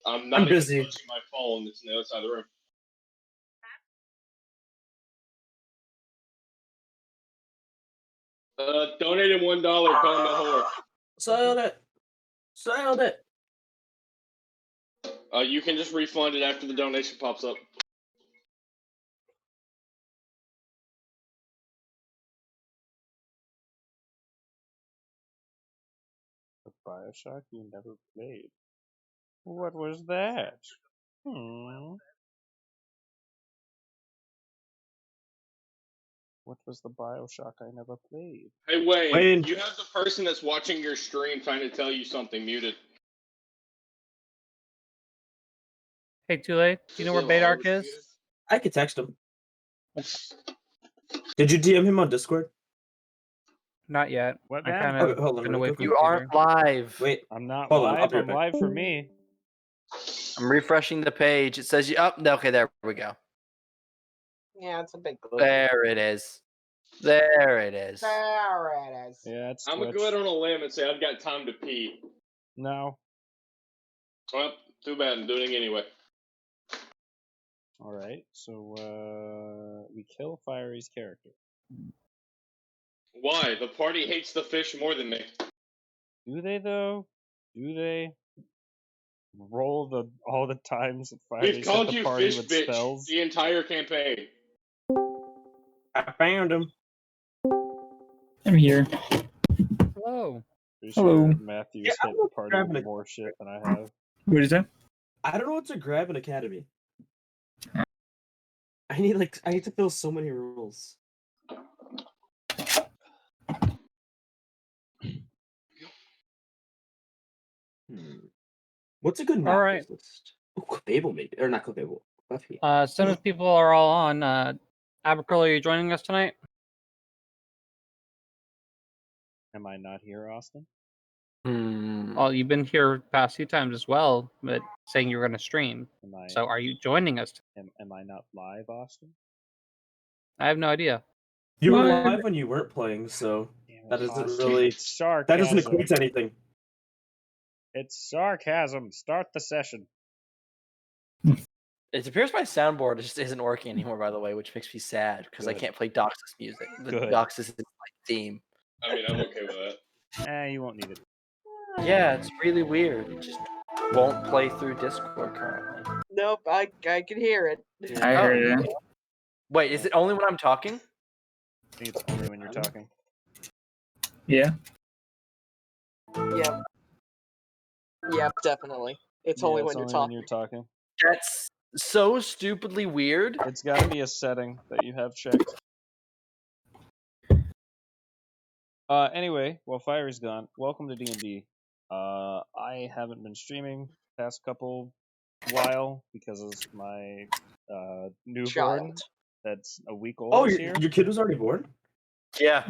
I'm not I'm busy. touching my phone. It's on the other side of the room. Donated $1. Call him a whore. Sold it. You can just refund it after the donation pops up. The Bioshock you never played. What was that? What was the Bioshock I never played? Hey, Wayne, you have the person that's watching your stream trying to tell you something muted. Hey, Tule, do you know where Baydark is? I could text him. Did you DM him on Discord? Not yet. What, I man? kind of Hold on, been away from You aren't live. Wait, I'm not hold on, I'll live. be right I'm back. live for me. I'm refreshing the page. It says you up. No, okay, there we go. Yeah, it's a big glitch. There it is. There it is. There it is. Yeah, it's I'm Twitch. gonna go out on a limb and say I've got time to pee. No. Well, too bad. I'm doing it anyway. All right. So we kill Fiery's character. Why? The party hates the fish more than me. Do they though? Do they? Roll all the times that Fiery We've set called the you party fish with bitch spells. the entire campaign. I found him. I'm here. Hello. Pretty Hello. sure Matthew's hit the party with more shit than I have. What is that? I don't know what to grab in Academy. I need to fill so many rules. What's a good map list? Oh, Clefable maybe, or not Clefable. Buffy. As soon as people are all on, Abercrombie, are you joining us tonight? Am I not here, Austin? Well, you've been here past few times as well, but saying you're going to stream. So are you joining us? Am I not live, Austin? I have no idea. You were live when you weren't playing, so that doesn't really. It's sarcasm. That doesn't equate to anything. It's sarcasm. Start the session. It appears my soundboard just isn't working anymore, by the way, which makes me sad because I can't play Doxus music. The Doxus is my theme. I mean, I'm okay with that. You won't need it. Yeah, it's really weird. It just won't play through Discord currently. Nope, I can hear it. I heard it. Wait, is it only when I'm talking? I think it's only when you're talking. Yeah. Yep. Yep, definitely. It's only when you're talking. When you're talking. That's so stupidly weird. It's got to be a setting that you have checked. Anyway, while Fiery's gone, welcome to D&D. I haven't been streaming past while because of my newborn that's a week old. Oh, this year. your kid was already born? Yeah.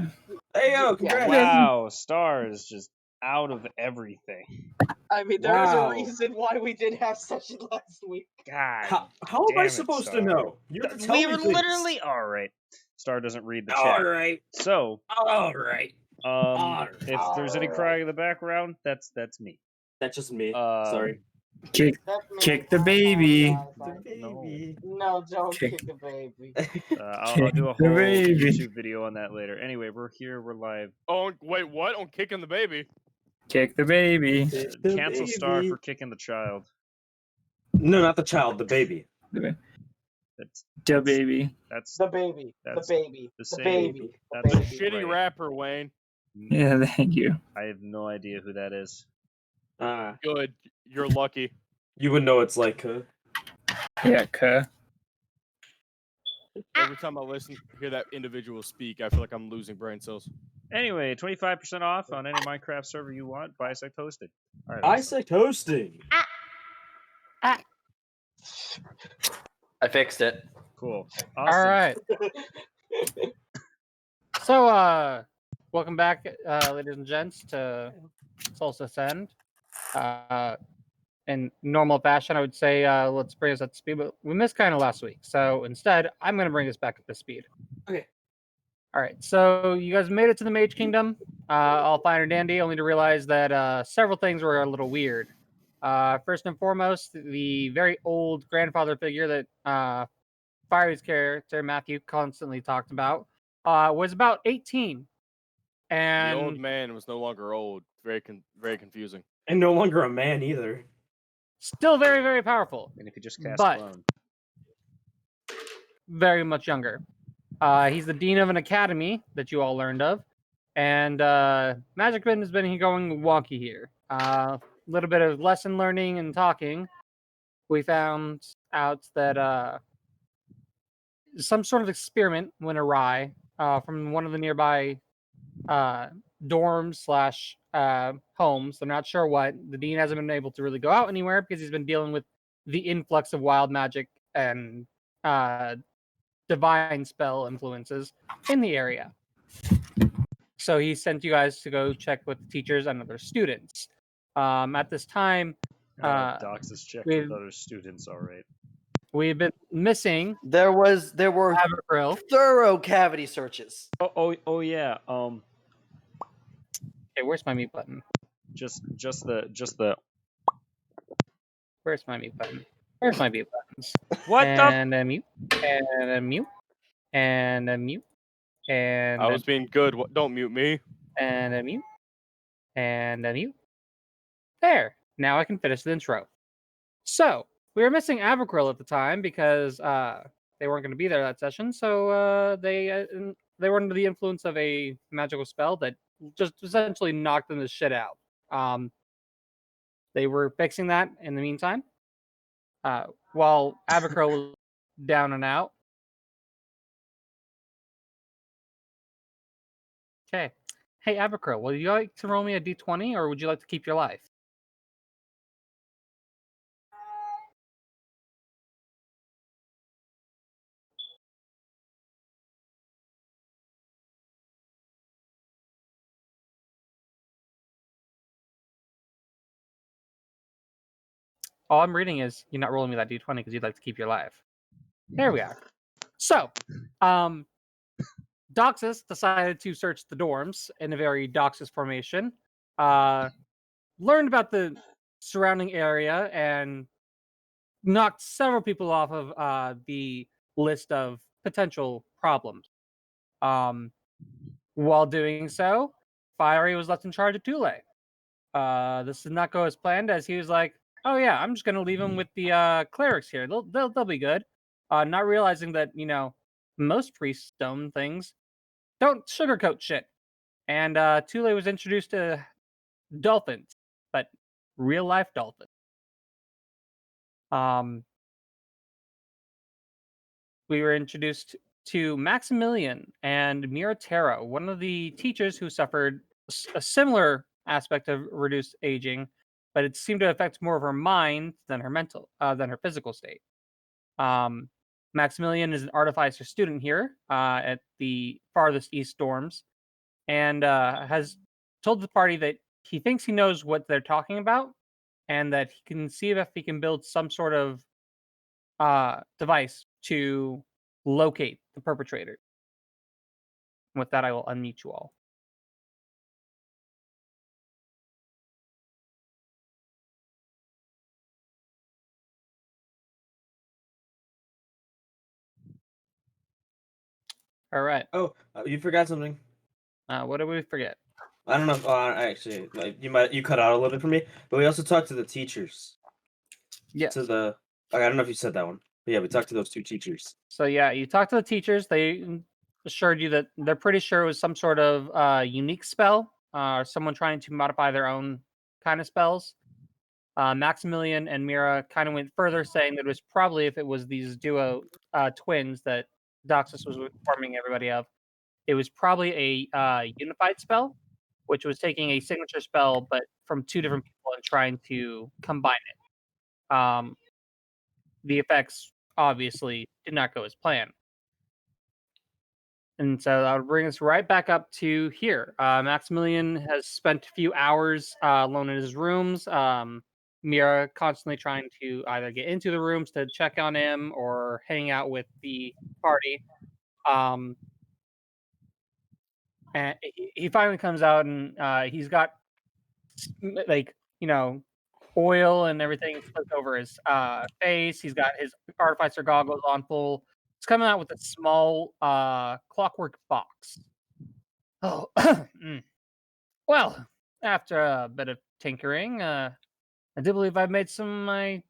Hey, yo, congrats. Wow, Star is just out of everything. I mean, there is a reason why we did have session last week. God. How am I supposed to know? You have to tell we me were things. literally all right. Star doesn't read the chat. All right. So. All right. If there's any crying in the background, that's me. That's just me. Sorry. Kick the baby. No, don't kick the baby. I'll do a whole YouTube video on that later. Anyway, we're here. We're live. Oh, wait, what? On kicking the baby? Kick the baby. Cancel Star for kicking the child. No, not the child. The baby. That's the baby. That's the baby. That's the baby. The, the baby. That's a shitty rapper, Wayne. Yeah, thank you. I have no idea who that is. Good. You're lucky. You would know it's like Yeah, Every time I hear that individual speak, I feel like I'm losing brain cells. Anyway, 25% off on any Minecraft server you want. Bisect hosted. All right, Bisect hosting. I fixed it. Cool. Awesome. All right. So, welcome back, ladies and gents, to Solstice End. In normal fashion, I would say let's bring us up to speed, but we missed kind of last week. So instead, I'm going to bring us back up to speed. Okay. All right. So you guys made it to the Mage Kingdom, all fine and dandy, only to realize that several things were a little weird. First and foremost, the very old grandfather figure that Fiery's character Matthew constantly talked about was about 18, and the old man was no longer old. Very confusing. And no longer a man either. Still very, very powerful. And if you just cast but clone, very much younger. He's the dean of an academy that you all learned of, and Magic Ben has been going wonky here. A little bit of lesson learning and talking. We found out that some sort of experiment went awry from one of the nearby dorms / homes. They're not sure what. The dean hasn't been able to really go out anywhere because he's been dealing with the influx of wild magic and divine spell influences in the area. So he sent you guys to go check with the teachers and other students. At this time, Docs is checked with other students. All right. We've been missing. There were thorough cavity searches. Oh yeah. Okay, where's my mute button? Just the. Where's my mute button? Where's my mute buttons? What and a mute, and a mute, and a mute, and I was being good. Don't mute me. And a mute, and a mute. There. Now I can finish the intro. So we were missing Avacryl at the time because they weren't going to be there that session. So they were under the influence of a magical spell that just essentially knocked them the shit out. They were fixing that in the meantime. While Avacryl was down and out. Okay. Hey, Avacryl, would you like to roll me a d20 or would you like to keep your life? All I'm reading is you're not rolling me that d20 because you'd like to keep your life. There we are. So, Doxus decided to search the dorms in a very Doxus formation, learned about the surrounding area, and knocked several people off of the list of potential problems. While doing so, Fiery was left in charge of Tule. This did not go as planned, as he was like, "Oh yeah, I'm just gonna leave him with the clerics here. They'll be good." Not realizing that most prieststone things don't sugarcoat shit. And Tule was introduced to dolphins, but real life dolphins. We were introduced to Maximilian and Miratero, one of the teachers who suffered a similar aspect of reduced aging, but it seemed to affect more of her mind than her physical state. Maximilian is an artificer student here at the farthest east dorms, and has told the party that he thinks he knows what they're talking about, and that he can see if he can build some sort of device to locate the perpetrator. With that, I will unmute you all. All right. Oh, you forgot something. What did we forget? I don't know. Actually, you cut out a little bit for me, but we also talked to the teachers. Yes. I don't know if you said that one, but yeah, we talked to those two teachers. So yeah, you talked to the teachers. They assured you that they're pretty sure it was some sort of unique spell, or someone trying to modify their own kind of spells. Maximilian and Mira kind of went further, saying that it was probably if it was these duo twins that Doxus was informing everybody of, it was probably a unified spell, which was taking a signature spell but from two different people and trying to combine it. The effects obviously did not go as planned. And so that would bring us right back up to here. Maximilian has spent a few hours alone in his rooms. Mira constantly trying to either get into the rooms to check on him or hang out with the party. And he finally comes out and he's got oil and everything slicked over his face. He's got his artificer goggles on full. He's coming out with a small clockwork box. Oh, well, after a bit of tinkering, I do believe I've made some of my,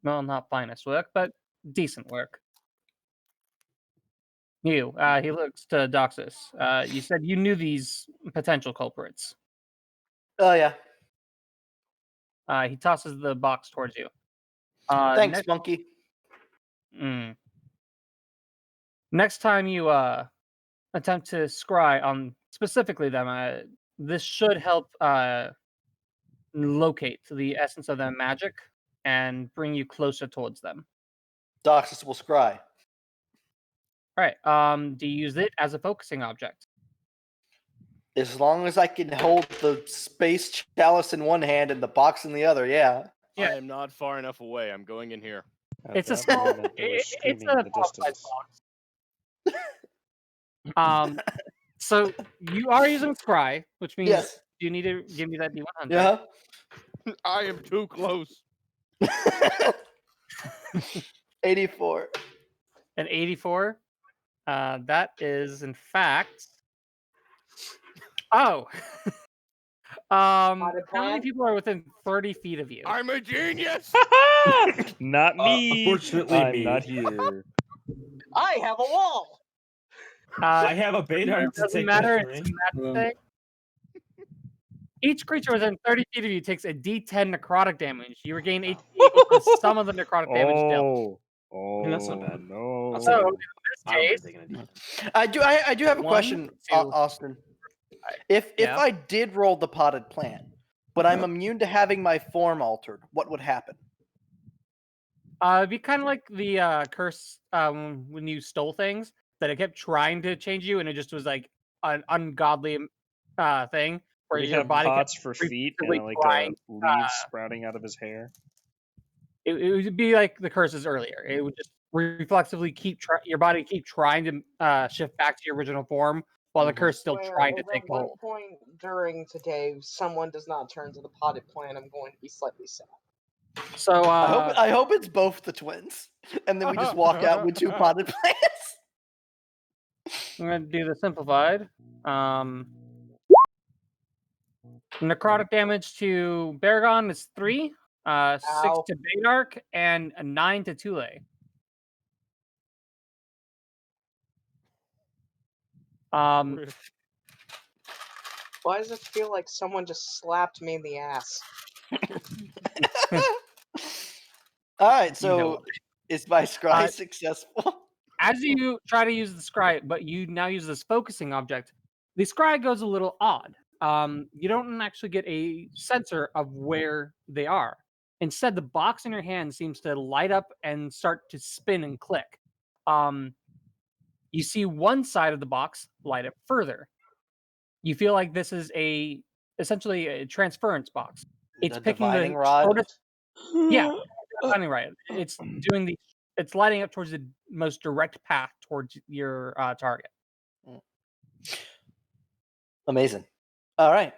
well, not finest work, but decent work. You, he looks to Doxus. You said you knew these potential culprits. Oh yeah. He tosses the box towards you. Thanks, Monkey. Next time you attempt to scry on specifically them, this should help locate the essence of their magic and bring you closer towards them. Doxus will scry. All right. Do you use it as a focusing object? As long as I can hold the space chalice in one hand and the box in the other, yeah. Yeah. I am not far enough away. I'm going in here. It's a small. It's a small-sized box. So you are using scry, which means Yes. you need to give me that D100. Yeah. I am too close. 84. An 84. That is in fact. Oh. How many people are within 30 feet of you? I'm a genius. Not me. Unfortunately, I'm me. not here. I have a wall. I have a Baynard It to doesn't take matter. with It's me. a magic thing. Each creature within 30 feet of you takes a D10 necrotic damage. You regain HP equal to some of the necrotic damage dealt. Oh, That's not bad. no. So in I this don't mind case, taking a D10. I do have a 1, question, 2. Austin. If Yeah. I did roll the potted plant, but I'm immune to having my form altered, what would happen? It'd be kind of like the curse when you stole things, that it kept trying to change you, and it just was like an ungodly thing where Did he your have body pots kept for feet repeatedly and like trying. leaves sprouting out of his hair? It would be like the curses earlier. It would just reflexively your body keep trying to shift back to your original form, while the curse still trying to If take at one hold. point during today someone does not turn to the potted plant, I'm going to be slightly sad. So I hope it's both the twins, and then we just walk out with 2 potted plants. I'm gonna do the simplified. Necrotic damage to Baragon is 3, 6 Ow. to Baynark, and a 9 to Tule. Why does it feel like someone just slapped me in the ass? All right, so know. is my scry successful? As you try to use the scry, but you now use this focusing object, the scry goes a little odd. You don't actually get a sensor of where they are. Instead, the box in your hand seems to light up and start to spin and click. You see one side of the box light up further. You feel like this is essentially a transference box. It's The picking the divining rod? shortest. Yeah, divining rod. It's doing it's lighting up towards the most direct path towards your target. Amazing. All right.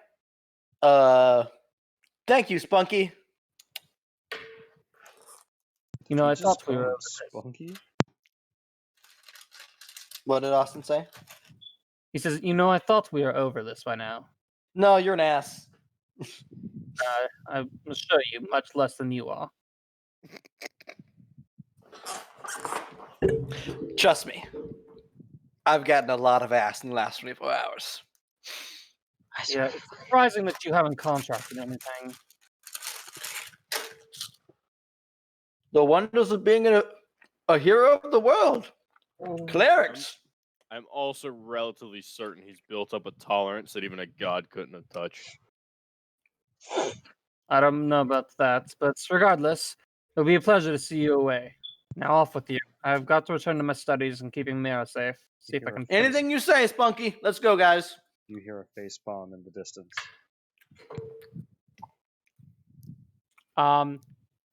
Thank you, Spunky. You know, I You just thought we call were him over this. Spunky? What did Austin say? He says, "You know, I thought we were over this by now. No, you're an ass. I'm sure you much less than you are." Trust me. I've gotten a lot of ass in the last 24 hours. Yeah, it's surprising that you haven't contracted anything. The wonders of being a hero of the world. Clerics. I'm also relatively certain he's built up a tolerance that even a god couldn't have touched. I don't know about that, but regardless, it'll be a pleasure to see you away. Now off with you. I've got to return to my studies and keeping Mira safe. See if I can. Anything you say, Spunky. Let's go, guys. You hear a face palm in the distance.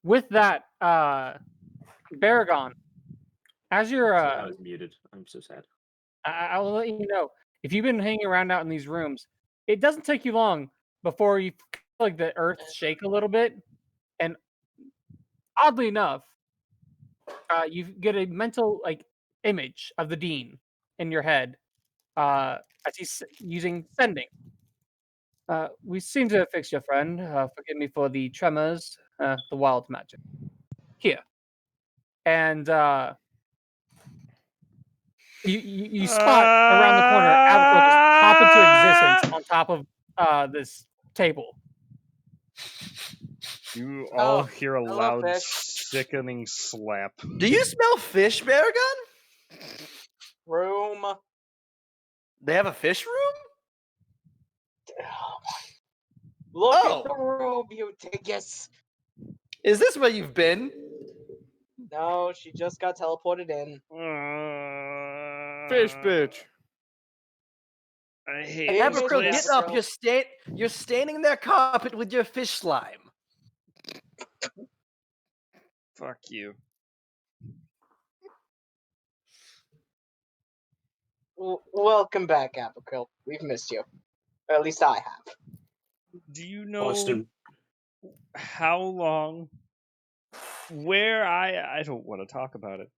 With that, Baragon, as you're I was muted. I'm so sad. I will let you know, if you've been hanging around out in these rooms, it doesn't take you long before you feel like the earth shake a little bit, oddly enough, you get a mental image of the dean in your head as he's using sending. We seem to have fixed your friend. Forgive me for the tremors, the wild magic. Here. And you spot around the corner Abaco just pop into existence on top of this table. You all Oh, hear a I love loud, fish. sickening slap. Do you smell fish, Baragon? Room. They have a fish room? Look Oh. at the room, you dingus. Is this where you've been? No, she just got teleported in. Fish bitch. I hate Hey, this Abercrombie, place. get up. Abercrombie. You're staining their carpet with your fish slime. Fuck you. Welcome back, Abaco. We've missed you. Or at least I have. Do you know Austin. how long? Where I don't want to talk about it.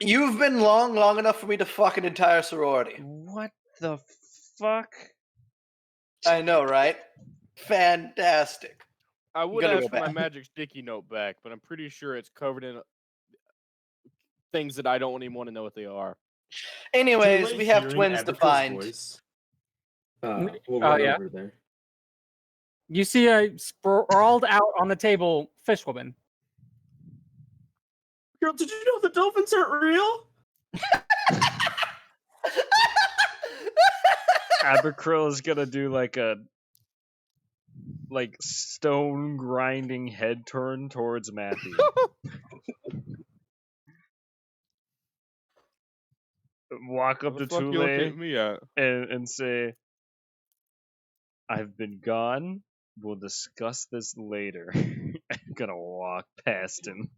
You've been long enough for me to fuck an entire sorority. What the fuck? I know, right? Fantastic. I would gonna ask go for my back. magic sticky note back, but I'm pretty sure it's covered in things that I don't even want to know what they are. Anyways, Too we late have hearing twins to Abaco's find. voice. We'll run yeah. over there. You see a sprawled out on the table fishwoman. Girl, did you know the dolphins aren't real? Abercrombie is gonna do like a stone grinding head turn towards Matthew. Walk up What the to fuck you looking Tule at me at? and say, "I've been gone. We'll discuss this later." I'm gonna walk past him.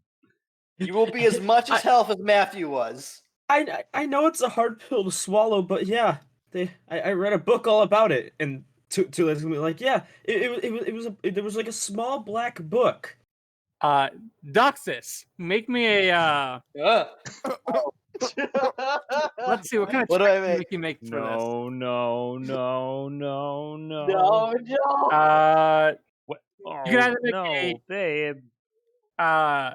You will be as much as health as Matthew was. I know it's a hard pill to swallow, but yeah, I read a book all about it, and Tula's gonna be like, yeah, there was like a small black book. Doxis, make me a let's see what kind of What do check I make? we can make for No. No, no. this. What? Oh, You can either make no, babe. a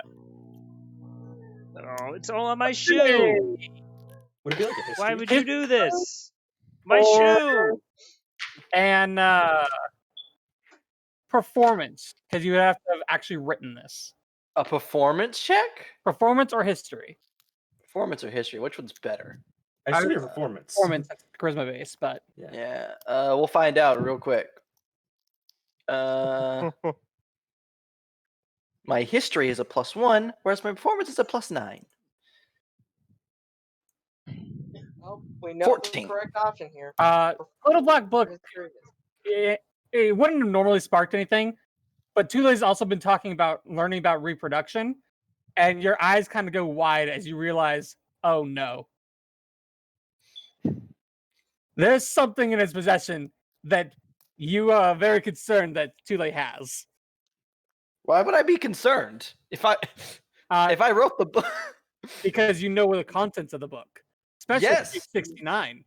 Oh, it's all on my shoe. Would it be like a history? Why would you do this? My Or- shoe. and performance, because you have to have actually written this. A performance check? Performance or history? Performance or history? Which one's better? I see your performance. Performance, that's charisma based, but Yeah, we'll find out real quick. My history is a +1, whereas my performance is a +9. Well, we know 14. the correct option here. Little Black Book, it wouldn't have normally sparked anything, but Tule's also been talking about learning about reproduction, and your eyes kind of go wide as you realize, oh no. There's something in his possession that you are very concerned that Tule has. Why would I be concerned if I wrote the book? Because you know the contents of the book, especially Yes. page 69.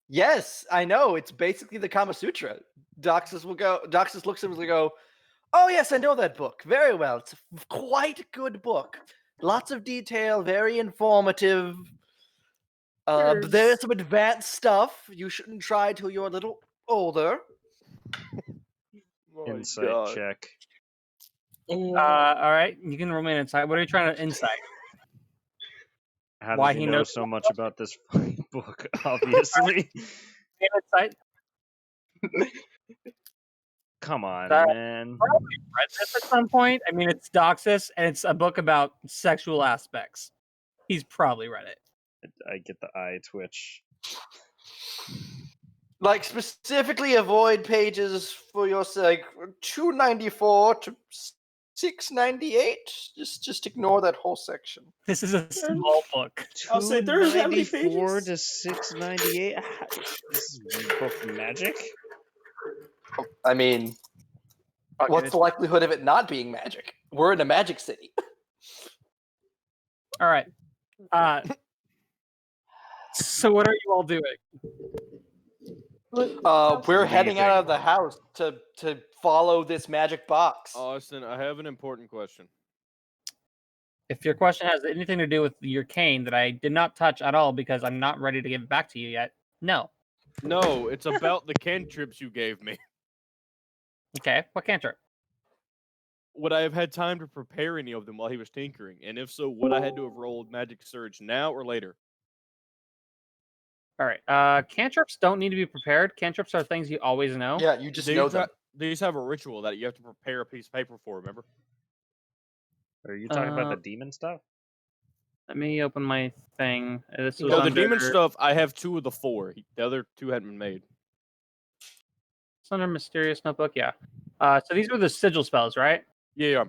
Yes, I know. It's basically the Kama Sutra. Doxus looks at him and will go, "Oh yes, I know that book very well. It's a quite good book. Lots of detail, very informative. But there's some advanced stuff you shouldn't try till you're a little older." My Insight God. check. All right, you can remain inside. What are you trying to insight? How Why does he he know knows so much about this fucking book? Obviously. Insight. Come on, That- man. Read this at some point. I mean, it's Doxus, and it's a book about sexual aspects. He's probably read it. I get the eye twitch. Like specifically avoid pages for your 294 to 698. Just ignore that whole section. This is a small book. I'll say there's how many 294 pages? to 698. This is book magic. I mean, Okay, What's the likelihood of it not being magic? We're in a magic city. All right. So what are you all doing? We're heading out Leaving. of the house to follow this magic box. Austin, I have an important question. If your question has anything to do with your cane that I did not touch at all because I'm not ready to give it back to you yet, no. No, it's about the cantrips you gave me. Okay, what cantrip? Would I have had time to prepare any of them while he was tinkering? And if so, would I had to have rolled Magic Surge now or later? All right. Cantrips don't need to be prepared. Cantrips are things you always know. Yeah, you just know them. These have a ritual that you have to prepare a piece of paper for, remember? Are you talking about the demon stuff? Let me open my thing. This was No, the under, demon stuff, I have 2 of the 4. The other 2 hadn't been made. It's under Mysterious Notebook, yeah. So these were the sigil spells, right? Yeah.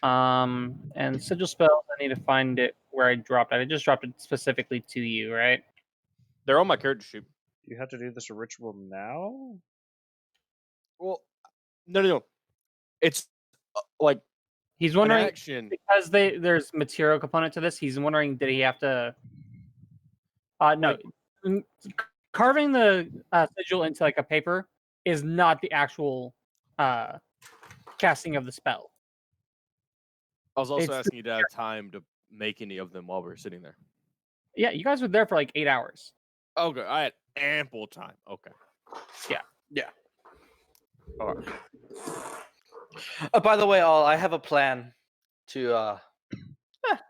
And sigil spells, I need to find it where I dropped it. I just dropped it specifically to you, right? They're on my character sheet. Do you have to do this ritual now? Well, no. It's like He's an wondering action. because there's material component to this. He's wondering, did he have to? No, carving the sigil into like a paper is not the actual casting of the spell. I was also It's- asking you to have time to make any of them while we were sitting there. Yeah, you guys were there for like 8 hours. Okay, I had ample time. Okay. Yeah. All right. By the way, I have a plan to.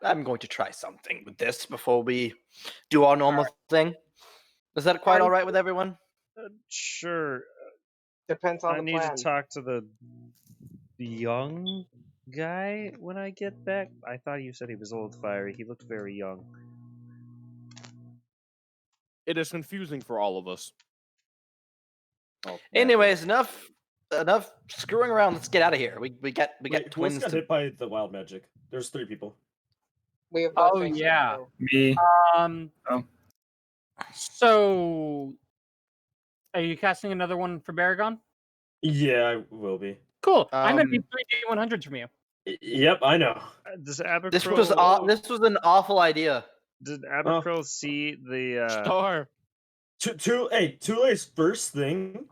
I'm going to try something with this before we do our normal thing. Is that quite all right with everyone? Sure. Depends on I the need plan. to talk to the young guy when I get back. I thought you said he was old fiery. He looked very young. It is confusing for all of us. Oh, Anyways, enough screwing around. Let's get out of here. We get Wait, who else twins got to. hit by the wild magic? There's 3 people. We have Oh, nothing to yeah. do. Me. So are you casting another one for Baragon? Yeah, I will be. Cool. I'm gonna need Um, 3 D100s from you. Yep, I know. Does Abercrow? This was an awful idea. Did Abercrow see the? Star. Tule's first thing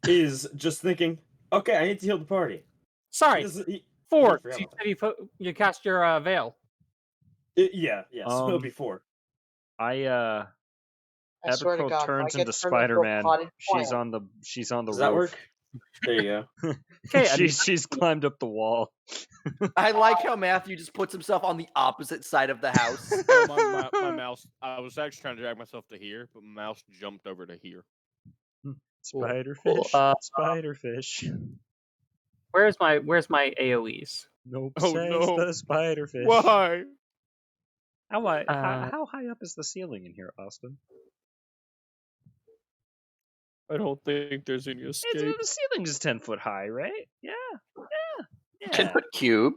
is just thinking, okay, I need to heal the party. Sorry, He 4. forgot You about said you cast your veil. yeah, so it'll be 4. I I swear to Abercrow God, if I turns get into turned into a Spider-Man. potted She's plant- on the Does that roof. work? There you go. Okay, she's climbed up the wall. I like how Matthew just puts himself on the opposite side of the house. my mouse. I was actually trying to drag myself to here, but my mouse jumped over to here. Spiderfish. Cool. Spiderfish. where's my AoEs? Nope. Oh, says no. the spiderfish. Why? How high up is the ceiling in here, Austin? I don't think there's any escape. The ceiling is 10 foot high, right? Yeah. 10-foot cube.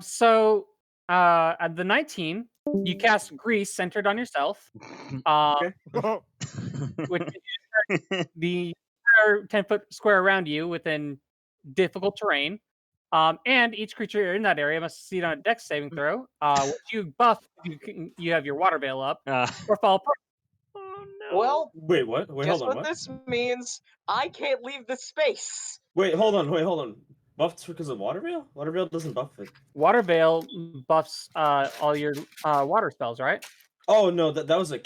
So at the 19, you cast Grease centered on yourself. Which the entire 10-foot square around you within difficult terrain. And each creature in that area must succeed on a dex saving throw. Which you buff, you have your water veil up, or fall apart. Oh no. Well, Wait, what? Wait, guess hold on. what What? this means? I can't leave the space. Wait, hold on. Buffed because of water veil? Water veil doesn't buff it. Water veil buffs all your water spells, right? Oh no, that was a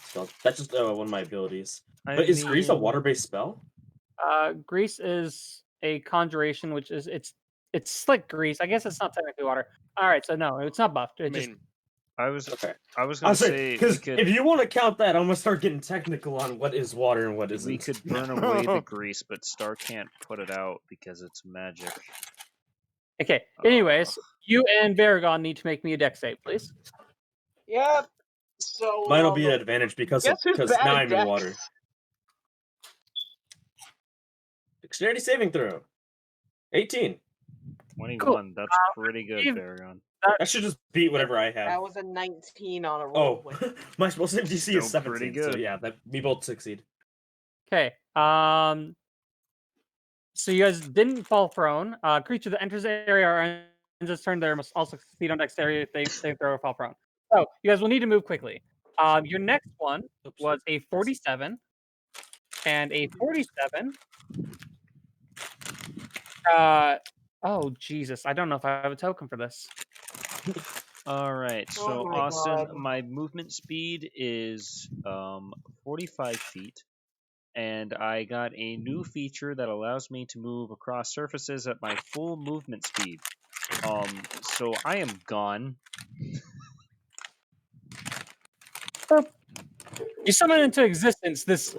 spell. That's just one of my abilities. But is Grease a water-based spell? Grease is a conjuration, which is it's slick grease. I guess it's not technically water. All right, so no, it's not buffed. It just I was Okay. gonna say because we could, if you want to count that, I'm gonna start getting technical on what is water and what isn't. we could burn away the grease, but Star can't put it out because it's magic. okay. Anyways, you and Varagon need to make me a dex save, please. Yep. So Mine will be an advantage because guess who's bad now at I'm in dex? water. Dexterity saving throw. 18. 21. Cool. That's pretty good, Steve- Baragon. That should just beat whatever I That have. was a 19 on a roll. Oh, my spell save DC is Still pretty 17. So good. yeah, we both succeed. Okay. So you guys didn't fall prone. Creature that enters the area or ends its turn there must also succeed on dexterity if they throw or fall prone. So you guys will need to move quickly. Your next one was a 47 and a 47. Oh Jesus! I don't know if I have a token for this. All right, so Oh my Austin, God. my movement speed is 45 feet, and I got a new feature that allows me to move across surfaces at my full movement speed. So I am gone. You summon into existence this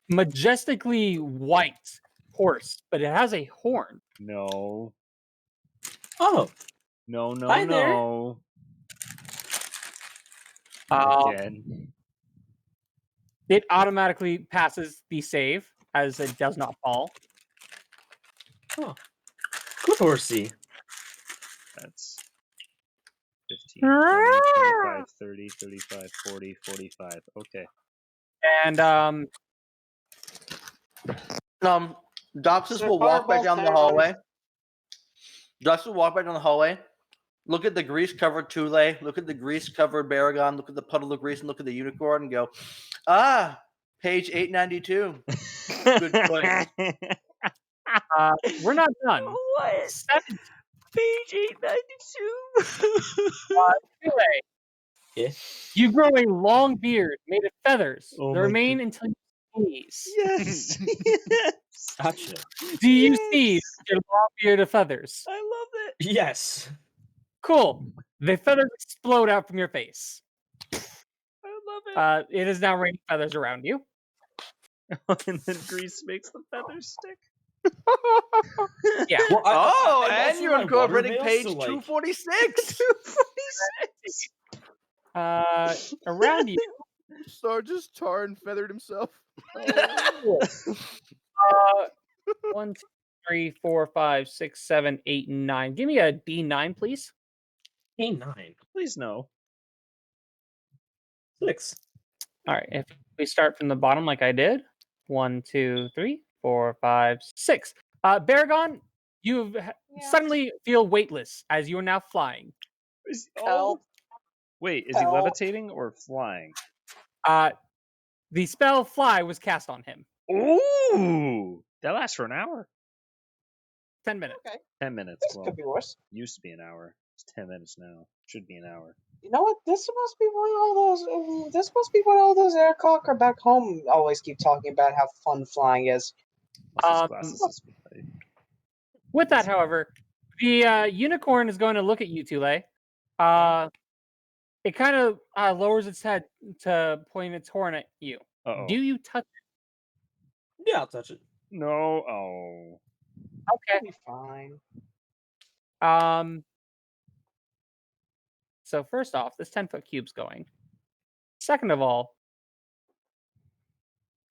majestically white horse, but it has a horn. No, Oh, no, no, Hi there. no. Um, Again. It automatically passes the save as it does not fall. good horsey. That's 15, 20, 25, 30, 35, 40, 45. Okay. And Doxus So will far, walk back both down the there. hallway. Doxus will walk back down the hallway. Look at the grease-covered Tule. Look at the grease-covered Baragon. Look at the puddle of grease, and look at the unicorn, and go, page 892. Good choice. we're not done. What? 17. Page 892. Anyway, Yeah. you grow a long beard made of feathers. Oh They my remain until you sneeze. Yes. Yes. Gotcha. Do you Yes. sneeze with your long beard of feathers? I love it. Yes. Cool. The feathers explode out from your face. I love it. It is now raining feathers around you. And then grease makes the feathers stick. Yeah. Well, Oh, I'm and also you're my water incorporating veil, page so, like, 246. 246. Around you. Star just tar and feathered himself. Cool. 1, 2, 3, 4, 5, 6, 7, 8, 9. Give me a D9, please. A9. Please no. 6. All right. If we start from the bottom like I did, 1, 2, 3, 4, 5, 6. Baragon, you suddenly feel weightless as you are now flying. Help. Wait, is he Help. levitating or flying? The spell Fly was cast on him. Ooh! That lasts for an hour. 10 minutes. Okay, 10 minutes. this Well, could be worse. used to be an hour. It's 10 minutes now. Should be an hour. You know what? This must be what all those. This must be what all those Air Cocker back home always keep talking about. How fun flying is. What's his glasses? With that, however, the unicorn is going to look at you, Tule. It kind of lowers its head to point its horn at you. Uh-oh. Do you touch it? Yeah, I'll touch it. No. Oh. It'll be fine. So first off, this 10-foot cube's going. Second of all,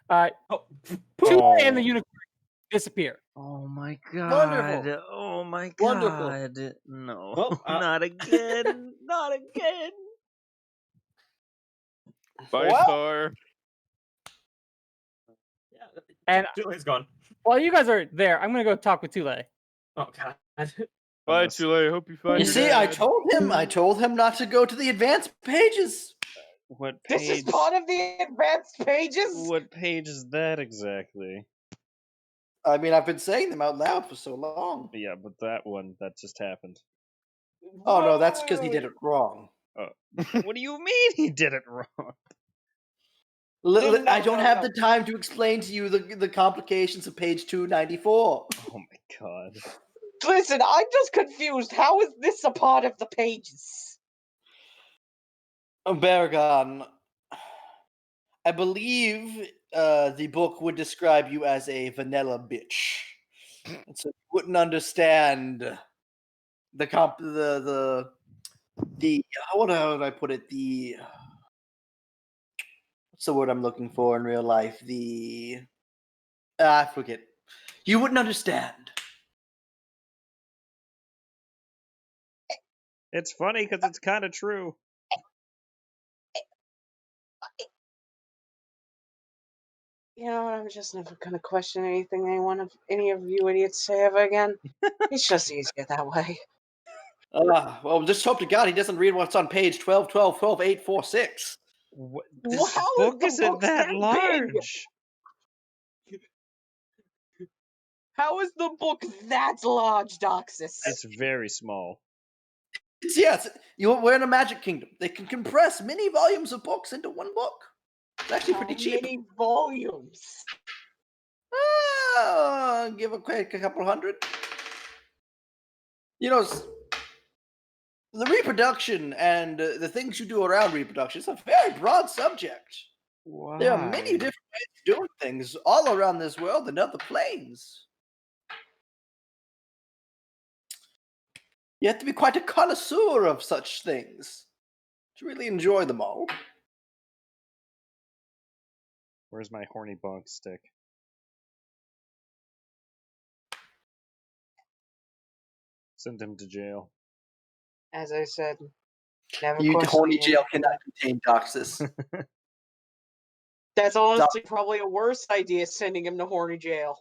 Tule and the unicorn disappear. Oh my god. Wonderful. Oh my Wonderful. god. No. Well, not again. Not again. Bye, Well- Star. Yeah. And Tule's gone. while you guys are there, I'm gonna go talk with Tule. Oh god. Bye, Unless- Chile. Hope you find You your see, I dad. told him not to go to the advanced pages. What This is page? part of the advanced pages. What page is that exactly? I mean, I've been saying them out loud for so long. Yeah, but that one, that just happened. Oh no, that's because he did it wrong. What do you mean he did it wrong? I don't have the time to explain to you the complications of page 294. Oh my god. Listen, I'm just confused. How is this a part of the pages? Baragon, I believe the book would describe you as a vanilla bitch. And so you wouldn't understand the how would I put it? What's the word I'm looking for in real life? I forget. You wouldn't understand. It's funny because it's kind of true. You know what? I'm just never gonna question anything any of you idiots say ever again. It's just easier that way. Well, just hope to God he doesn't read what's on page 12, 12, 12, 8, 4, 6. This How is book the isn't book that that big? large. How is the book that large, Doxus? It's very small. We're in a magic kingdom. They can compress many volumes of books into one book. It's actually pretty cheap. Many volumes. Give a couple hundred. You know, the reproduction and the things you do around reproduction is a very broad subject. Why? There are many different ways of doing things all around this world and other planes. You have to be quite a connoisseur of such things to really enjoy them all. Where's my horny bonk stick? Send him to jail. As I said, never You question horny jail anything. cannot contain Doxus. That's honestly probably a worse idea, sending him to horny jail.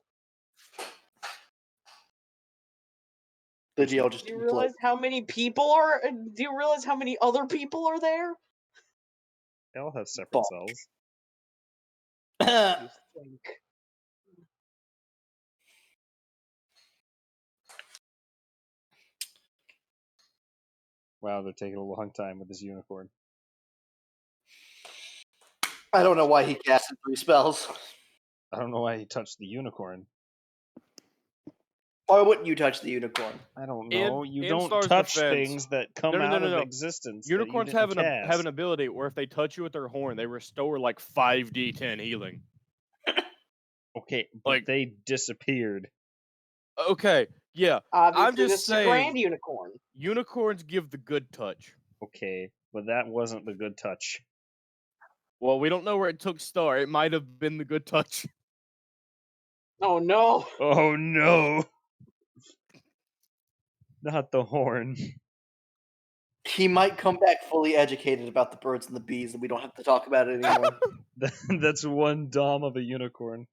The jail just Do you realize how many people are? Do you realize how many other people are there? They all have separate Bonk. cells. You think. Wow, they're taking a long time with this unicorn. I don't know why he casted 3 spells. I don't know why he touched the unicorn. Why wouldn't you touch the unicorn? I don't know. In You don't Star's touch defense- things that come No. out of existence. that you Unicorns didn't have an cast. ability where if they touch you with their horn, they restore like 5d10 healing. Okay, but Like- they disappeared. Okay, yeah. Obviously, just this is a saying- grand unicorn. Unicorns give the good touch. Okay, but that wasn't the good touch. Well, we don't know where it took Star. It might have been the good touch. Oh no! Oh no! Not the horn. He might come back fully educated about the birds and the bees, and we don't have to talk about it anymore. That's one dom of a unicorn.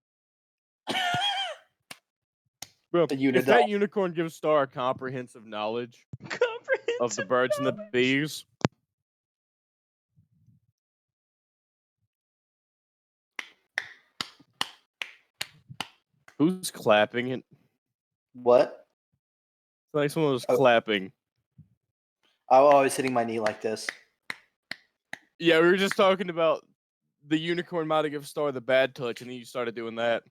Bro, The if that Unidom. unicorn gives Star a comprehensive knowledge of the birds and the bees, who's clapping? It What? like someone was Oh. clapping. I'm always hitting my knee like this. Yeah, we were just talking about the unicorn might have given Star the bad touch, and then you started doing that.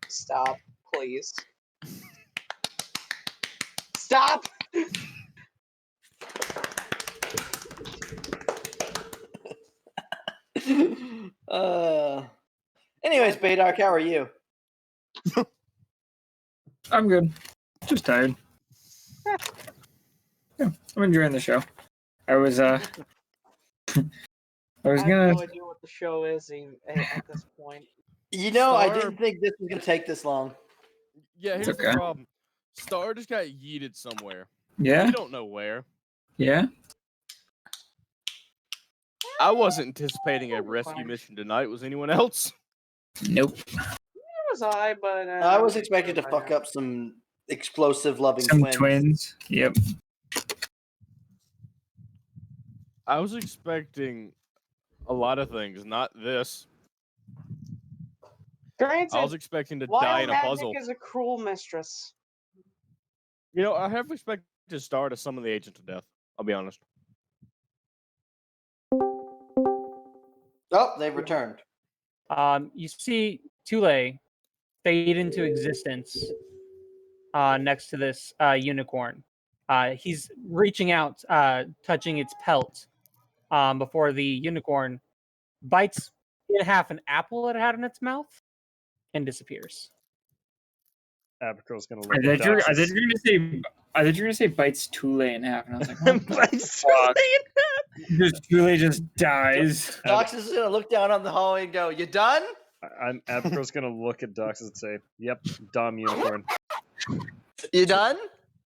Stop, please. Stop! Anyways, Baydark, how are you? I'm good. Just tired. Yeah, I'm enjoying the show. I was I was I have gonna. no idea what the show is at this point. You know, I Star- didn't think this was gonna take this long. Yeah, here's okay. the problem. Star just got yeeted somewhere. Yeah, We don't know where. yeah. I wasn't anticipating a rescue mission tonight. Was anyone else? Nope. Where was I? But I was expected to fuck up some explosive loving Some twins. twins. Yep. I was expecting a lot of things, not this. Granted, I was expecting to die Wild in a Magic puzzle. is a cruel mistress. You know, I have expected Star to summon the agent to death. I'll be honest. Oh, they've returned. You see Tule fade into existence next to this unicorn. He's reaching out, touching its pelt before the unicorn bites in half an apple it had in its mouth and disappears. Abigail's gonna look I at thought you were Doxus. gonna say bites Tule in half, and I was like, what the Bites fuck? Tule Just Tule just dies. Doxus is gonna look down on the hallway and go, "You done?" Abigail's gonna look at Doxus and say, "Yep, Dom unicorn." You done?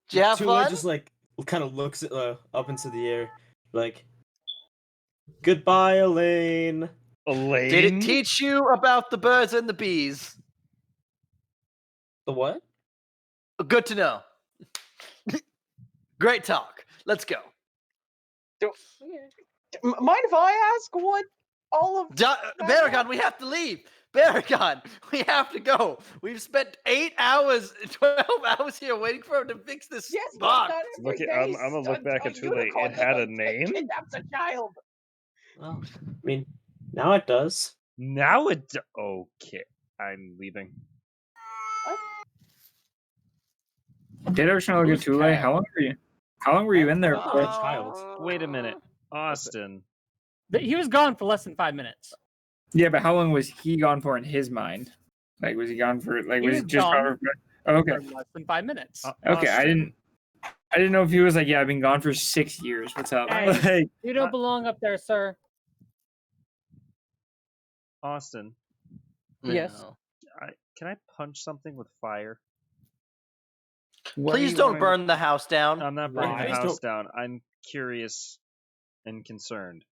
Did you have Tule fun? just like kind of looks up into the air, like, Goodbye, Elaine. Elaine? Did it teach you about the birds and the bees? The what? Good to know. Great talk. Let's go. Mind if I ask what all of Baragon, we have to leave. Baragon, we have to go. We've spent 8 hours, 12 hours here waiting for him to fix this box. Look at- I'm gonna look back at Tule. It had a name? Kidnaps a child. Well, I mean, now it does. Now it... Okay. I'm leaving. Ditto shall look at Tule. Cat? How long were you in there For for? a child. Wait a minute. Austin. He was gone for less than 5 minutes. Yeah, but how long was he gone for in his mind? Like, was he gone for? Like, He was was it just? gone Oh, okay. For less than 5 minutes. Okay, I Austin. didn't know if he was like, yeah, I've been gone for 6 years. What's up? Hey. Like, You don't belong up there, sir. Austin. Yes. Can I punch something with fire? What are Please you don't wanting- burn the house down. I'm not burning Why? the house down. I'm curious and concerned.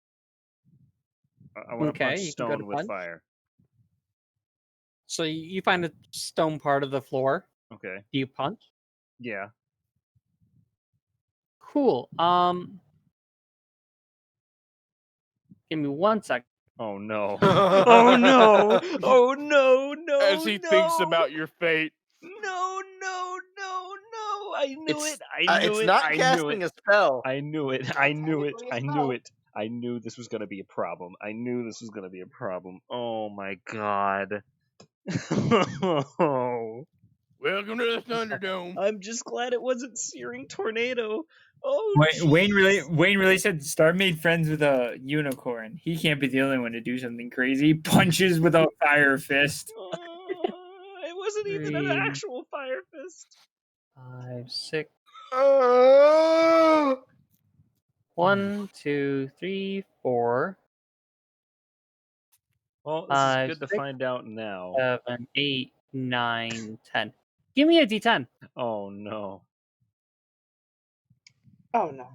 I want to Okay, punch you can go to stone with punch. fire. So you find a stone part of the floor. Okay. Do you punch? Yeah. Cool. Give me 1 second. Oh no. Oh no. Oh no. No. As he thinks no. about your fate. No. No. No. No. I knew It's- it. I knew it's it. not I knew casting it. a spell. I knew it. I knew it. technically a I spell. knew it. I knew this was gonna be a problem. I knew this was gonna be a problem. Oh my god. Welcome to the Thunderdome. I'm just glad it wasn't searing tornado. Oh, Wayne jeez. really said Star made friends with a unicorn. He can't be the only one to do something crazy. He punches with a fire fist. It wasn't even an 3, actual fire fist. 5, 6. Oh! 1, 2, 3, 4, Well, this is 5, good to 6, find out now. 7, 8, 9, 10. Give me a D10. Oh no. Oh no.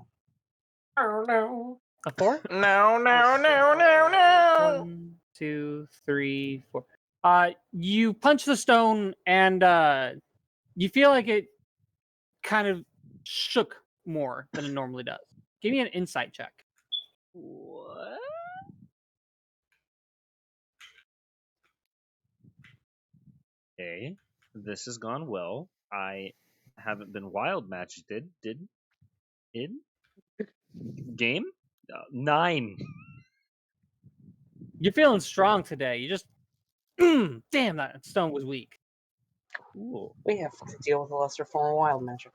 Oh no. A 4? No, no, no, no, no. 1, 2, 3, 4. You punch the stone and you feel like it kind of shook more than it normally does. Give me an insight check. What? Okay, this has gone well. I haven't been wild matched. Did in game 9. You're feeling strong today. You just damn, that stone was weak. Cool. We have to deal with a lesser form of wild magic.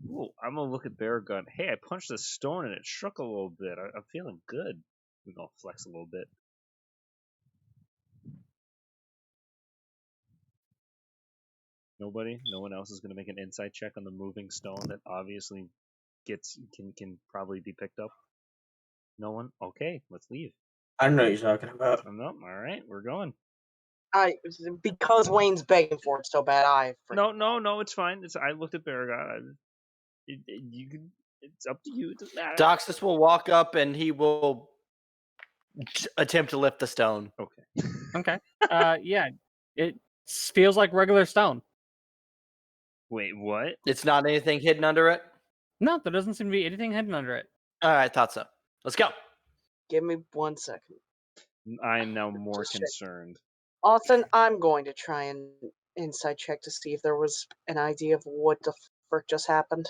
Cool. I'm gonna look at Beargun. Hey, I punched the stone and it shook a little bit. I'm feeling good. We're gonna flex a little bit. Nobody? No one else is gonna make an insight check on the moving stone that obviously can probably be picked up. No one? Okay, let's leave. I don't know what you're talking about. No, all right, we're going. Because Wayne's begging for it so bad, No, it's fine. I looked at Baragon. You can. It's up to you. It doesn't matter. Doxus will walk up and he will attempt to lift the stone. Okay. Okay. Yeah, it feels like regular stone. Wait, what? It's not anything hidden under it. No, there doesn't seem to be anything hidden under it. All right, thought so. Let's go. Give me 1 second. I am now more Just check. concerned. Austin, I'm going to try and insight check to see if there was an idea of what the frick just happened.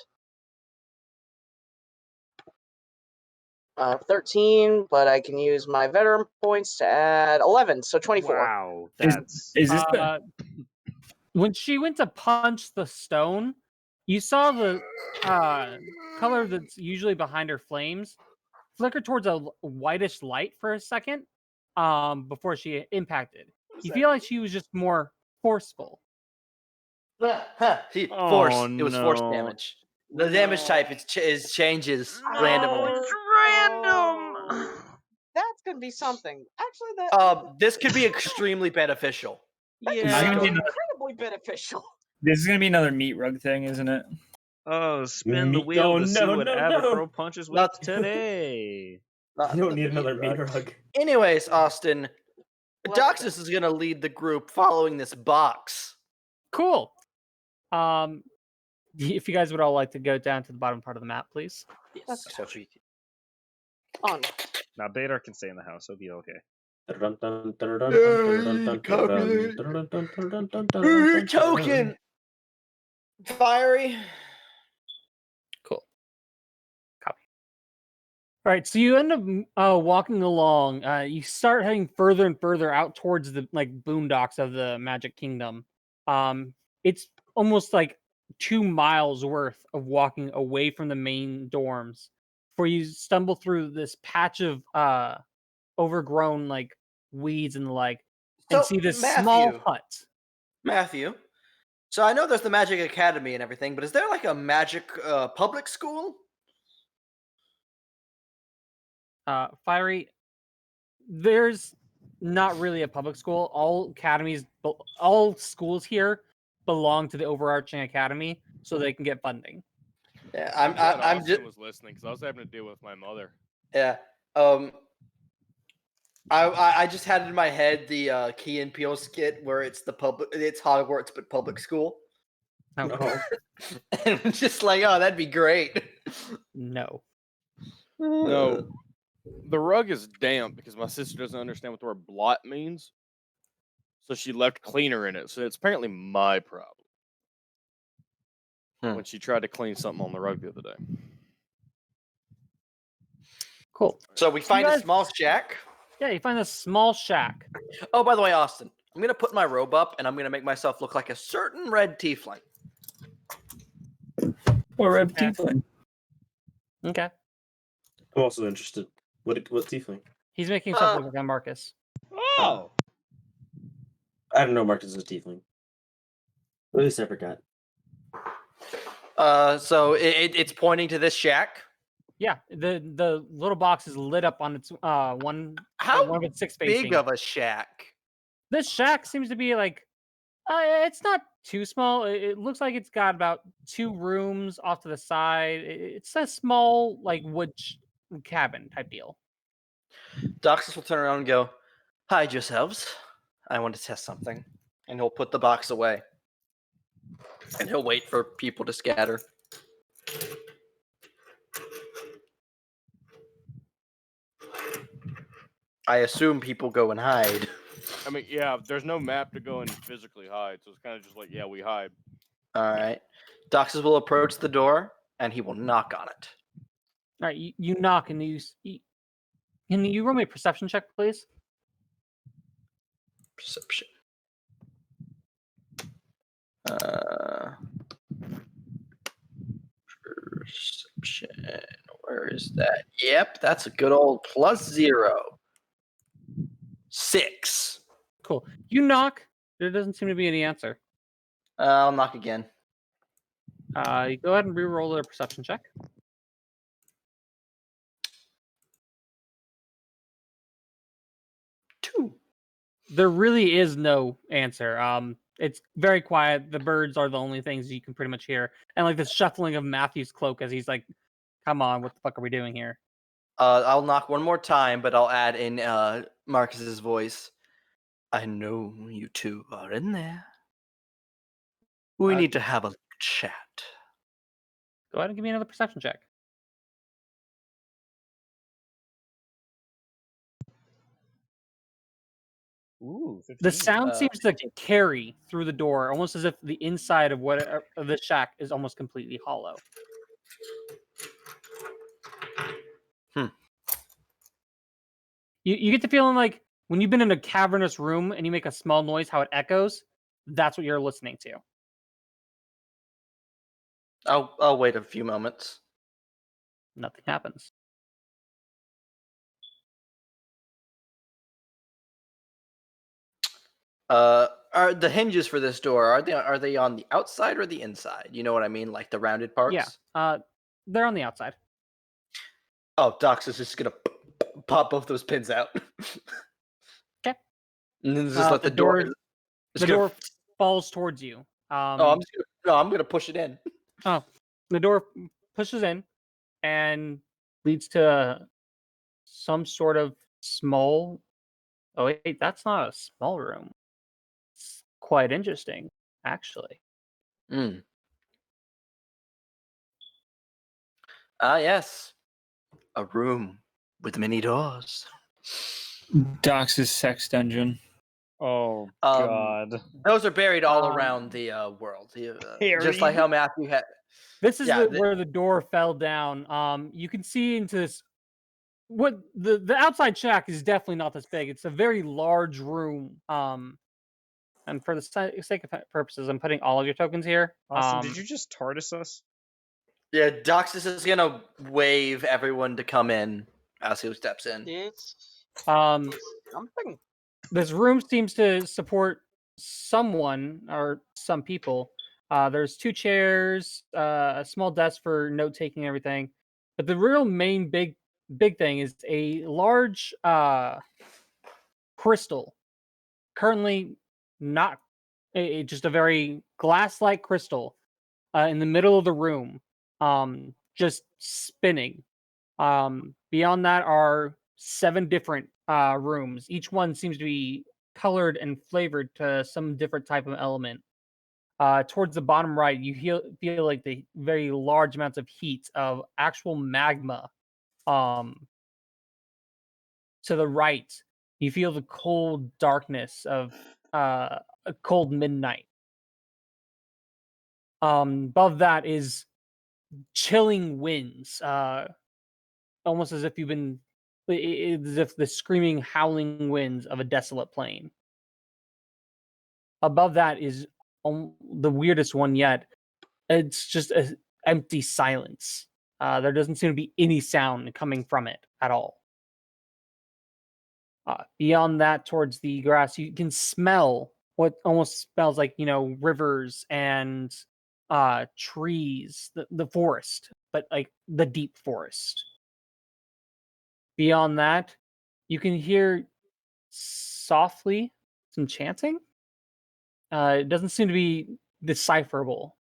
13, but I can use my veteran points to add 11, so 24. Wow, Is- that's Is this the? When she went to punch the stone, you saw the color that's usually behind her flames flicker towards a whitish light for a second before she impacted. You feel like she was just more forceful. Force. Oh, It was force no. damage. The damage type changes randomly. It's random. That's going to be something. Actually, This could be extremely beneficial. that Is could this be gonna be incredibly beneficial. This is gonna be another meat rug thing, isn't it? Oh, spin the Me- wheel oh, to see no, what no, Abercrow no. punches with Not- today. Not You don't the need another meat meat rug. rug. Anyways, Austin, What Doxus is gonna lead the group following this box. Cool. If you guys would all like to go down to the bottom part of the map, please. That's So we- on. Now Badar can stay in the house. He'll be okay. Token. Fiery. Cool. Copy. All right, so you end up walking along. You start heading further and further out towards the boondocks of the Magic Kingdom. It's almost like 2 miles worth of walking away from the main dorms before you stumble through this patch of overgrown weeds and the like, and So, see this small Matthew. hut. Matthew. So I know there's the Magic Academy and everything, but is there like a magic public school? Fiery, there's not really a public school. All schools here belong to the overarching academy, so they can get funding. Yeah, I'm glad I'm Austin just was listening because I was having to deal with my mother. yeah. I just had in my head the Key and Peele skit where it's Hogwarts but public school. No, And I'm just like, oh, that'd be great. no. No, the rug is damp because my sister doesn't understand what the word blot means. So she left cleaner in it. So it's apparently my problem. When she tried to clean something on the rug the other day. Cool. So we find guys- a small shack. Yeah, you find a small shack. Oh, by the way, Austin, I'm gonna put my robe up and I'm gonna make myself look like a certain red tiefling. Or Red Yeah. Tiefling. Okay. I'm also interested. What tiefling? He's making himself look like a Marcus. Oh, I don't know Marcus is a tiefling. At least I forgot. So it's pointing to this shack. Yeah, the little box is lit up on its one How of its 6 big facing. of a shack? This shack seems to be it's not too small. It looks like it's got about 2 rooms off to the side. It's a small wood cabin type deal. Doxus will turn around and go, "Hide yourselves. I want to test something." And he'll put the box away. And he'll wait for people to scatter. I assume people go and hide. I mean, yeah, there's no map to go and physically hide. So it's kind of just like, yeah, we hide. All right. Doxus will approach the door and he will knock on it. All right, you knock and can you roll me a perception check, please? Perception. Perception. Where is that? Yep, that's a good old +0. 6. Cool. You knock. There doesn't seem to be any answer. I'll knock again. You go ahead and re-roll a perception check. 2. There really is no answer. It's very quiet. The birds are the only things you can pretty much hear, and the shuffling of Matthew's cloak as he's like, "Come on, what the fuck are we doing here?" I'll knock one more time, but I'll add in Marcus's voice. I know you two are in there. We need to have a chat. Go ahead and give me another perception check. Ooh, 15. The sound seems to carry through the door, almost as if the inside of of the shack is almost completely hollow. You get the feeling like when you've been in a cavernous room and you make a small noise, how it echoes. That's what you're listening to. I'll wait a few moments. Nothing happens. Are the hinges for this door, are they on the outside or the inside? You know what I mean? Like the rounded parts? Yeah. They're on the outside. Oh, Dox is just gonna pop both those pins out. Okay. And then just let the door. The door falls towards you. I'm gonna push it in. Oh, The door pushes in and leads to some sort of small. Oh wait, that's not a small room. It's quite interesting, actually. Hmm. Ah, yes. A room with many doors. Dox's sex dungeon. Oh Um, God. Those are buried all Um, around the world. Just like Buried? how Matthew had. This is Yeah, where the door fell down. You can see into this. What the outside shack is definitely not this big. It's a very large room. And for the sake of purposes, I'm putting all of your tokens here. Austin, did you just TARDIS us? Yeah, Doxus is gonna wave everyone to come in as he steps in. It's Um, something. this room seems to support someone or some people. There's 2 chairs, a small desk for note taking, and everything. But the real main big thing is a large crystal, currently not just a very glass-like crystal in the middle of the room, just spinning. Beyond that are 7 different rooms. Each one seems to be colored and flavored to some different type of element. Towards the bottom right, you feel like the very large amounts of heat of actual magma. To the right, you feel the cold darkness of a cold midnight. Above that is chilling winds, almost as if you've been, as if the screaming, howling winds of a desolate plain. Above that is the weirdest one yet. It's just an empty silence. There doesn't seem to be any sound coming from it at all. Beyond that, towards the grass, you can smell what almost smells like, rivers and trees, the forest, but like the deep forest. Beyond that, you can hear softly some chanting. It doesn't seem to be decipherable.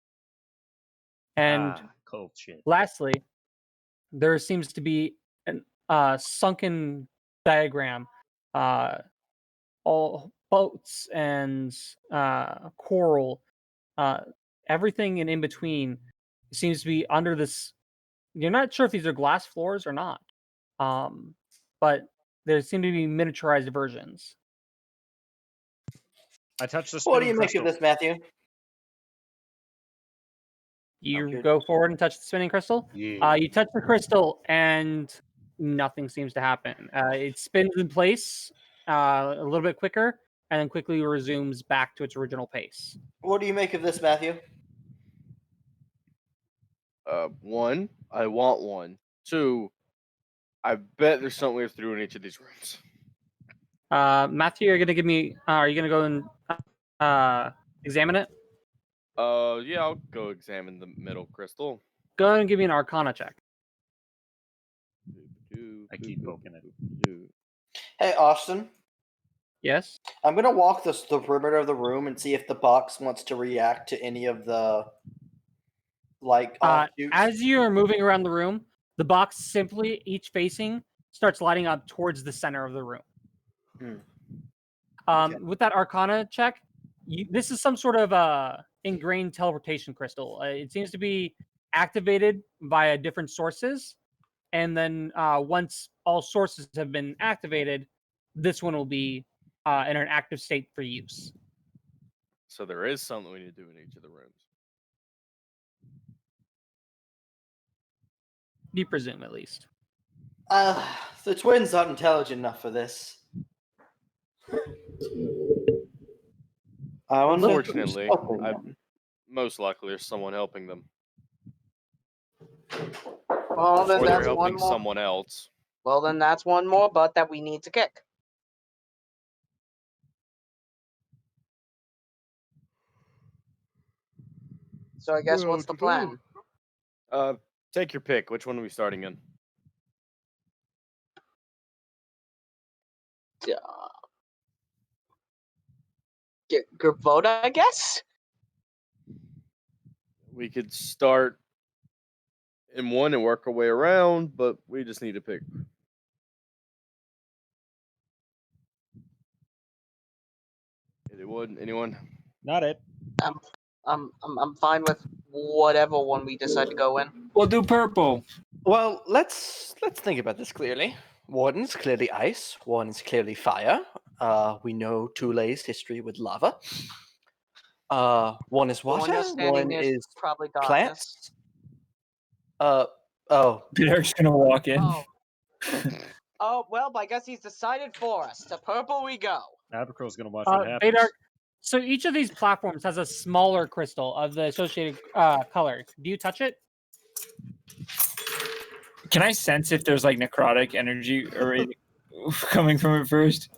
And Cold shit. lastly, there seems to be a sunken diagram. All boats and coral, everything and in between seems to be under this. You're not sure if these are glass floors or not, but there seem to be miniaturized versions. I touched the What do spinning you make crystal. of this, Matthew? You Okay. go forward and touch the spinning crystal. Yeah. You touch the crystal and nothing seems to happen. It spins in place a little bit quicker and then quickly resumes back to its original pace. What do you make of this, Matthew? 1, I want one. 2, I bet there's something we have to do in each of these rooms. Matthew, you're gonna give me. Are you gonna go and examine it? Yeah, I'll go examine the middle crystal. Go ahead and give me an Arcana check. I keep poking it. Hey, Austin. Yes. I'm gonna walk the perimeter of the room and see if the box wants to react to any of the offshoots. As you are moving around the room, the box simply, each facing, starts lighting up towards the center of the room. Okay. With that Arcana check, this is some sort of ingrained teleportation crystal. It seems to be activated via different sources, and then once all sources have been activated, this one will be in an active state for use. So there is something we need to do in each of the rooms. You presume, at least. The twins aren't intelligent enough for this. I wonder who's Unfortunately, helping them. most likely there's someone helping them. Well, then Or they're that's one helping more. someone else. Well, then that's one more butt that we need to kick. So I guess what's the plan? Take your pick. Which one are we starting in? Group vote, I guess. We could start in one and work our way around, but we just need to pick. Anyone? Not it. I'm fine with whatever one we decide to go in. We'll do purple. Well, let's think about this clearly. Warden's clearly ice. Warden's clearly fire. We know Tule's history with lava. One is The one water. you're standing One near is probably darkness. plants. Oh. Derek's gonna walk in. Oh. Oh, well, I guess he's decided for us. To purple we go. Abercro's gonna watch what happens. Vadark, so each of these platforms has a smaller crystal of the associated color. Do you touch it? Can I sense if there's like necrotic energy already coming from it first?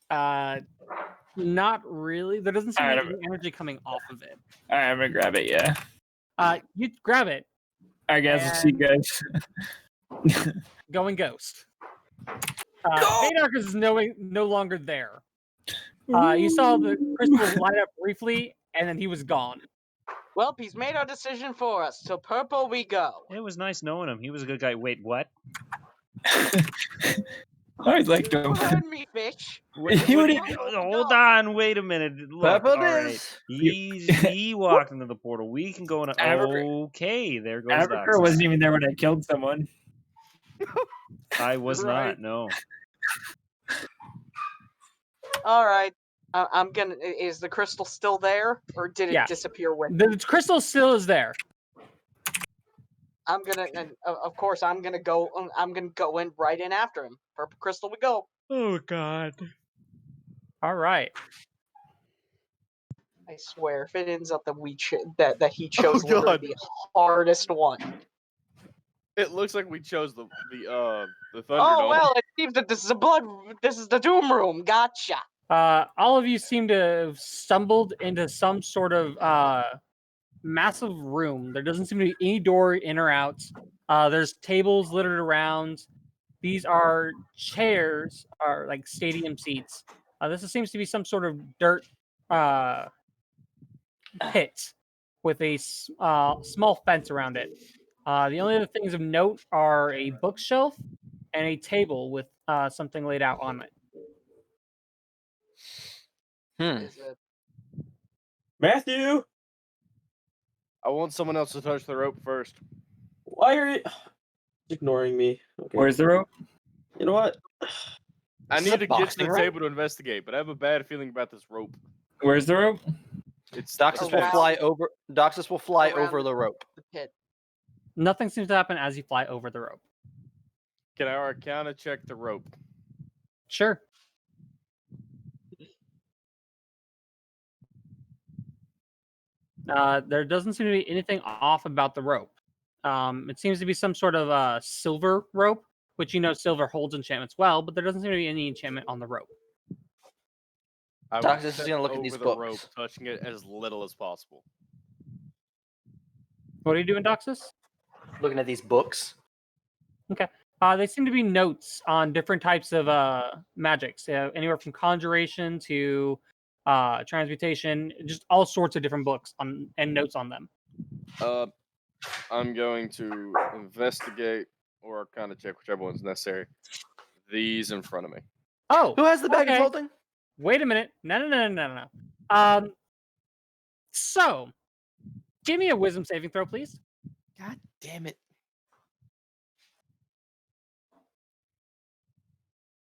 Not really. There doesn't seem Alright, to be any energy coming off of it. All right, I'm gonna grab it. Yeah. You grab it. I guess we'll see, guys. Going ghost. Vadark is no longer there. You saw the crystal light up briefly, and then he was gone. Well, he's made our decision for us. To purple we go. It was nice knowing him. He was a good guy. Wait, what? I liked him. You heard me, fish. Hold on, wait a minute. Look, Purple all right. is. He walked into the portal. We can go in. Okay, there goes Abercrow Doxus. wasn't even there when I killed someone. I was Right. not. No. All right. I'm gonna. Is the crystal still there, or did it Yeah. disappear with? The crystal still is there. I'm gonna. And of course, I'm gonna go. I'm gonna go in right in after him. Purple crystal we go. Oh God. All right. I swear, if it ends up that that he chose God. literally the hardest one. It looks like we chose the Thunderdome. Oh well, it seems that this is the Doom Room. Gotcha. All of you seem to have stumbled into some sort of massive room. There doesn't seem to be any door in or out. There's tables littered around. These are chairs, are like stadium seats. This seems to be some sort of dirt pit with a small fence around it. The only other things of note are a bookshelf and a table with something laid out on it. Is it? Matthew, I want someone else to touch the rope first. why are you ignoring me? Okay. Where's the rope? You know what? I This is need a to get to boxing the rope? table to investigate, but I have a bad feeling about this rope. Where's the rope? It's Doxus will Around- fly over. Doxus will fly around over the rope. The pit. Nothing seems to happen as you fly over the rope. Can I Arcana check the rope? Sure. There doesn't seem to be anything off about the rope. It seems to be some sort of silver rope, which you know silver holds enchantments well, but there doesn't seem to be any enchantment on the rope. I will Doxus is step gonna look at over these the books. rope, touching it as little as possible. What are you doing, Doxus? Looking at these books. They seem to be notes on different types of magics, anywhere from conjuration to transmutation, just all sorts of different books and notes on them. I'm going to investigate or Arcana check, whichever one's necessary. These in front of me. Oh, Who has the bag okay. of holding? Wait a minute. No. So, give me a wisdom saving throw, please. God damn it.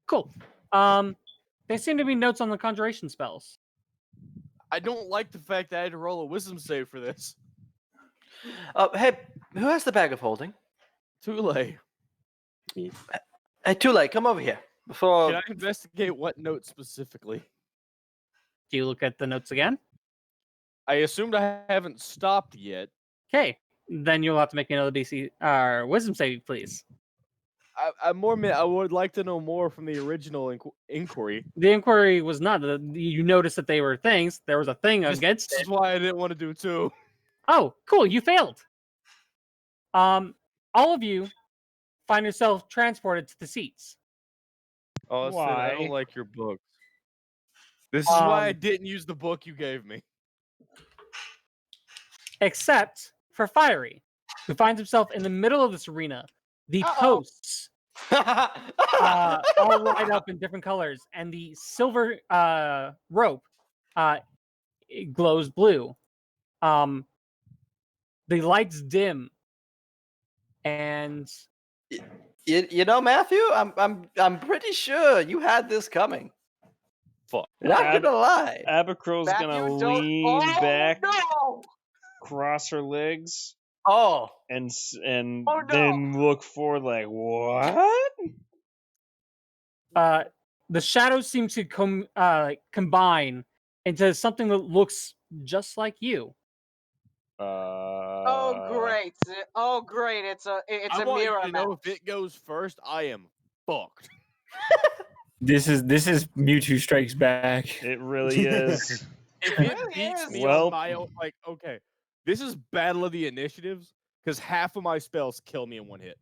Cool. They seem to be notes on the conjuration spells. I don't like the fact that I had to roll a wisdom save for this. Hey, who has the bag of holding? Tule. Hey, Tule, come over here. Before Can I investigate what note specifically? Do you look at the notes again? I assumed I haven't stopped yet. Okay. Then you'll have to make me another DC wisdom saving, please. I would like to know more from the original inquiry. The inquiry was not. You noticed that they were things. There was a thing against This it. is why I didn't want to do it too. Oh, cool. You failed. All of you find yourself transported to the seats. Austin, I Why? don't like your books. This is why I Um, didn't use the book you gave me. Except for Fiery. who finds himself in the middle of this arena. The Uh-oh. posts all light up in different colors, and the silver rope it glows blue. The lights dim, and You know, Matthew, I'm pretty sure you had this coming. Fuck. Not gonna lie. Abacro's Matthew, gonna don't- lean oh, back, No! cross her legs, Oh, and Oh, no. then look forward like, what? the shadows seem to combine into something that looks just like you. Oh great! Oh great! It's a I want you mirror to know match. if it goes first, I am fucked. This is Mewtwo Strikes Back. It really is. If It it really beats is. me Well- on my own, like, okay, this is Battle of the Initiatives because half of my spells kill me in one hit.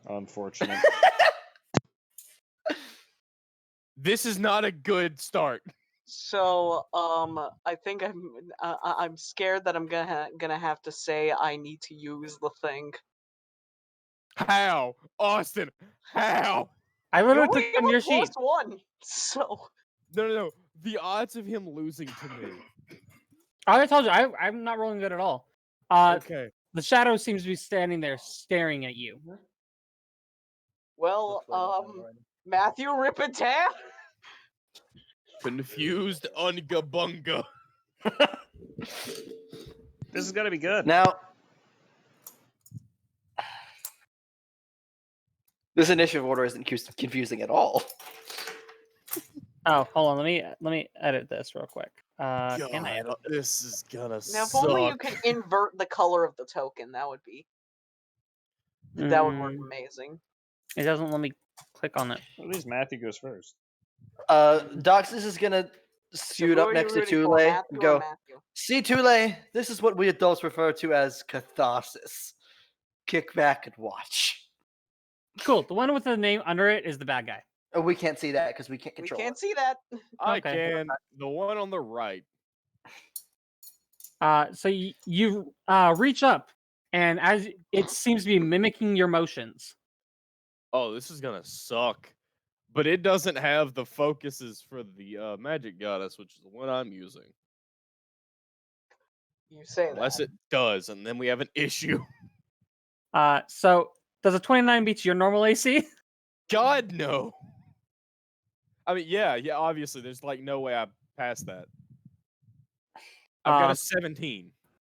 Unfortunate. This is not a good start. So I think I'm scared that I'm gonna have to say I need to use the thing. How, Austin? How? I You literally only took have on a your sheet. +1, so No. The odds of him losing to me. I told you, I'm not rolling good at all. Okay. The shadow seems to be standing there staring at you. well Matthew Rippetan. Confused Ungabunga. This is gonna be good. now this initiative order isn't confusing at all. Oh, hold on. Let me edit this real quick. Can I edit this? This is gonna Now, if suck. only you can invert the color of the token, that would work amazing. It doesn't let me click on it. At least Matthew goes first. Doxus is gonna So scoot who up are next you to rooting for, Tule Matthew and or go, Matthew? "See, Tule, this is what we adults refer to as catharsis. Kick back and watch." Cool. The one with the name under it is the bad guy. Oh, we can't see that because we can't We control can't it. see that. I Okay. can. The one on the right. So you reach up, and as it seems to be mimicking your motions. Oh, this is gonna suck. But it doesn't have the focuses for the magic goddess, which is the one I'm using. You say Unless that. it does, and then we have an issue. So does a 29 beat your normal AC? God no. I mean, yeah, obviously, there's like no way I pass that. I've got a 17.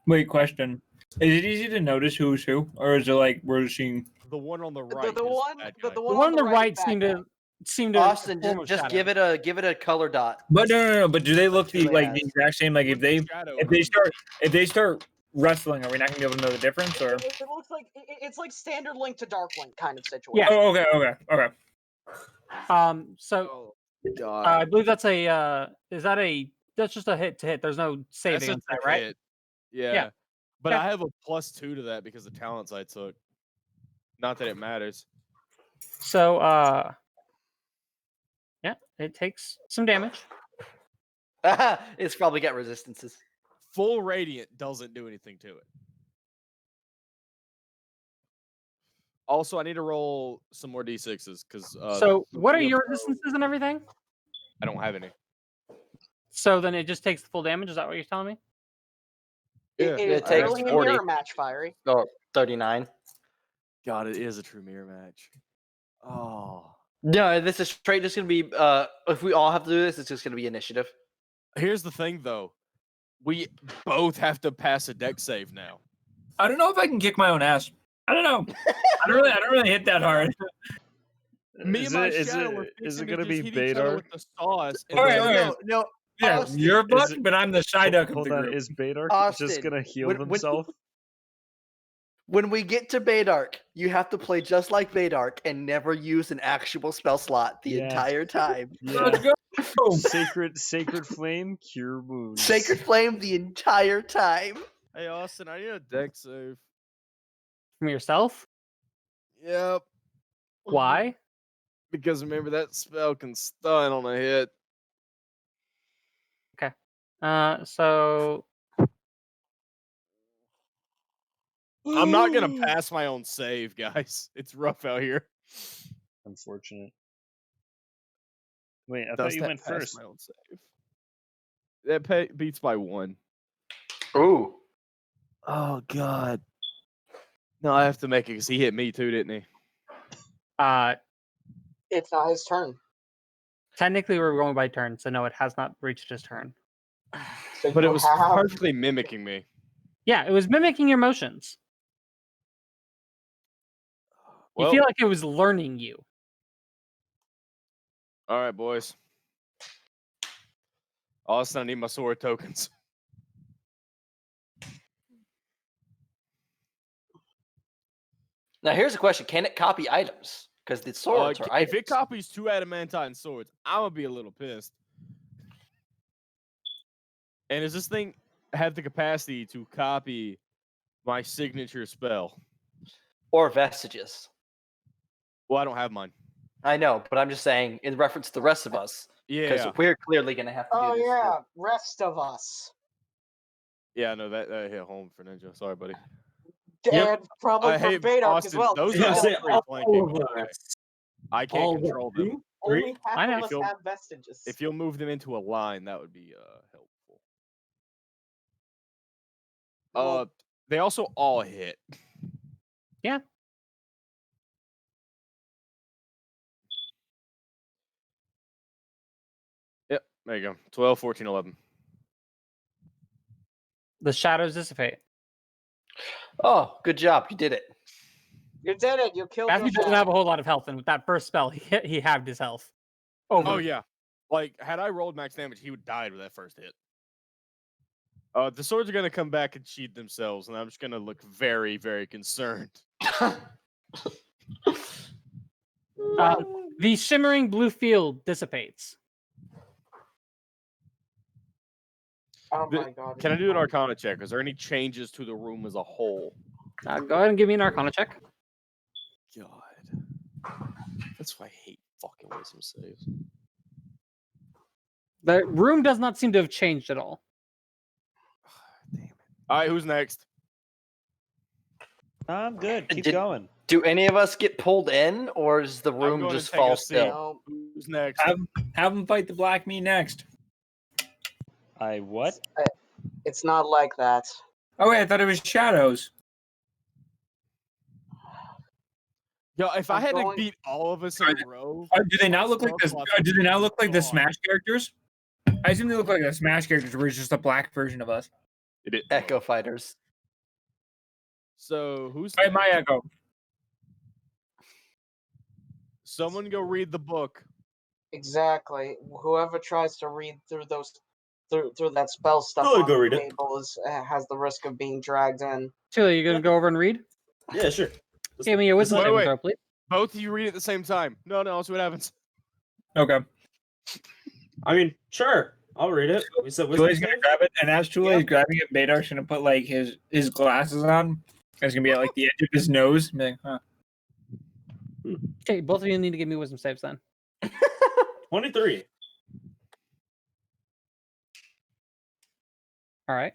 Wait, question. Is it easy to notice who's who? Or is it like we're seeing The one on the The, right. the is one, bad the, guy. the The one one on the right is bad seemed guy. to Austin, form a just shadow. give it a color dot. But no, but do they look the Tule like the has. exact same? Like What's the shadow if they start wrestling, are we not gonna be able to know the difference or It looks like it's like standard Link to Dark Link kind of situation. Yeah. Oh, okay. So Oh, God. I believe that's a that's just a hit to hit. There's no That's saving a on that, tough right? hit. Yeah. Yeah. But Okay. I have a +2 to that because of the talents I took. Not that it matters. So yeah, it takes some damage. It's probably got resistances. Full Radiant doesn't do anything to it. Also, I need to roll some more d6s because. So what are your resistances and everything? I don't have any. So then it just takes the full damage. Is that what you're telling me? Yeah. It is It takes literally a 40. mirror match, Fiery. Oh, 39. God, it is a true mirror match. Oh. No, this is straight just gonna be if we all have to do this, it's just gonna be initiative. Here's the thing, though. We both have to pass a deck save now. I don't know if I can kick my own ass. I don't know. I don't really hit that hard. Me and my shadow were is fixing it gonna to be just hit each other Badar? with the sauce. And Okay, then- okay. No, Yeah, Austin, you're is buck, it- but I'm the Psyduck of Hold the on, group. is Badar Austin, just gonna heal when- himself? when we get to Baydark, you have to play just like Baydark and never use an actual spell slot the Yeah. entire time. Let's Yeah. go. Sacred flame, cure wounds. Sacred Flame the entire time. Hey, Austin, I need a deck save. From yourself? Yep. Why? Because remember, that spell can stun on a hit. So I'm not gonna pass my own save, guys. It's rough out here. Unfortunate. Wait, I Does thought you that went pass first. my own save? That beats by 1. Ooh. Oh god. No, I have to make it because he hit me too, didn't he? It's not his turn. Technically, we're going by turn, so no, it has not reached his turn. So But it you was have perfectly mimicking me. Yeah, it was mimicking your motions. You Well, feel like it was learning you. all right, boys. Also, I need my sword tokens. Now here's a question: can it copy items? Because the swords are If items. it copies 2 adamantine swords, I'm gonna be a little pissed. And does this thing have the capacity to copy my signature spell? Or vestiges. Well, I don't have mine. I know, but I'm just saying in reference to the rest of us. Because Yeah. we're clearly going to have to do Oh this. yeah, rest of us. Yeah, no, that hit home for Ninja. Sorry, buddy. And probably I for hate Badok as Austin. well. Those Yeah, are say all 3 all flanking. of Okay. us. I can't All control of them. Only half I know. of us have vestiges. If you'll move them into a line, that would be helpful. Well, They also all hit. Yeah. Yep, there you go. 12, 14, 11. The shadows dissipate. Oh, good job. You did it. you did it. You killed Matthew your doesn't shadow. have a whole lot of health, and with that first spell, he halved his health. Over. Oh, yeah. Like, had I rolled max damage, he would die with that first hit. The swords are going to come back and sheathe themselves, and I'm just going to look very, very concerned. The shimmering blue field dissipates. Oh my god. Can I do an Arcana check? Is there any changes to the room as a whole? Go ahead and give me an Arcana check. God. That's why I hate fucking wisdom saves. The room does not seem to have changed at all. Damn it. All right, who's next? I'm good. Keep Did- going. Do any of us get pulled in, or does the room going to just take a fall seat. still? No, Who's next? Have him fight the black meat next. What? it's not like that. Oh wait, I thought it was shadows. Yo, if I I'm had to going- beat all of us in a row, Do they not look like this? Do they not look like the God. Smash characters? I assume they look like the Smash characters, where it's just a black version of us. it is. Echo fighters. So who's Fight my Echo. Someone go read the book. Exactly. Whoever tries to read through those through that spell stuff Go on go the read it. table has the risk of being dragged in. Chile, you gonna go over and read? Yeah, sure. Give me a wisdom Wait, saving wait. throw, please. Both of you read at the same time. No, I'll see what happens. Okay. I mean, sure. I'll read it. We said wisdom Chule's gonna save? grab it, and as Chule is grabbing it, Badar's gonna put like his glasses on. And it's gonna be at like the edge of his nose. And be like, huh. Okay, both of you need to give me wisdom saves then. 23. All right.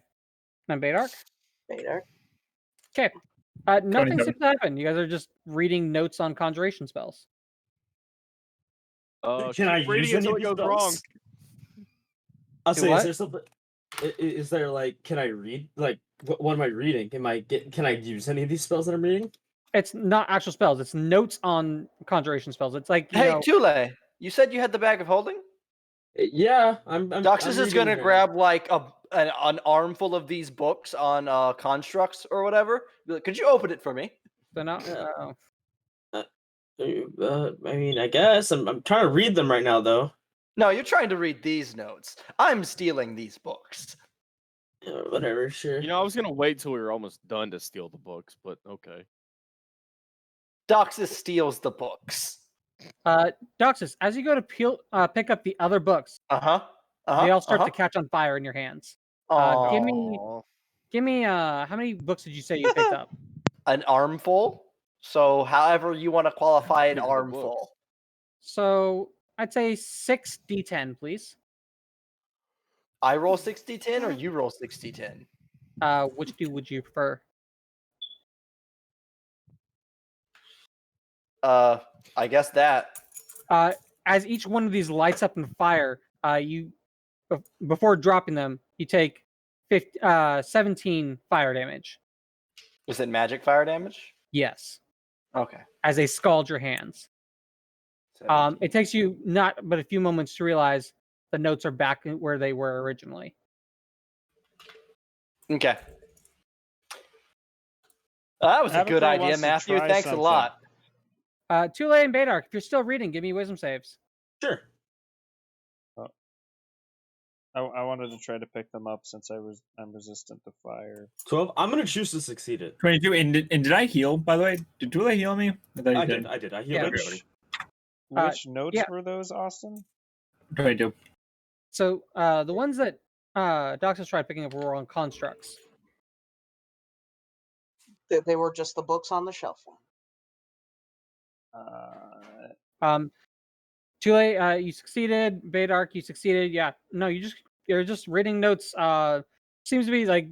And Badar? Vader. Okay. Nothing 27. seems to happen. You guys are just reading notes on conjuration spells. Can I keep reading use any until of it these goes spells? wrong. I'll Do say, what? is there something? Is there like? Can I read? Like, what am I reading? Can I use any of these spells that I'm reading? It's not actual spells. It's notes on conjuration spells. It's like you Hey, know, Tule, you said you had the bag of holding? Yeah, I'm Doxus is going to reading, grab like an armful of these books on constructs or whatever. Be like, could you open it for me? they're not. I mean, I guess I'm trying to read them right now, though. No, you're trying to read these notes. I'm stealing these books. Whatever, sure. You know, I was gonna wait till we were almost done to steal the books, but okay. Doxus steals the books. Doxus, as you go to pick up the other books, they all start to catch on fire in your hands. Give me how many books did you say you picked up? An armful. So, however you want to qualify an These are the armful. books. So I'd say 6d10, please. I roll 6d10 or you roll 6d10? Which would you prefer? I guess that. As each one of these lights up in fire, before dropping them, you take 17 fire damage. Is it magic fire damage? Yes, Okay. as they scald your hands. 17. It takes you not but a few moments to realize the notes are back where they were originally. Okay. That was a good Abathur idea, wants to Matthew. try Thanks a something. lot. Tule and Badark, if you're still reading, give me wisdom saves. Sure. I wanted to try to pick them up since I'm resistant to fire. 12. I'm gonna choose to succeed it. 22. And did I heal, by the way? Did Tula heal me? thought he I did. I healed Yeah. everybody. Which notes yeah. were those, Austin? 22. So the ones that Doxus tried picking up were on constructs. They were just the books on the shelf. Tule, you succeeded. Badark, you succeeded. Yeah, no, you're just reading notes. Seems to be like,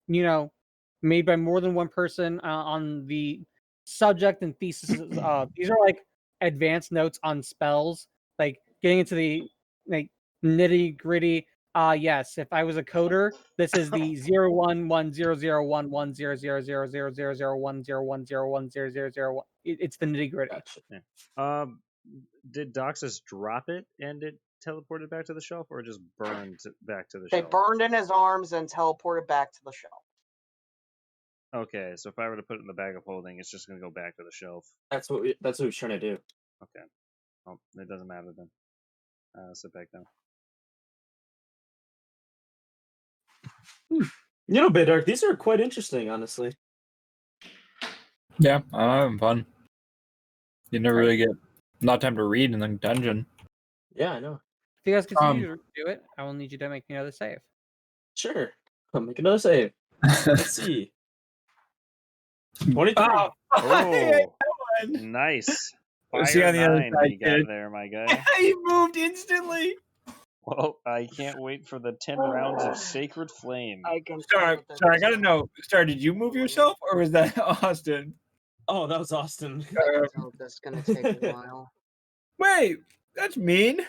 made by more than one person on the subject and thesis. These are like advanced notes on spells, like getting into the like nitty gritty. Yes, if I was a coder, this is the 0110000000010101010101010. It's the nitty gritty. Gotcha. Did Doxus drop it and it teleported back to the shelf, or just burned back to the They shelf? burned in his arms and teleported back to the shelf. Okay, so if I were to put it in the bag of holding, it's just gonna go back to the shelf. That's what we're trying to do. Okay. Oh, it doesn't matter then. Sit back down. Badark, these are quite interesting, honestly. Yeah, I'm having fun. You never really get a lot of time to read in the dungeon. Yeah, I know. If you guys continue to do it, I will need you to make another save. Sure. I'll make another save. Let's see. 23. Oh, nice. We'll see Fire on the other 9 side, you got kid. there, my guy. He moved instantly. Well, I can't wait for the 10 rounds of Sacred Flame. I can. Sorry, I gotta know. Sorry, did you move yourself or was that Austin? Oh, that was Austin. Oh, that's gonna take a while. Wait, that's mean.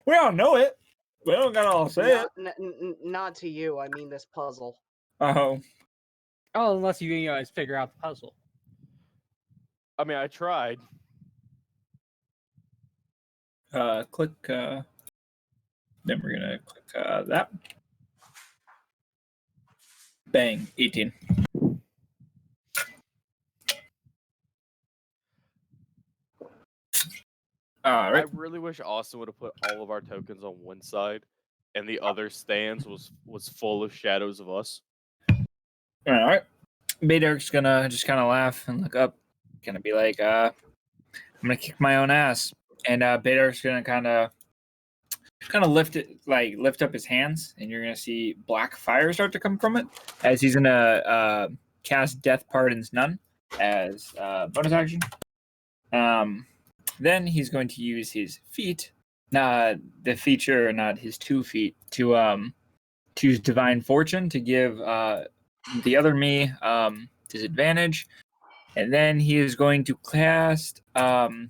We all know it. We don't gotta all say it. Not to you. I mean this puzzle. Oh. Oh, unless you guys figure out the puzzle. I mean, I tried. Click. Then we're gonna click that. Bang, 18. All right. I really wish Austin would have put all of our tokens on one side, and the other stands was full of shadows of us. All right. Badark's gonna just kind of laugh and look up, gonna be like, "I'm gonna kick my own ass," and Badark's gonna kind of lift up his hands, and you're gonna see black fire start to come from it as he's gonna cast Death Pardons None as bonus action. Then he's going to use his feet, not his 2 feet, to use Divine Fortune to give the other me disadvantage, and then he is going to cast I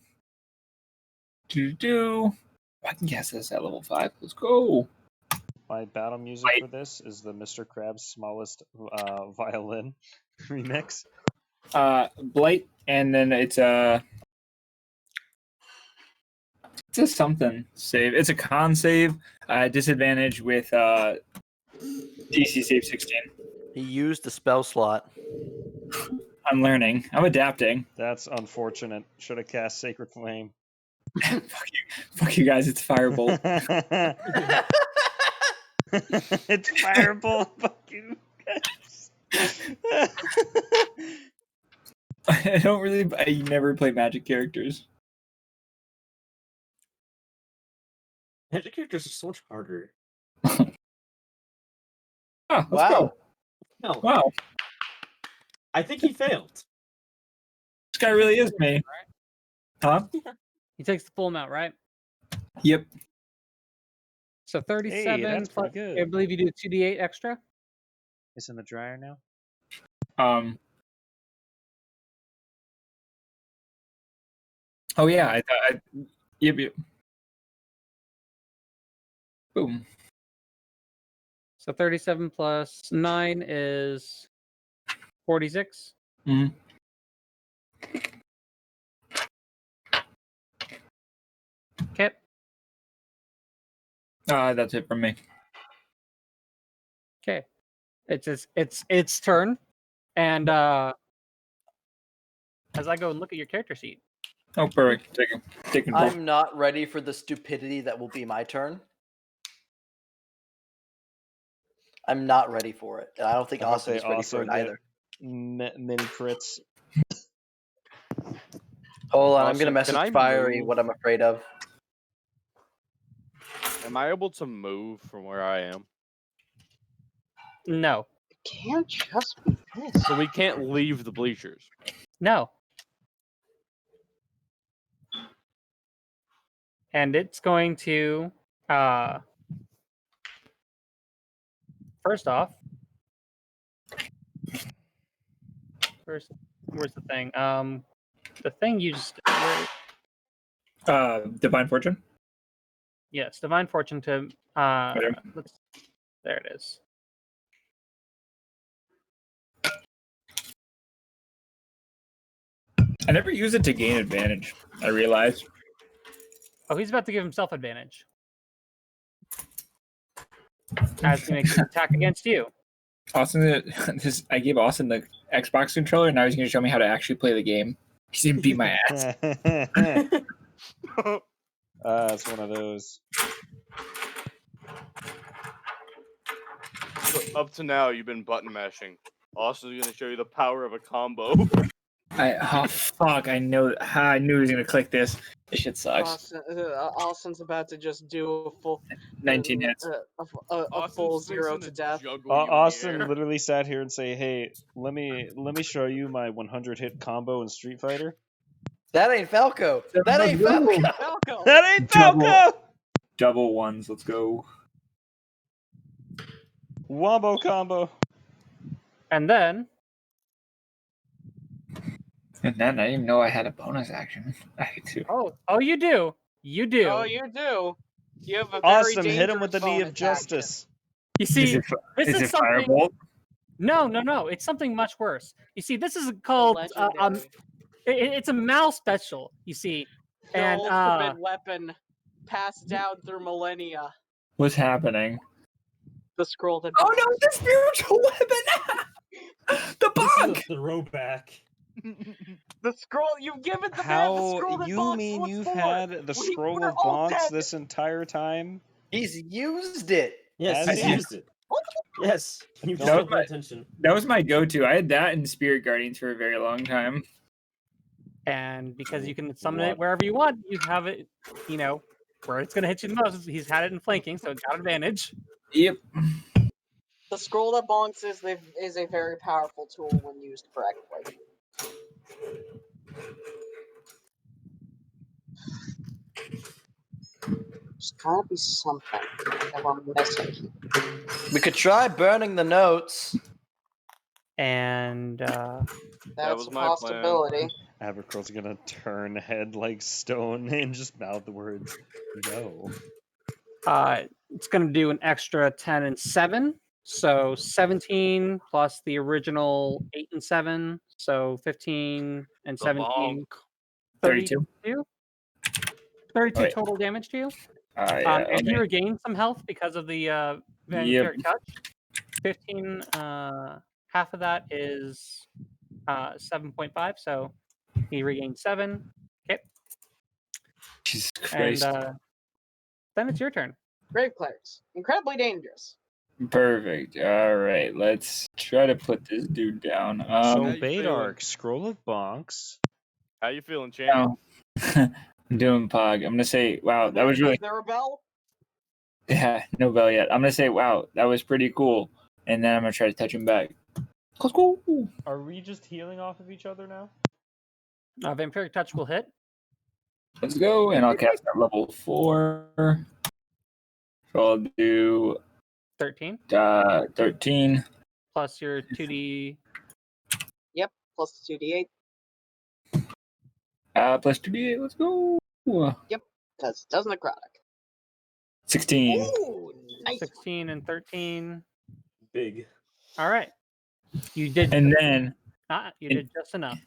can cast this at level 5. Let's go. My battle music for this is the Mr. Krabs' Smallest Violin remix. Blight, and then it's a something save. It's a con save, disadvantage with DC save 16. He used the spell slot. I'm learning. I'm adapting. That's unfortunate. Should have cast Sacred Flame. Fuck you guys, it's Firebolt. It's Firebolt. Fuck you guys. I never play Magic characters. Magic characters are so much harder. Let's Wow. go. No, Wow. I think he failed. This guy really is me. Huh? He takes the full amount, right? Yep. So 37 that's plus, pretty good. I believe you do 2d8 extra. It's in the dryer now. Oh yeah, yep. Boom. So 37 plus 9 is 46. Mhm. Okay. That's it from me. Okay. It's turn. And as I go and look at your character sheet. Oh, perfect. Take control. I'm not ready for the stupidity that will be my turn. I'm not ready for it. And I don't think I hope Austin they is ready also for it get either. mini crits. Hold on, I'm Austin, gonna message can I Fiery move? what I'm afraid of. Am I able to move from where I am? No. It can't just be this. So we can't leave the bleachers. No. And it's going to first off, where's the thing? The thing you just Divine Fortune. yes, Divine Fortune to Okay. there it is. I never use it to gain advantage. I realized. Oh, he's about to give himself advantage as he makes an attack against you. Austin, I gave Austin the Xbox controller, and now he's going to show me how to actually play the game. He's going to beat my ass. It's one of those. Up to now, you've been button mashing. Austin's gonna show you the power of a combo. Oh fuck! I knew he was going to click this. This shit sucks. Austin's about to just do a full 19 hits. a full 0 to death. Austin literally sat here and say, "Hey, let me show you my 100 hit combo in Street Fighter." That ain't Falco. That ain't Falco. Falco. That ain't Falco. Double ones. Let's go. Wombo combo. And then And then I didn't even know I had a bonus action. I hate to. oh you do. You do. Oh, you do. You have a very Awesome. Hit him with the dangerous knee of bonus justice. You see, this is is it something. Firebolt? No. It's something much worse. You see, this is called Legendary. it's a Mal special. You see, The and ultimate weapon passed down through millennia. What's happening? The scroll that. Oh no, the spiritual weapon! The This bug! is a throwback. The scroll. You've given the man the How scroll that you bonks mean once you've more. had the We scroll were of all bonks dead. this entire time? He's used it. Yes, As he he- used it. Yes, and you No, just don't pay attention. That was my go-to. I had that in Spirit Guardians for a very long time. and because you can summon What? it wherever you want, you have it. You know where it's going to hit you the most. He's had it in flanking, so it's got advantage. Yep. The scroll that bonks is a very powerful tool when used correctly. There's gotta be something that we're missing. We could try burning the notes. And That's was a my plan. possibility. Abercroll's gonna turn head like stone and just mouth the words, "No." it's going to do an extra 10 and 7. So 17 plus the original 8 and 7. So 15 and The 17. bonk. 32. 32 Wait. total damage to you. Yeah. And he regained some health because of the vampiric touch. 15, half of that is 7.5. So he regained 7. Okay. Jesus And Christ. then it's your turn. Grave clerics. Incredibly dangerous. Perfect. All right. Let's try to put this dude down. So how you Baydark, scroll of bonks. How you feeling, champ? I'm doing Pog. I'm gonna say, wow, that was really. Is there a bell? Yeah, no bell yet. I'm gonna say, wow, that was pretty cool. And then I'm gonna try to touch him back. Cool. Are we just healing off of each other now? Vampiric touch will hit. Let's go, and I'll cast at level 4. So I'll do 13 13. plus your 2d. Yep. Plus 2d8. Plus 2d8. Let's go. Because it does necrotic. 16. Ooh, nice. 16 and 13. Big. All right. You did. And then. You did just enough.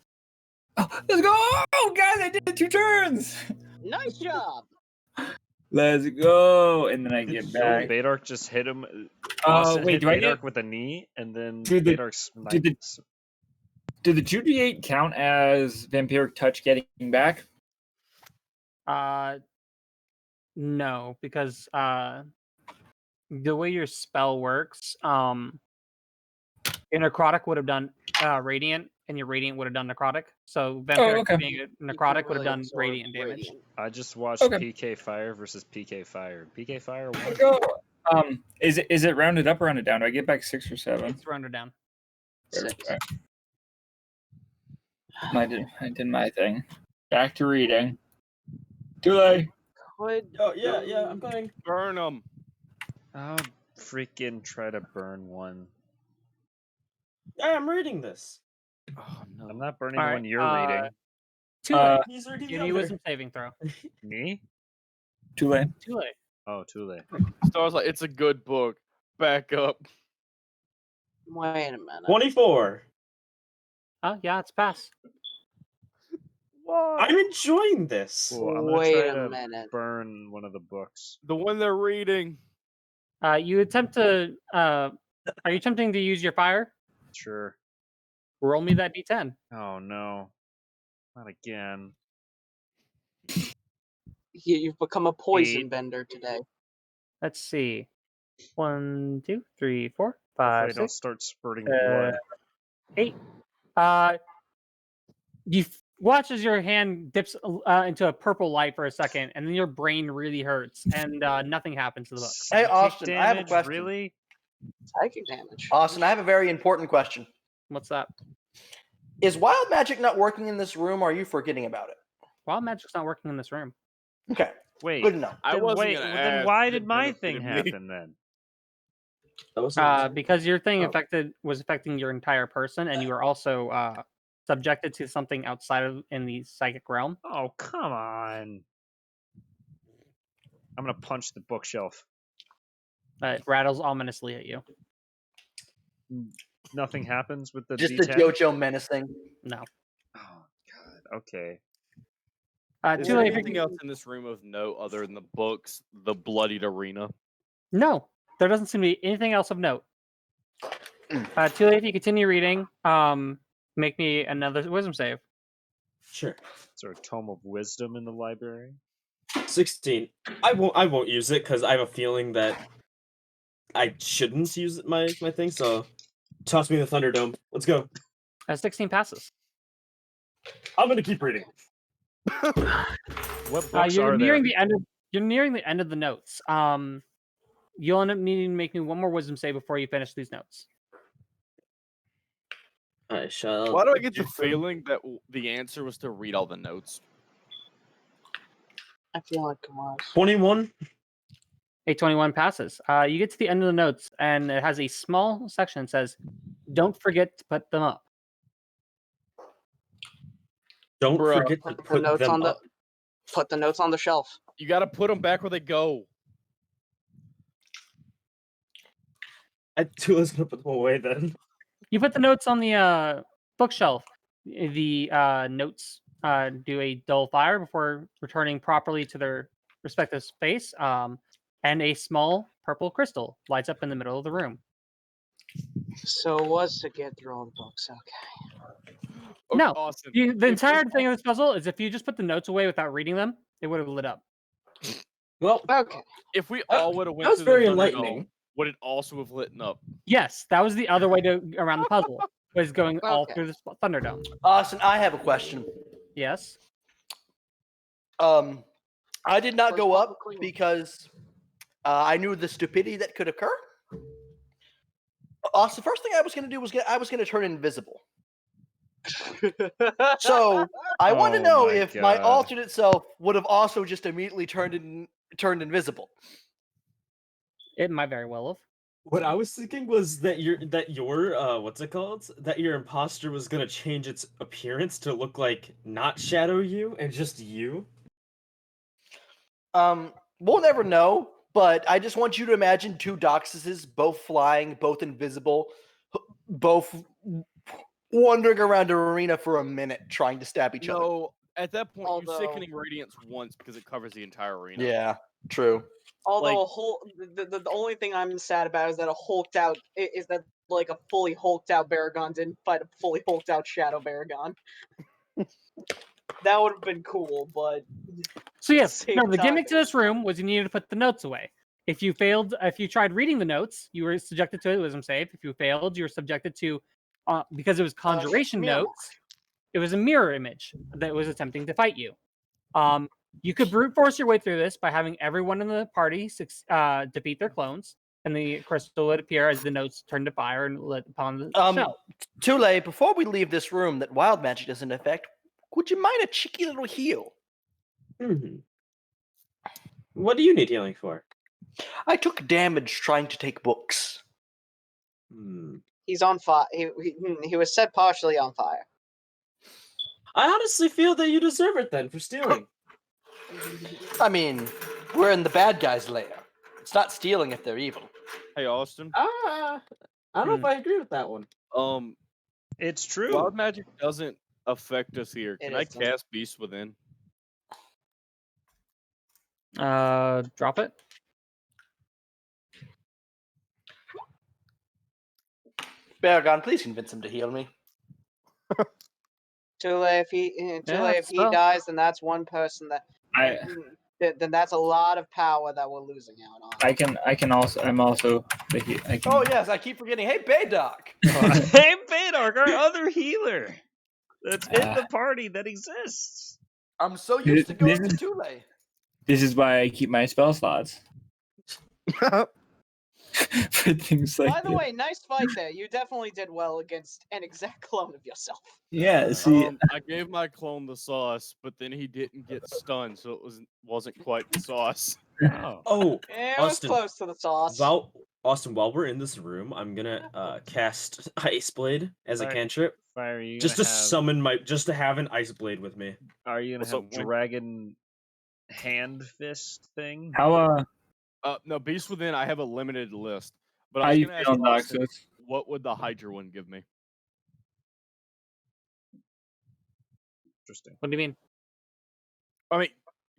Oh, let's go! Oh, guys, I did it 2 turns! Nice job. Let's go! And then I get So back. Badark just hit him. Austin wait, hit do I Badark get. with a knee, and then Dude, the- Badark's dude, Do the 2d8 count as vampiric touch getting back? No, because the way your spell works, your necrotic would have done radiant, and your radiant would have done necrotic. So vampiric okay. being a You can necrotic would have really done absorb radiant damage. radiant. I just watched Okay. PK Fire versus PK Fire. PK Fire won. Let's go. Is it rounded up or rounded down? Do I get back 6 or 7? It's rounded down. 6. I did my thing. Back to reading. Too late. Could Oh yeah, I'm going. Burn them. I'll freaking try to burn one. I'm reading this. Oh no. I'm not burning All one right, you're reading. Too late. He's reading Give the me a other. wisdom saving throw. Me? Too late. Too late. Oh, too late. So I was like, it's a good book. Back up. wait a minute. 24. Oh yeah, it's pass. What? I'm enjoying this. Cool. I'm gonna Wait try a to minute. burn one of the books. The one they're reading. You attempt to. Are you attempting to use your fire? Sure. Roll me that d10. Oh no. Not again. You've become a poison 8. bender today. Let's see. 1, 2, 3, 4, Hopefully 5, I don't 6, start spurting blood. 8. You watch as your hand dips into a purple light for a second, and then your brain really hurts, and nothing happens to the book. Hey, Psychic Austin, I have a damage? question. Really? Psychic damage. Austin, I have a very important question. What's that? Is wild magic not working in this room, or are you forgetting about it? Wild magic's not working in this room. Okay, Wait. good enough. I Then wasn't wait. gonna Then ask why if did it my thing benefited me. happen then? That was Because your thing Oh. was affecting your entire person, and you were also subjected to something outside of in the psychic realm. Oh, come on. I'm gonna punch the bookshelf. It rattles ominously at you. Nothing happens with the Just the D10? JoJo menacing. No. Oh god. Okay. Is Too there late. for- anything else in this room of note other than the books, the bloodied arena? No, there doesn't seem to be anything else of note. Too late if you continue reading. Make me another wisdom save. Sure. Is there a tome of wisdom in the library? 16. I won't use it because I have a feeling that I shouldn't use my thing. So toss me the Thunderdome. Let's go. 16 passes. I'm gonna keep reading. What books You're are nearing there? the end of. You're nearing the end of the notes. You'll end up needing to make me one more wisdom save before you finish these notes. I shall. Why do I get the feeling that the answer was to read all the notes? I feel like it was. 21. 821 passes. You get to the end of the notes, and it has a small section that says, "Don't forget to put them up." Don't Bruh. forget to Put the put notes them on the up. put the notes on the shelf. You got to put them back where they go. Tula's gonna put them away then. You put the notes on the bookshelf. The notes do a dull fire before returning properly to their respective space, and a small purple crystal lights up in the middle of the room. So it was to get through all the books. Okay. Oh, No, Austin. The if this entire thing of this puzzle is if you just put the notes away without reading them, it would have lit up. Well, Okay. If we all would have went that was to very the Thunderdome, enlightening. would it also have lit up? Yes, that was the other way to around the puzzle, was going all Okay. through the Thunderdome. Austin, I have a question. Yes. I did not Where's go Papa up Clean? because I knew the stupidity that could occur. Austin, the first thing I was going to do was I was going to turn invisible. So I want to Oh know my if my God. alternate self would have also just immediately turned invisible. It might very well have. What I was thinking was that your what's it called? That your imposter was gonna change its appearance to look like not Shadow you and just you. We'll never know, but I just want you to imagine two Doxuses, both flying, both invisible, both wandering around an arena for a minute trying to stab each other. No, at that point, Although- you sickening radiance once because it covers the entire arena. Yeah, true. Although Like- the only thing I'm sad about is that a hulked out is that like a fully hulked out Baragon didn't fight a fully hulked out Shadow Baragon. That would have been cool, but So yes, Same no, the time, gimmick to this room was you needed to put the notes away. If you tried reading the notes, you were subjected to a wisdom save. If you failed, you were subjected to, because it was conjuration mirror notes, it was a mirror image that was attempting to fight you. You could brute force your way through this by having everyone in the party defeat their clones, and the crystal would appear as the notes turned to fire and lit upon the shell. Tule, before we leave this room that wild magic doesn't affect, would you mind a cheeky little heal? Mm-hmm. What do you need healing for? I took damage trying to take books. Hmm. he's on fire. He was set partially on fire. I honestly feel that you deserve it then for stealing. I mean, we're in the bad guy's lair. It's not stealing if they're evil. Hey, Austin. I don't know if I agree with that one. It's true. Wild magic doesn't affect us here. Can I isn't. cast Beast Within? Drop it. Baragon, please convince him to heal me. Tule, if he spell. dies, then that's one person that. Then that's a lot of power that we're losing out on. I'm also I can, Oh yes, I keep forgetting. Hey, Baydoc. Hey, Baydork, our other healer that's in the party that exists. I'm so used to going to Tule. This is why I keep my spell slots. For things like By the this. way, nice fight there. You definitely did well against an exact clone of yourself. Yeah, see, I gave my clone the sauce, but then he didn't get stunned, so it wasn't quite the sauce. Oh, It was Austin, close to the sauce. Austin, while we're in this room, I'm gonna cast Ice Blade as a Fire- cantrip, Fire, are you just gonna have, just to have an Ice Blade with me. Are you gonna What's have up, Wayne? dragon hand fist thing? how No, Beast Within, I have a limited list. But how I was you going to ask feeling, Austin, Doxus? what would the Hydra one give me? Interesting. What do you mean? I mean,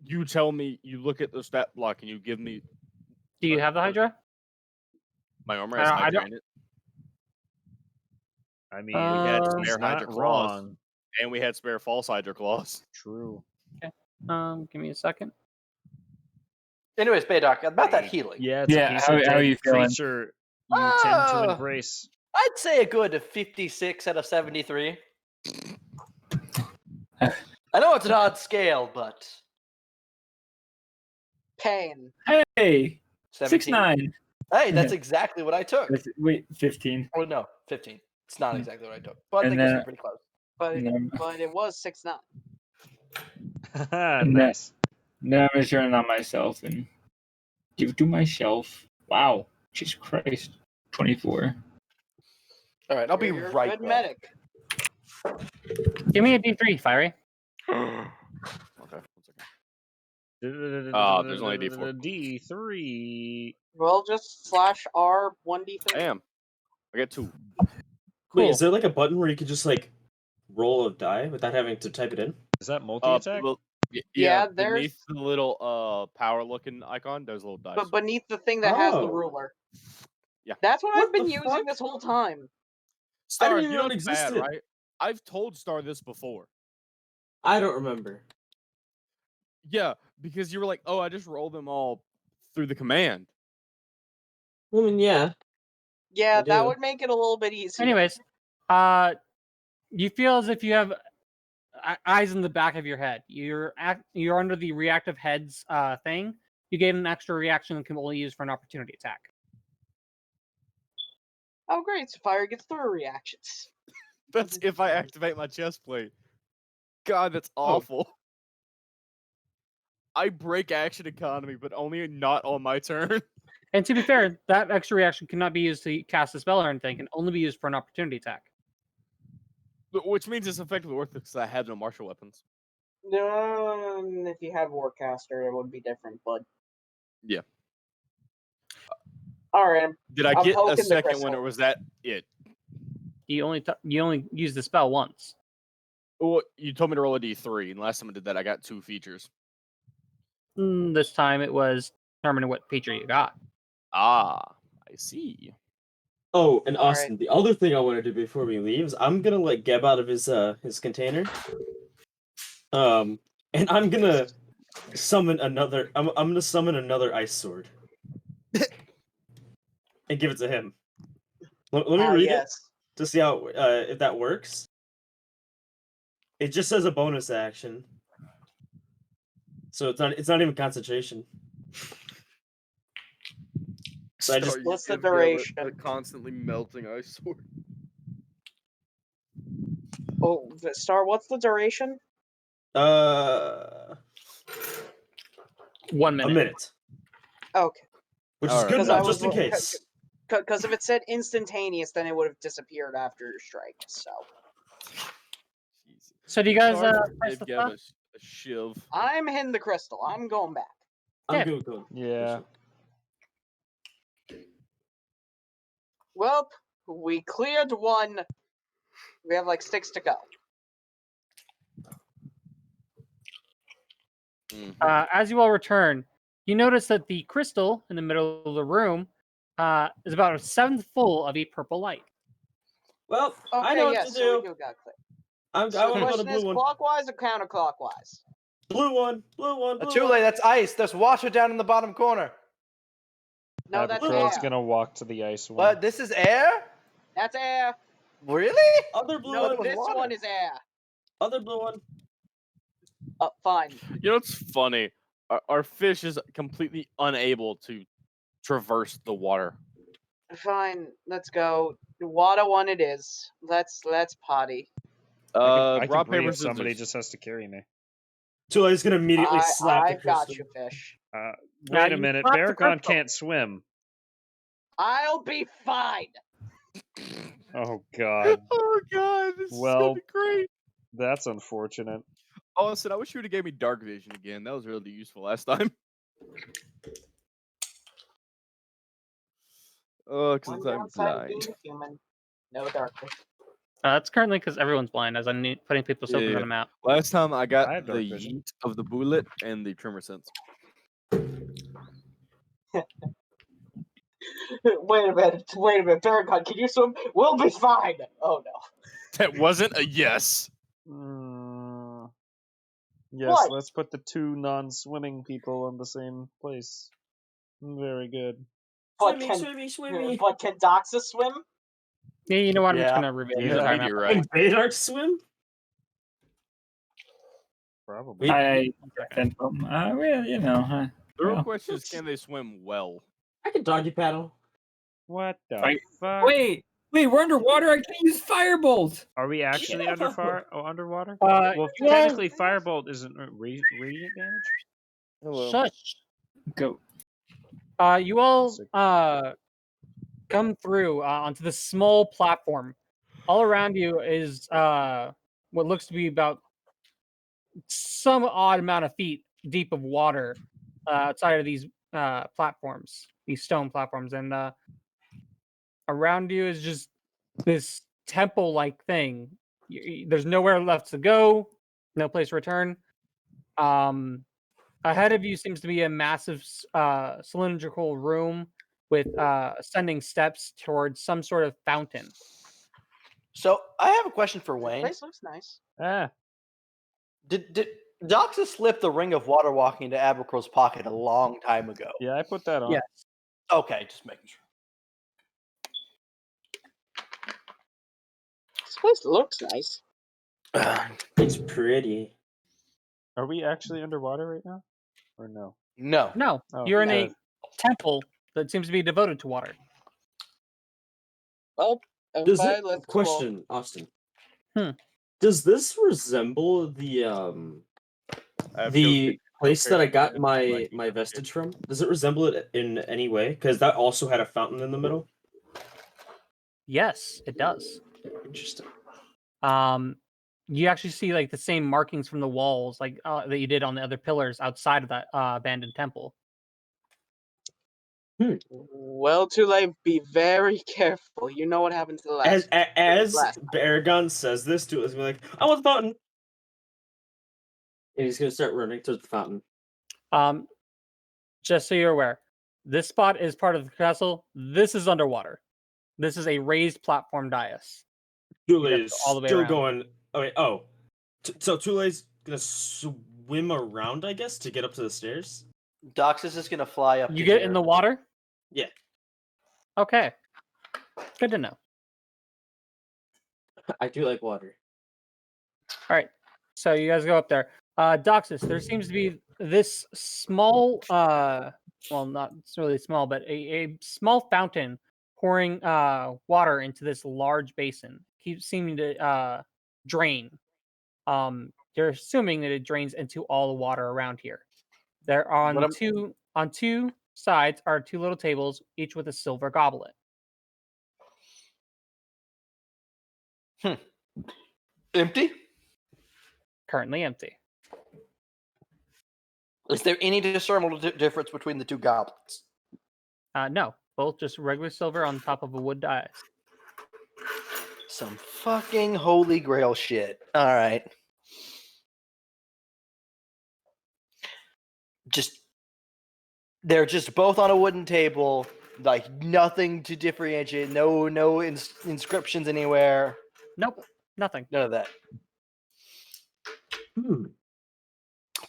you tell me, you look at the stat block and you give me Do you have the Hydra? my armor has I Hydra don't- in it, I mean, he's spare Hydra not claws. wrong. and we had spare false Hydra claws. True. Give me a second. Anyways, Baydoc, about that healing. Yeah, it's Yeah, a piece how of are dead you feeling? creature you tend to Oh. embrace. I'd say a good 56 out of 73. I know it's an odd scale, but Pain. Hey, 17. 6'9". Hey, that's exactly what I took. Wait, 15. Oh no, 15. It's not exactly what I took, but I And think it's then- pretty close. But And then, but it was 6'9". Nice. then I'm returning on myself and give to myself. Wow, Jesus Christ, 24. All right, I'll be You're a right good back. medic. Give me a D3, Fiery. Okay, one second. There's only a D4. D3. Well, just /R 1d3. Damn. I get 2. Wait, is there like a button where you can just like roll a die without having to type it in? Is that multi-attack? Well, Yeah, yeah, there's- beneath the little power looking icon, there's a little dice. But beneath the thing that has the Oh. ruler. Yeah. That's what What I've been the using fuck? this whole time. Star, didn't even you know know it it's bad, existed. right? I've told Star this before. I don't remember. Yeah, because you were like, "Oh, I just roll them all through the command." I mean, yeah. Yeah, I that do. would make it a little bit easier. Anyways, you feel as if you have eyes in the back of your head. You're under the reactive heads thing. You gain an extra reaction and can only use for an opportunity attack. Oh, great. So Fire gets 3 reactions. That's if I activate my chest plate. God, that's Oh. awful. I break action economy, but only not on my turn. And to be fair, that extra reaction cannot be used to cast a spell or anything. It can only be used for an opportunity attack. Which means it's effectively worth it because I have no martial weapons. If you had Warcaster, it would be different, but Yeah. all right. Did I I'm get a poking the second one, crystal. or was that it? You only use the spell once. Well, you told me to roll a d3, and last time I did that, I got 2 features. This time it was determining what feature you got. Ah, I see. Oh, and All Austin, the other thing I want to do before we leave is I'm gonna let Geb out of his container. And I'm gonna summon another. I'm gonna summon another ice sword and give it to him. Let me read it to see how if that works. It just says a bonus action, so it's not even concentration. So I just What's the duration? A constantly melting ice sword. Oh, Star, what's the duration? 1 minute. a minute, Okay. which is Alright. good 'Cause enough I was just in lo- case. Because if it said instantaneous, then it would have disappeared after your strike. So Jesus. So do you guys Sorry price give the Gab stuff? a shiv. I'm hitting the crystal. I'm going back. I'm Yeah. good. Good. Yeah. Well, we cleared one. We have like 6 to go. As you all return, you notice that the crystal in the middle of the room is about a 1/7 full of a purple light. Well, Okay, I know yes, what to so we do. do got clear. I So the want to go to question is, blue one. clockwise or counterclockwise? Blue one. Blue one. Blue Too one. late. That's ice. There's water down in the bottom corner. No, that's Abatro's air. gonna walk to the ice one. But this is air. That's air. Really? Other blue No, one. this water. one is air. Other blue one. Fine. You know what's funny? Our fish is completely unable to traverse the water. Fine. Let's go. Water one it is. Let's potty. I can Rock, breathe, paper, somebody scissors. just has to carry me. Too late. He's gonna immediately slap the I've got crystal. you, fish. Wait a you minute, slapped the Baragon crystal. can't swim. I'll be fine. Oh god. Oh god, this is Well- gonna be great. That's unfortunate. Austin, I wish you would have gave me dark vision again. That was really useful last time. Oh, because One I'm downside of blind. being human. No darkness. That's currently because everyone's blind, as I'm putting people's tokens Yeah. on a map. Last time I got I have the dark vision. yeet of the bullet and the tremor sense. Wait a minute, Baragon, can you swim? We'll be fine. Oh no. That wasn't a yes. Yes, What? let's put the 2 non-swimming people in the same place. Very good. But Swimmy. But can Doxa swim? Yeah, you know what? I'm just Yeah. gonna reveal You the entire might map. be right. Can Baydark swim? Probably. I sent them. Well, you know. The real Well. question is, can they swim well? I can doggy paddle. What the Fight- fuck? Wait, we're underwater. I can use firebolt. Are we actually Yeah. underwater? Uh, Well, you all- technically, firebolt isn't radiant damage. Hello. Shush. Go. You all Sick. come through onto this small platform. All around you is what looks to be about some odd amount of feet deep of water outside of these platforms, these stone platforms, and around you is just this temple-like thing. There's nowhere left to go, no place to return. Ahead of you seems to be a massive cylindrical room with ascending steps towards some sort of fountain. So I have a question for The Wayne. place looks nice. Ah, Did Doxa slip the ring of water walking into Abercrow's pocket a long time ago? yeah, I put that on. Yeah. Okay, just making sure. This place looks nice. It's pretty. Are we actually underwater right now? Or no? No. No, Oh, you're in good. a temple that seems to be devoted to water. Well, Does okay, it? let's Question, Austin. Hmm. Does this resemble the I have the place Okay, that I so got then my like, my vestige from, does it resemble it in any way? Because that also had a fountain in the middle. Yes, it does. Interesting. You actually see like the same markings from the walls, like that you did on the other pillars outside of that abandoned temple. Well, Tule, be very careful. You know what happened to the last. As last Baragon says this to us, we're like, I want the fountain. And he's gonna start running towards the fountain. Just so you're aware, this spot is part of the castle. This is underwater. This is a raised platform dais. Tule That's is all the way still around. going. Oh wait, oh. So Tule's gonna swim around, I guess, to get up to the stairs. Doxus is gonna fly up. You to get here. in the water? Yeah. Okay. Good to know. I do like water. All right. So you guys go up there. Doxus, there seems to be this small, well, not it's really small, but a small fountain pouring water into this large basin. Keeps seeming to drain. You're assuming that it drains into all the water around here. There What on am- two sides are two little tables, each with a silver goblet. Empty? Currently empty. Is there any discernible difference between the two goblets? No, both just regular silver on top of a wood dais. Some fucking holy grail shit. All right. They're just both on a wooden table, like nothing to differentiate. No inscriptions anywhere. Nope, nothing. None of that.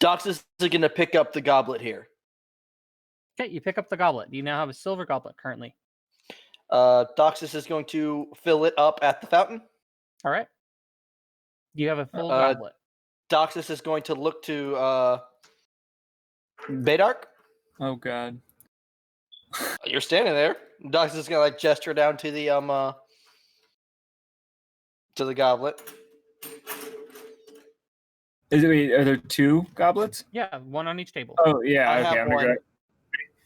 Doxus is gonna pick up the goblet here. Okay, you pick up the goblet. You now have a silver goblet currently. Doxus is going to fill it up at the fountain. All right. You have a full goblet. Doxus is going to look to Baydark. Oh god. You're standing there. Doxus is gonna like gesture down to the goblet. Are there two goblets? Yeah, one on each table. Oh yeah, I okay. have I'm gonna one. grab.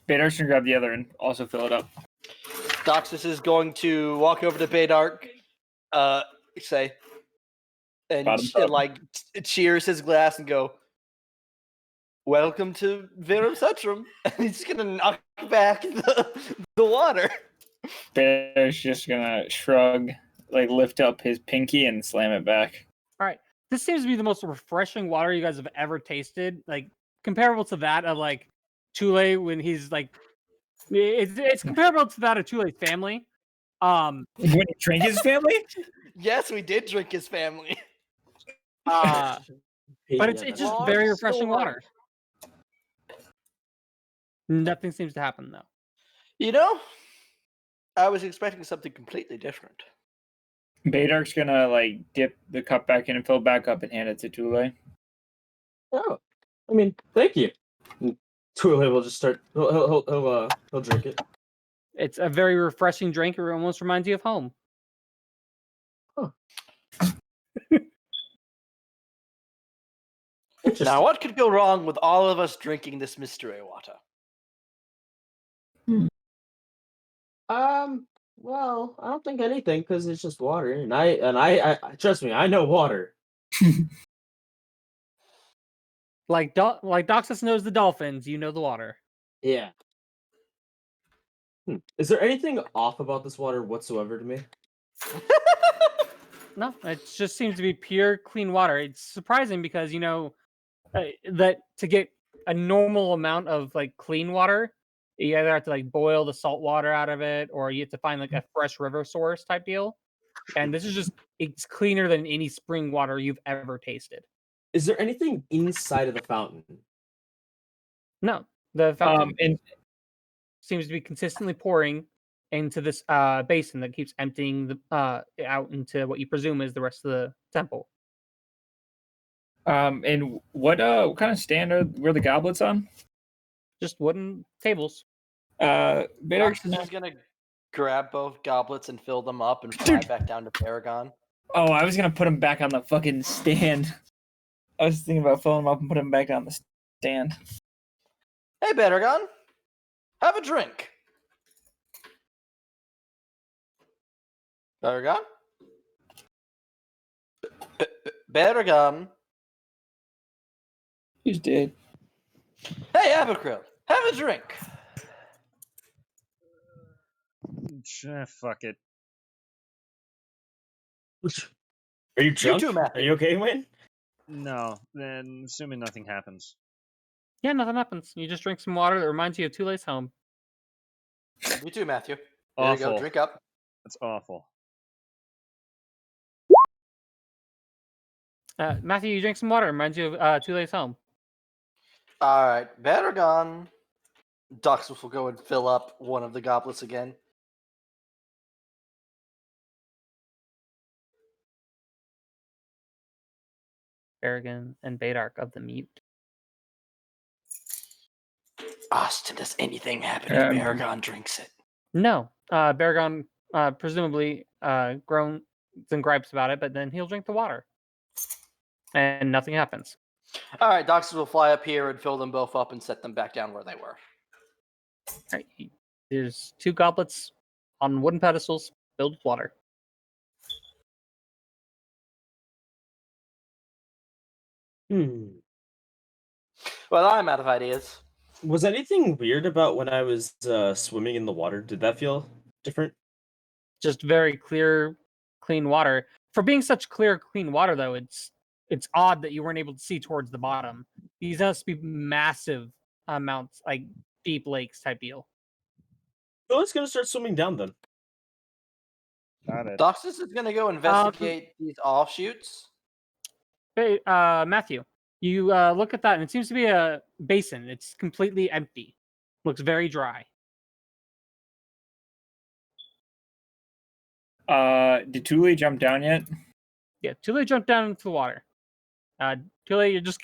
Baydark's gonna grab the other and also fill it up. Doxus is going to walk over to Baydark, say, and like cheers his glass and go, "Welcome to Verum Centrum," and he's gonna knock back the water. Baydark's just gonna shrug, like lift up his pinky and slam it back. All right. This seems to be the most refreshing water you guys have ever tasted. Like comparable to that of like Tule when he's like, it's comparable to that of Tule's family. When he drank his family? Yes, we did drink his family. But it's just Long very refreshing story. water. Nothing seems to happen though. You know, I was expecting something completely different. Baydark's gonna like dip the cup back in and fill it back up and hand it to Tule. Oh, I mean, thank you. Tule will just start. He'll drink it. It's a very refreshing drink. It almost reminds you of home. Huh. Now, what could go wrong with all of us drinking this mystery water? Well, I don't think anything because it's just water, and I trust me, I know water. Like Doxus knows the dolphins, you know the water. Yeah. Is there anything off about this water whatsoever to me? No, it just seems to be pure, clean water. It's surprising because that to get a normal amount of like clean water, you either have to like boil the salt water out of it, or you have to find like a fresh river source type deal. And this is it's cleaner than any spring water you've ever tasted. Is there anything inside of the fountain? No, the fountain And seems to be consistently pouring into this basin that keeps emptying the out into what you presume is the rest of the temple. and what kind of stand were the goblets on? Just wooden tables. Baydark's Doxus is gonna grab both goblets and fill them up and fly back down to Paragon. Oh, I was gonna put them back on the fucking stand. I was thinking about filling them up and putting them back on the stand. Hey, Baragon, have a drink. Baragon? Baragon. He's dead. Hey, Abacril, have a drink. Fuck it. Are you drunk? too, Matthew. Are you okay, Wayne? No, then assuming nothing happens. Yeah, nothing happens. You just drink some water that reminds you of Tule's home. You too, Matthew. There Awful. you go. Drink up. That's awful. Matthew, you drink some water. Reminds you of Tule's home. All right, Baragon. Doxus will go and fill up one of the goblets again. Berrigan and Badark of the Mute. Austin, does anything happen if Baragon drinks it? No. Berrigan presumably groans and gripes about it, but then he'll drink the water. And nothing happens. All right, Doxus will fly up here and fill them both up and set them back down where they were. All right. There's 2 goblets on wooden pedestals filled with water. Well, I'm out of ideas. Was anything weird about when I was swimming in the water? Did that feel different? Just very clear, clean water. For being such clear, clean water, though, it's odd that you weren't able to see towards the bottom. These must be massive amounts, like deep lakes type deal. Well, let's gonna start swimming down then. Got it. Doxus is going to go investigate these offshoots. Hey, Matthew, you look at that, and it seems to be a basin. It's completely empty. Looks very dry. Did Thule jump down yet? Yeah, Tule jumped down into the water. Tule, you're just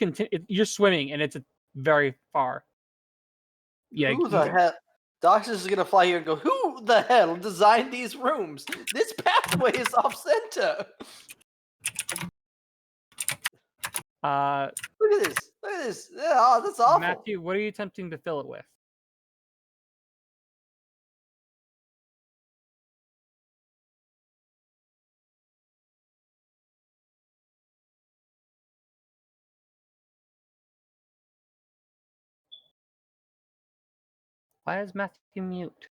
you're swimming, and it's very far. Yeah. Who the hell? Doxus is going to fly here and go, who the hell designed these rooms? This pathway is off center. Look at this. Look at this. Oh, that's awful. Matthew, what are you attempting to fill it with? Why is Matthew mute?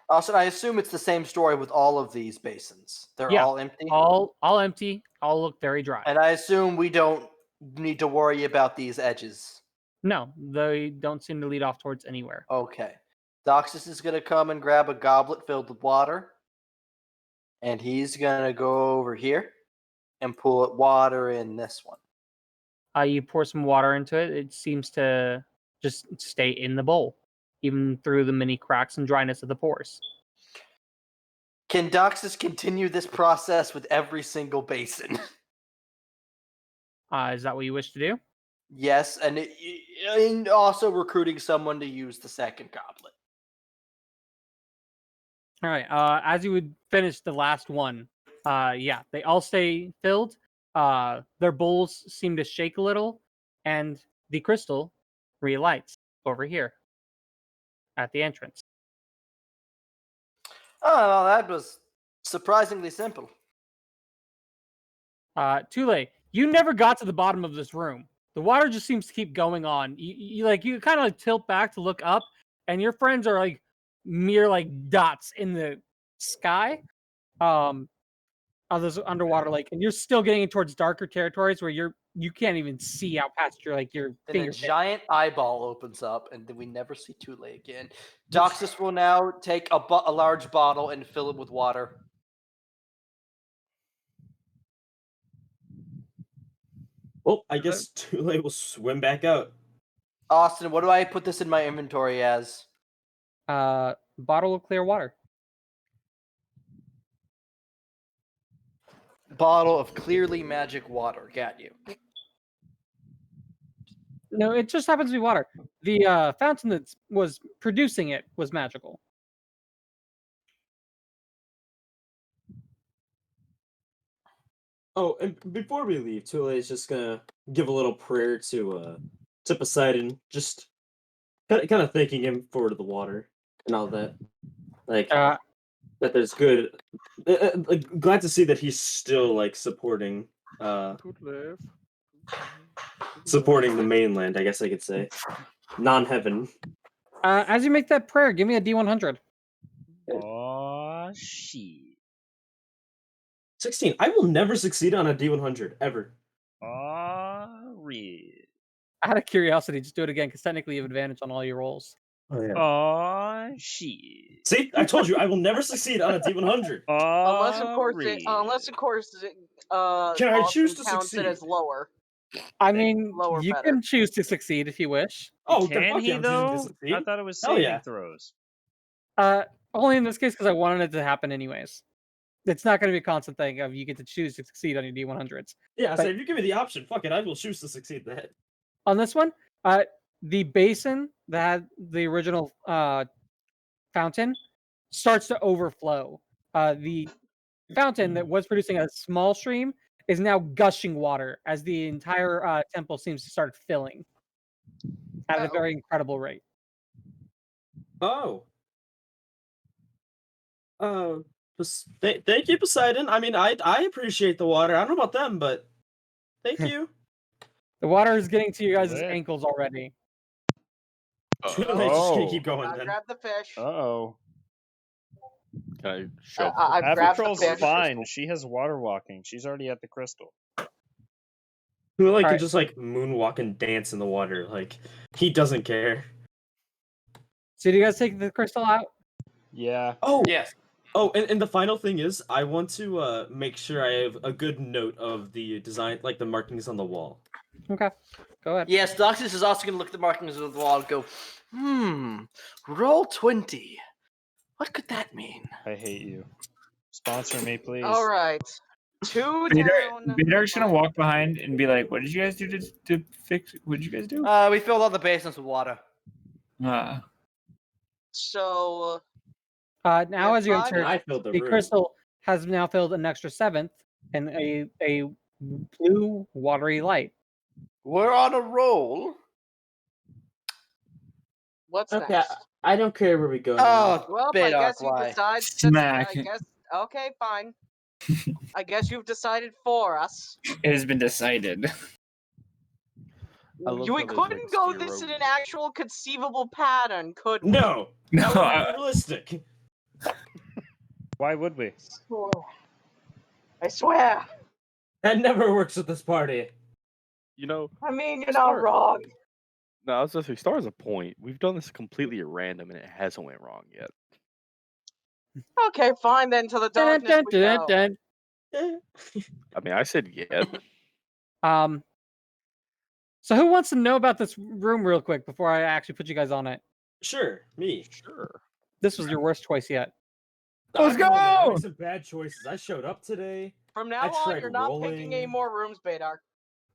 Austin, I assume it's the same story with all of these basins. They're Yeah, all empty? All empty. All look very dry. And I assume we don't need to worry about these edges. No, they don't seem to lead off towards anywhere. Okay. Doxus is going to come and grab a goblet filled with water. And he's going to go over here and pull water in this one. You pour some water into it. It seems to just stay in the bowl, even through the many cracks and dryness of the pores. Can Doxus continue this process with every single basin? Is that what you wish to do? Yes, and also recruiting someone to use the second goblet. All right. As you would finish the last one, yeah, they all stay filled. Their bowls seem to shake a little, and the crystal relights over here at the entrance. Oh, well, that was surprisingly simple. Tule, you never got to the bottom of this room. The water just seems to keep going on. You kind of like tilt back to look up, and your friends are like mere like dots in the sky. Of this underwater lake, and you're still getting towards darker territories where you can't even see out past your And a fingertips. giant eyeball opens up, and then we never see Tule again. Doxus will now take a large bottle and fill it with water. Well, I guess Tule will swim back out. Austin, what do I put this in my inventory as? Bottle of clear water. Bottle of clearly magic water. Got you. No, it just happens to be water. The fountain that was producing it was magical. Oh, and before we leave, Tule is just gonna give a little prayer to Poseidon, just kind of thanking him for the water and all that. Like that there's good. Like, glad to see that he's still like supporting supporting the mainland. I guess I could say non-heaven. As you make that prayer, give me a D100. Oh shit. 16. I will never succeed on a D100 ever. Real. Out of curiosity, just do it again because technically you have advantage on all your rolls. Oh yeah. Oh shit. See, I told you I will never succeed on a D100. Unless of course, Can I Austin choose to counts succeed? it as lower. I mean, Lower you better. can choose to succeed if you wish. Oh, then Can fuck he yeah, I'm choosing to though? succeed. I thought it was Hell saving yeah. throws. Only in this case because I wanted it to happen anyways. It's not going to be a constant thing of you get to choose to succeed on your D100s. Yeah, But- so if you give me the option, fuck it, I will choose to succeed that. On this one, the basin that had the original fountain starts to overflow. The fountain that was producing a small stream is now gushing water as the entire temple seems to start filling at a very incredible rate. Oh. Thank you, Poseidon. I mean, I appreciate the water. I don't know about them, but thank you. The water is getting to you guys' Lit. ankles already. Just gonna keep Oh. going I then. grabbed the fish. Uh-oh. Can I shove? I grabbed the Abigail's fish. fine. She has water walking. She's already at the crystal. Who like Alright. can just like moonwalk and dance in the water? Like he doesn't care. So do you guys take the crystal out? Yeah. Oh Yes. Oh, and the final thing is, I want to make sure I have a good note of the design, like the markings on the wall. Okay, go ahead. Yes, Doctus is also going to look at the markings of the wall and go, roll 20. What could that mean? I hate you. Sponsor me, please. All right. 2 down. Bedark's gonna walk behind and be like, "What did you guys do to fix? What did you guys do?" We filled all the basins with water. So Now, as you five enter, I filled the the room. crystal has now filled an extra 7th and a blue watery light. We're on a roll. what's Okay, next? I don't care where we go. Oh, Well, I Bedark, guess you why? decide. Smack. I guess. Okay, fine. I guess you've decided for us. It has been decided. I love We how there's, couldn't like, go zero this in an rules. actual conceivable pattern, could we? No, No, that would be realistic. Why would we? I swear. That never works with this party. You know, I mean, you're not Sorry. wrong. no, I was just say, Star has a point. We've done this completely at random, and it hasn't went wrong yet. Okay, fine then. To the Dun, darkness dun, we dun, go. dun. I mean, I said yet. So who wants to know about this room real quick before I actually put you guys on it? Sure, me. Sure. This was your worst choice yet. Let's I don't know, man, I go! made some bad choices. I showed up today. From now I on, tried you're not picking any rolling. more rooms, Bedark.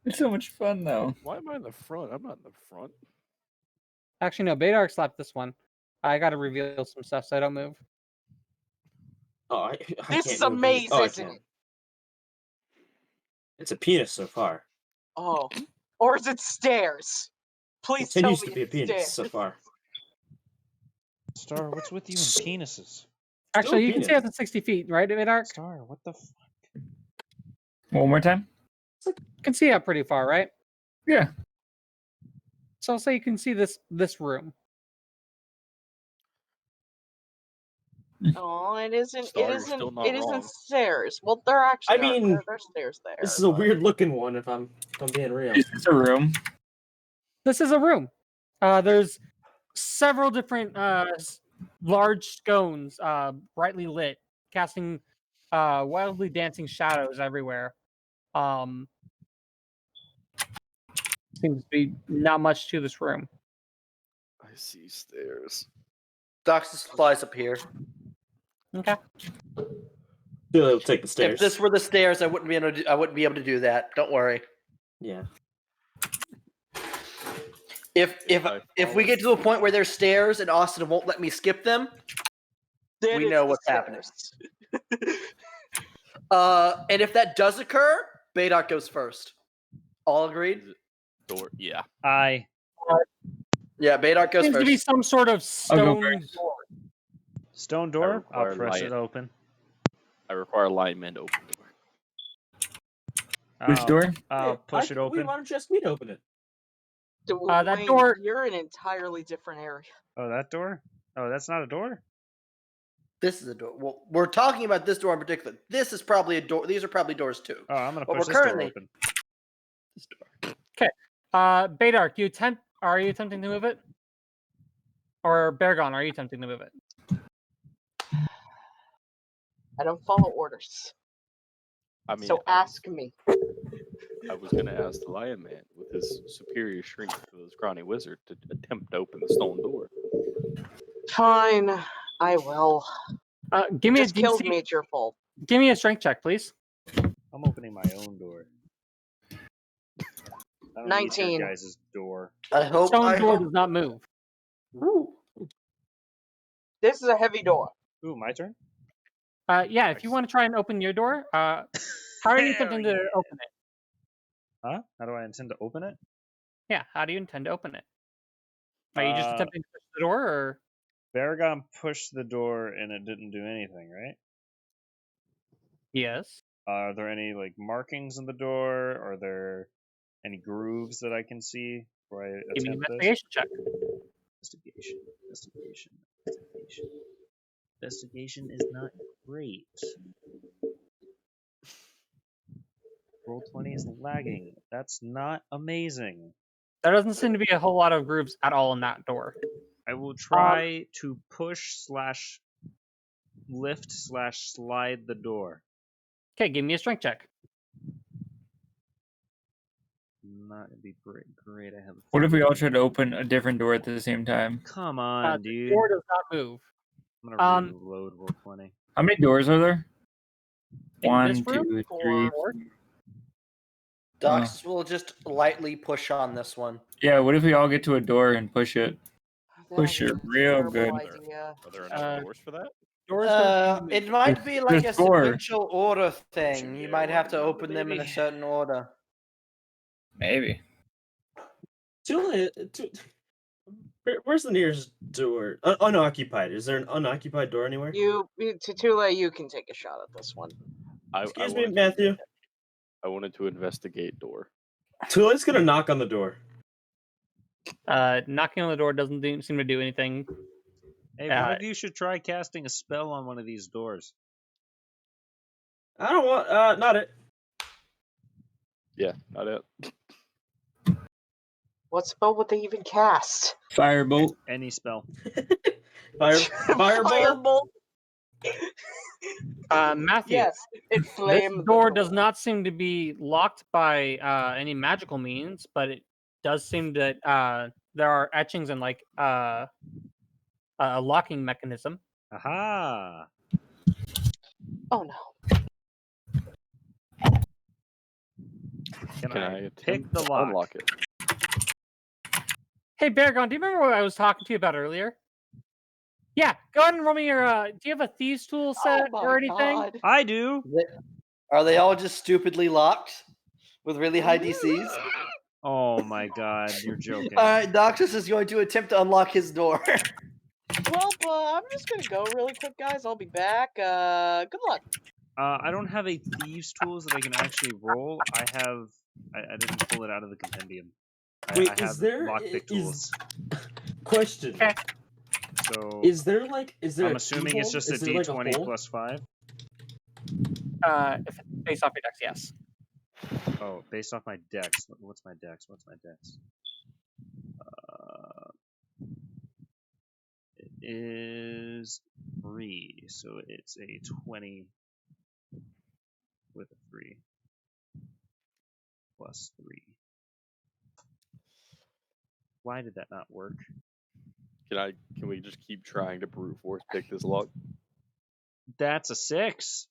It's so much fun though. Why am I in the front? I'm not in the front. Actually, no, Bedark slapped this one. I got to reveal some stuff so I don't move. Oh, I This can't is move a it. maze, Oh, I isn't can. it? It's a penis so far. Oh. Or is it stairs? Please tell me Continues to be a it's penis stairs. so far. Star, what's with you and penises? Actually, you can see penis. up to 60 feet, right, Bedark? Star, what the fuck? One more time. You can see up pretty far, right? Yeah. So I'll say you can see this room. Oh, it isn't. Star, It you're isn't. still not It isn't wrong. stairs. Well, there actually. I mean, there's stairs there. This is a but- weird looking one, if I'm being real. It's a room. This is a room. There's several different large scones, brightly lit, casting wildly dancing shadows everywhere. Seems to be not much to this room. I see stairs. Doctus flies up here. Okay. We'll take the stairs. If this were the stairs, I wouldn't be able to do that. Don't worry. Yeah. If we get to a point where there's stairs and Austin won't let me skip them, Then we it's know the what's happening. stairs. And if that does occur, Baydock goes first. All agreed? Door. Yeah. I. Yeah, Baydock goes Seems to be first. some sort of I'll go stone first. door. Stone door. I'll require press light. it open. I require lineman to open the door. Which door? I'll push it open. Why don't you ask me to open it? That Wayne, door- You're in an entirely different area. Oh, that door? Oh, that's not a door? This is a door. Well, we're talking about this door in particular. This is probably a door. These are probably doors too. Oh, I'm going to But push we're this currently- door open. This door. Baydark, are you attempting to move it? Or Bergon, are you attempting to move it? I don't follow orders. I mean, So ask me. I was going to ask the lion man with his superior strength to the scrawny wizard to attempt to open the stone door. Fine, I will. Give me Just a killed DC. me, it's your fault. Give me a strength check, please. I'm opening my own door. I don't need 19. your guys' door. I hope. Stone door does not move. Ooh. This is a heavy door. Ooh, my turn? Yeah, if you want to try and open your door, how are you attempting to open it? Huh? How do I intend to open it? Yeah, how do you intend to open it? Are you just Uh, attempting to push the door, or Baragon pushed the door and it didn't do anything, right? yes? Are there any like markings in the door? Are there any grooves that I can see where I Give me an attempt this? investigation check. Investigation. Investigation is not great. Roll 20 is lagging. That's not amazing. There doesn't seem to be a whole lot of grooves at all in that door. I will try to push/lift/slide the door. Okay, give me a strength check. Not gonna be great. I have. What if we all try to open a different door at the same time? Come on, The dude. door does not move. I'm gonna reload roll 20. How many doors are there? In One, this room, 2, 3. or- Docs will just lightly push on this one. Yeah, what if we all get to a door and push it? That Push is it a real terrible good. idea. Are there enough Uh, doors for that? Doors don't move. It might be like a There's four. sequential order thing. be You a might have to one-number open them in a baby. certain order. Maybe. Where's the nearest door? Unoccupied. Is there an unoccupied door anywhere? Tule, you can take a shot at this one. Excuse me, Matthew. I wanted to investigate door. Tule's gonna knock on the door. Knocking on the door doesn't seem to do anything. Hey, one of you should try casting a spell on one of these doors. I don't want. Not it. Yeah, not it. What spell would they even cast? Firebolt. Any spell. Firebolt. Matthew. Yes, it This flamed. door does not seem to be locked by any magical means, but it does seem that there are etchings and like a locking mechanism. Aha! Oh no. Can Can I I pick attempt the to lock? unlock it? Hey, Baragon, do you remember what I was talking to you about earlier? Yeah, go ahead and roll me your. Do you have a thieves tool set Oh my or anything? God. I do. Are they all just stupidly locked with really high DCs? Oh my god, you're joking. All right, Doctus is going to attempt to unlock his door. Well, I'm just gonna go really quick, guys. I'll be back. Good luck. I don't have a thieves tools that I can actually roll. I didn't pull it out of the compendium. Wait, I is have there lockpick tools. Question? Okay. So Is there I'm assuming it's just a Is there, like, D20 hole? plus 5. If it's based off your dex, yes. Oh, based off my dex. What's my dex? It is 3, so it's a 20 with a 3 plus 3. Why did that not work? Can we just keep trying to brute force pick this lock? That's a 6.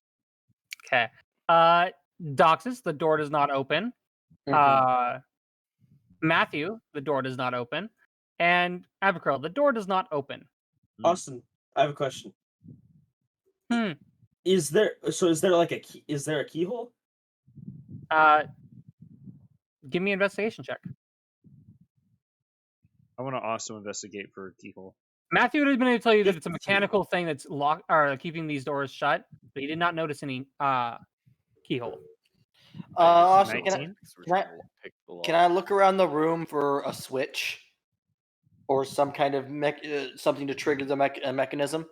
Okay. Doxus, the door does not open. Matthew, the door does not open. And Abigail, the door does not open. Austin, I have a question. Is there like a key? Is there a keyhole? Give me an investigation check. I want to also investigate for a keyhole. Matthew would have been able to tell you that it's a mechanical thing that's locked or keeping these doors shut, but he did not notice any keyhole. Also, 19? can I look around the room for a switch or some kind of something to trigger the mechanism?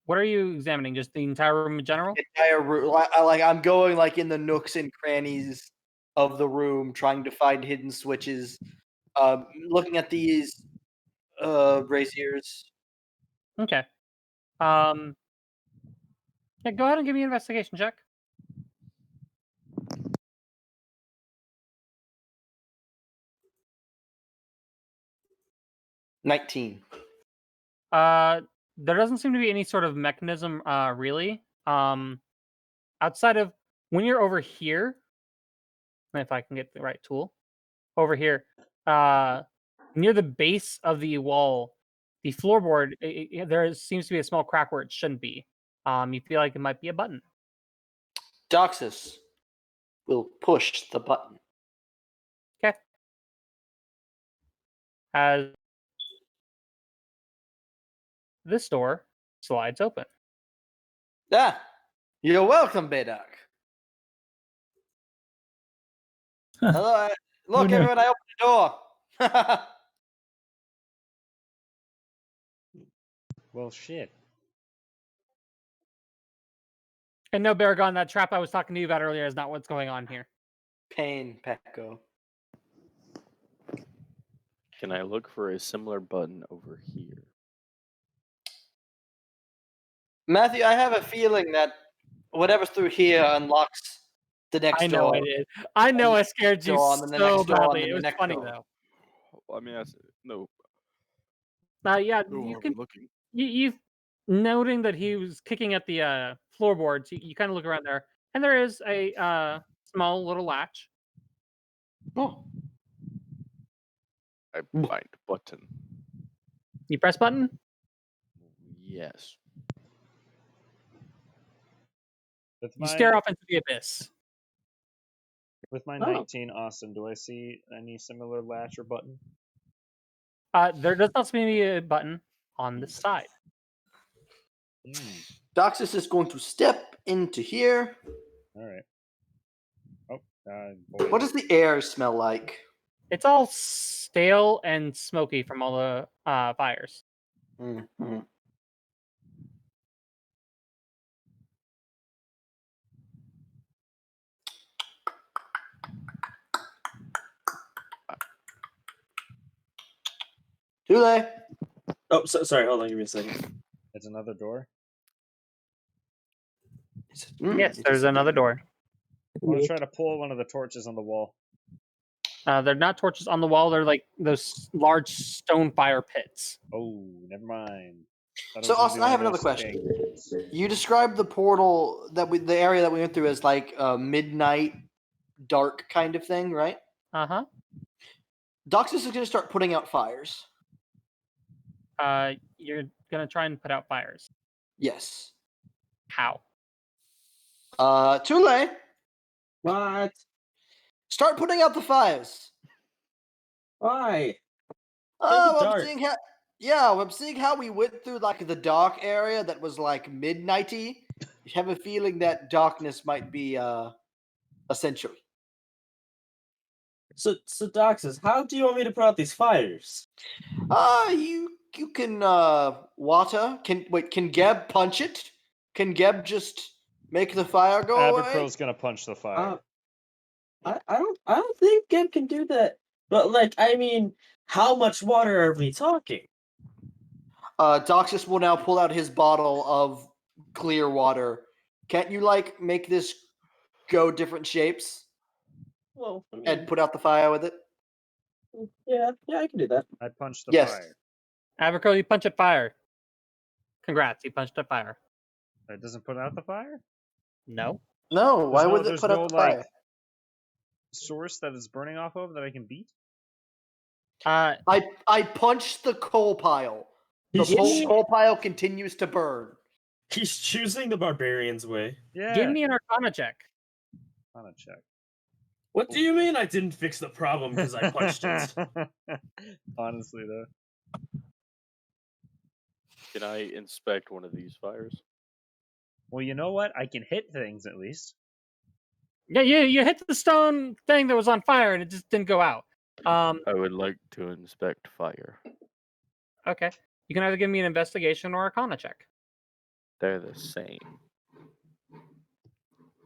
What are you examining? Just the entire room in general? Entire room. I'm going like in the nooks and crannies of the room, trying to find hidden switches. Looking at these braziers. Okay. Yeah, go ahead and give me an investigation check. $19. There doesn't seem to be any sort of mechanism, really. Outside of when you're over here, if I can get the right tool, over here, near the base of the wall, the floorboard, there seems to be a small crack where it shouldn't be. You feel like it might be a button. Doxus will push the button. Okay. As this door slides open. You're welcome, Baydock. Hello. Look, everyone, I opened the door. Well, shit. And no, Baragon, that trap I was talking to you about earlier is not what's going on here. Pain, Pecco. Can I look for a similar button over here? Matthew, I have a feeling that whatever's through here unlocks the next I know door. I did. I know I scared you Door, and then the so next door, badly. and It then was the next funny door. though. I mean, no. Yeah, Who you are can. we looking? You noting that he was kicking at the floorboards. You kind of look around there, and there is a small little latch. Oh. I find button. You press button. Yes. With You my, stare off into the abyss. With my Oh. 19, Austin, do I see any similar latch or button? There does not seem to be a button on this side. Doxus is going to step into here. All right. Oh, What does the air smell like? It's all stale and smoky from all the fires. Mm-hmm. Tule. Oh, sorry. Hold on. Give me a second. It's another door. Yes, there's another door. I want to try to pull one of the torches on the wall. They're not torches on the wall. They're like those large stone fire pits. Oh, never mind. So, Austin, I have another question. You described the portal the area that we went through as like a midnight, dark kind of thing, right? Uh-huh. Doxus is going to start putting out fires. You're gonna try and put out fires. Yes. How? Tule. What? Start putting out the fires. Why? I'm seeing how we went through like the dark area that was like midnighty. I have a feeling that darkness might be essential. So Doxus, how do you want me to put out these fires? You can water. Can Geb punch it? Can Geb just make the fire go away? Abercrow's gonna punch the fire. I don't think Geb can do that. But like, I mean, how much water are we talking? Doxus will now pull out his bottle of clear water. Can't you like make this go different shapes? Well, I mean, and put out the fire with it? Yeah, I can do that. I punched the Yes. fire. Abercrow, you punch at fire. Congrats, you punched at fire. It doesn't put out the fire? No. No, why would it put out the fire? Source that it's burning off of that I can beat? I punched the coal pile. The coal pile continues to burn. He's choosing the barbarian's way. Yeah. Give me an Arcana check. Arcana check. What do you mean I didn't fix the problem because I punched it? Honestly, though. Can I inspect one of these fires? Well, you know what? I can hit things at least. Yeah, you hit the stone thing that was on fire and it just didn't go out. I would like to inspect fire. Okay. You can either give me an investigation or Arcana check. They're the same.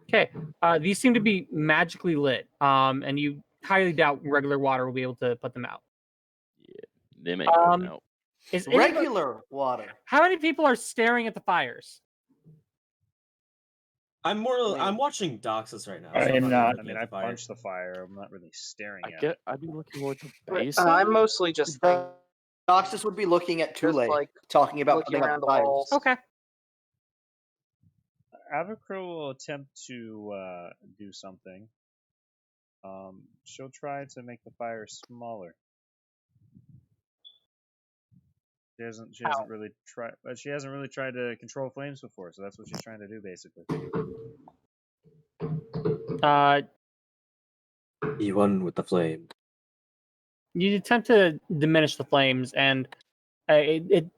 Okay. These seem to be magically lit. And you highly doubt regular water will be able to put them out. Yeah, them ain't going out. Is anybody- Regular water. How many people are staring at the fires? I'm watching Doxus right now. I am not. I mean, I punched the fire. I'm not really staring at it. I'd be looking more at the base. I'm mostly just Doxus would be looking at Just, Tule, like, talking about looking putting out around the the fires. walls. Okay. Avacro will attempt to do something. She'll try to make the fire smaller. She hasn't really tried, but she hasn't really tried to control flames before, so that's what she's trying to do, basically. You won with the flame. You attempt to diminish the flames, and it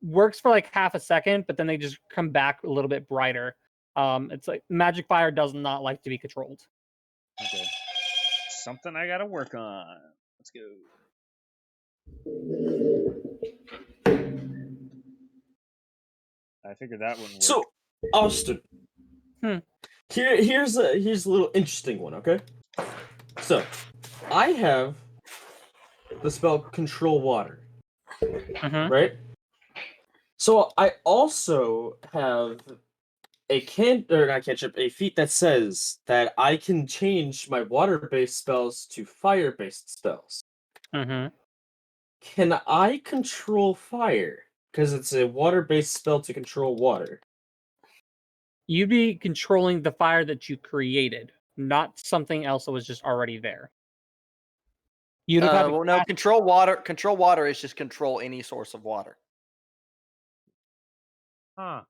works for like half a second, but then they just come back a little bit brighter. It's like magic fire does not like to be controlled. Okay. Something I gotta work on. Let's go. I figured that wouldn't work. So, Austin. Here's a little interesting one, okay? So, I have the spell Control Water, right? So I also have a feat that says that I can change my water-based spells to fire-based spells. Can I control fire? Because it's a water-based spell to control water. You'd be controlling the fire that you created, not something else that was just already there. You'd have Well, no, control water. Control water is just control any source of water. Huh.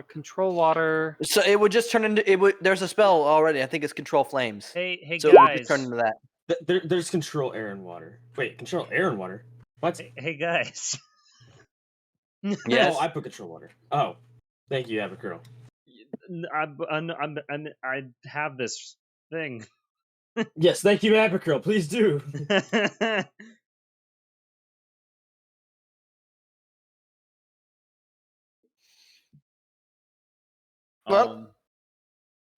Control water. So it would just turn into it. Would there's a spell already? I think it's control flames. Hey So it would guys. just turn into that. There's control air and water. Wait, control air and water? What? Hey guys. Yes. Oh, I put control water. Oh, thank you, Avacurl. I have this thing. Yes, thank you, Avacurl. Please do. Well,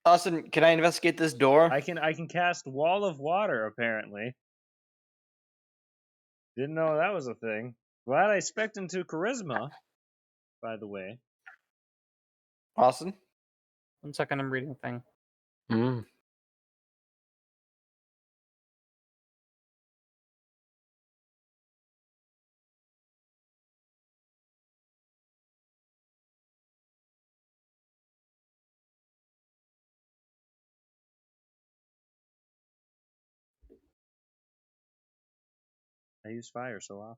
Austin, can I investigate this door? I can cast Wall of Water, apparently. Didn't know that was a thing. Glad I spec'd into Charisma, by the way. Austin? 1 second, I'm reading a thing. I use fire so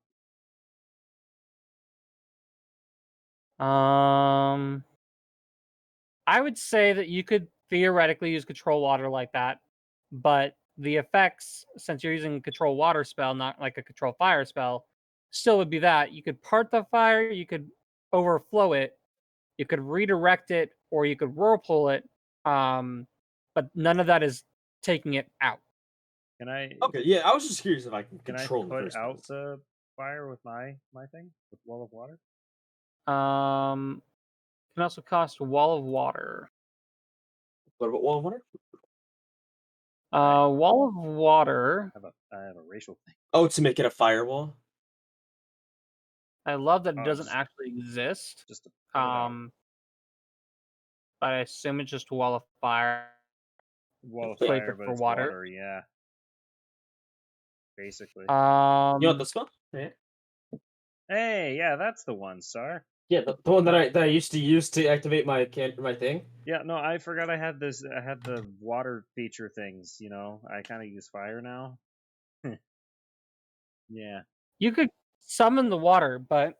often. I would say that you could theoretically use control water like that, but the effects, since you're using a control water spell, not like a control fire spell, still would be that you could part the fire, you could overflow it, you could redirect it, or you could whirlpool it. But none of that is taking it out. Can I? Okay, yeah, I was just curious if I can Can I control the put first out ones. the fire with my thing with Wall of Water? Can also cost Wall of Water. What about Wall of Water? Wall of Water. I have a racial thing. Oh, to make it a firewall? I love that it Oh, doesn't just- actually exist. Just to put it out. But I assume it's just Wall of Fire. Wall of Flavor Fire, but for it's water. water. Yeah. Basically. You want the spell? Yeah. Hey, yeah, that's the one, Sar. Yeah, the one that I used to use to activate my thing. Yeah, no, I forgot I had this. I had the water feature things. You know, I kind of use fire now. Yeah. You could summon the water, but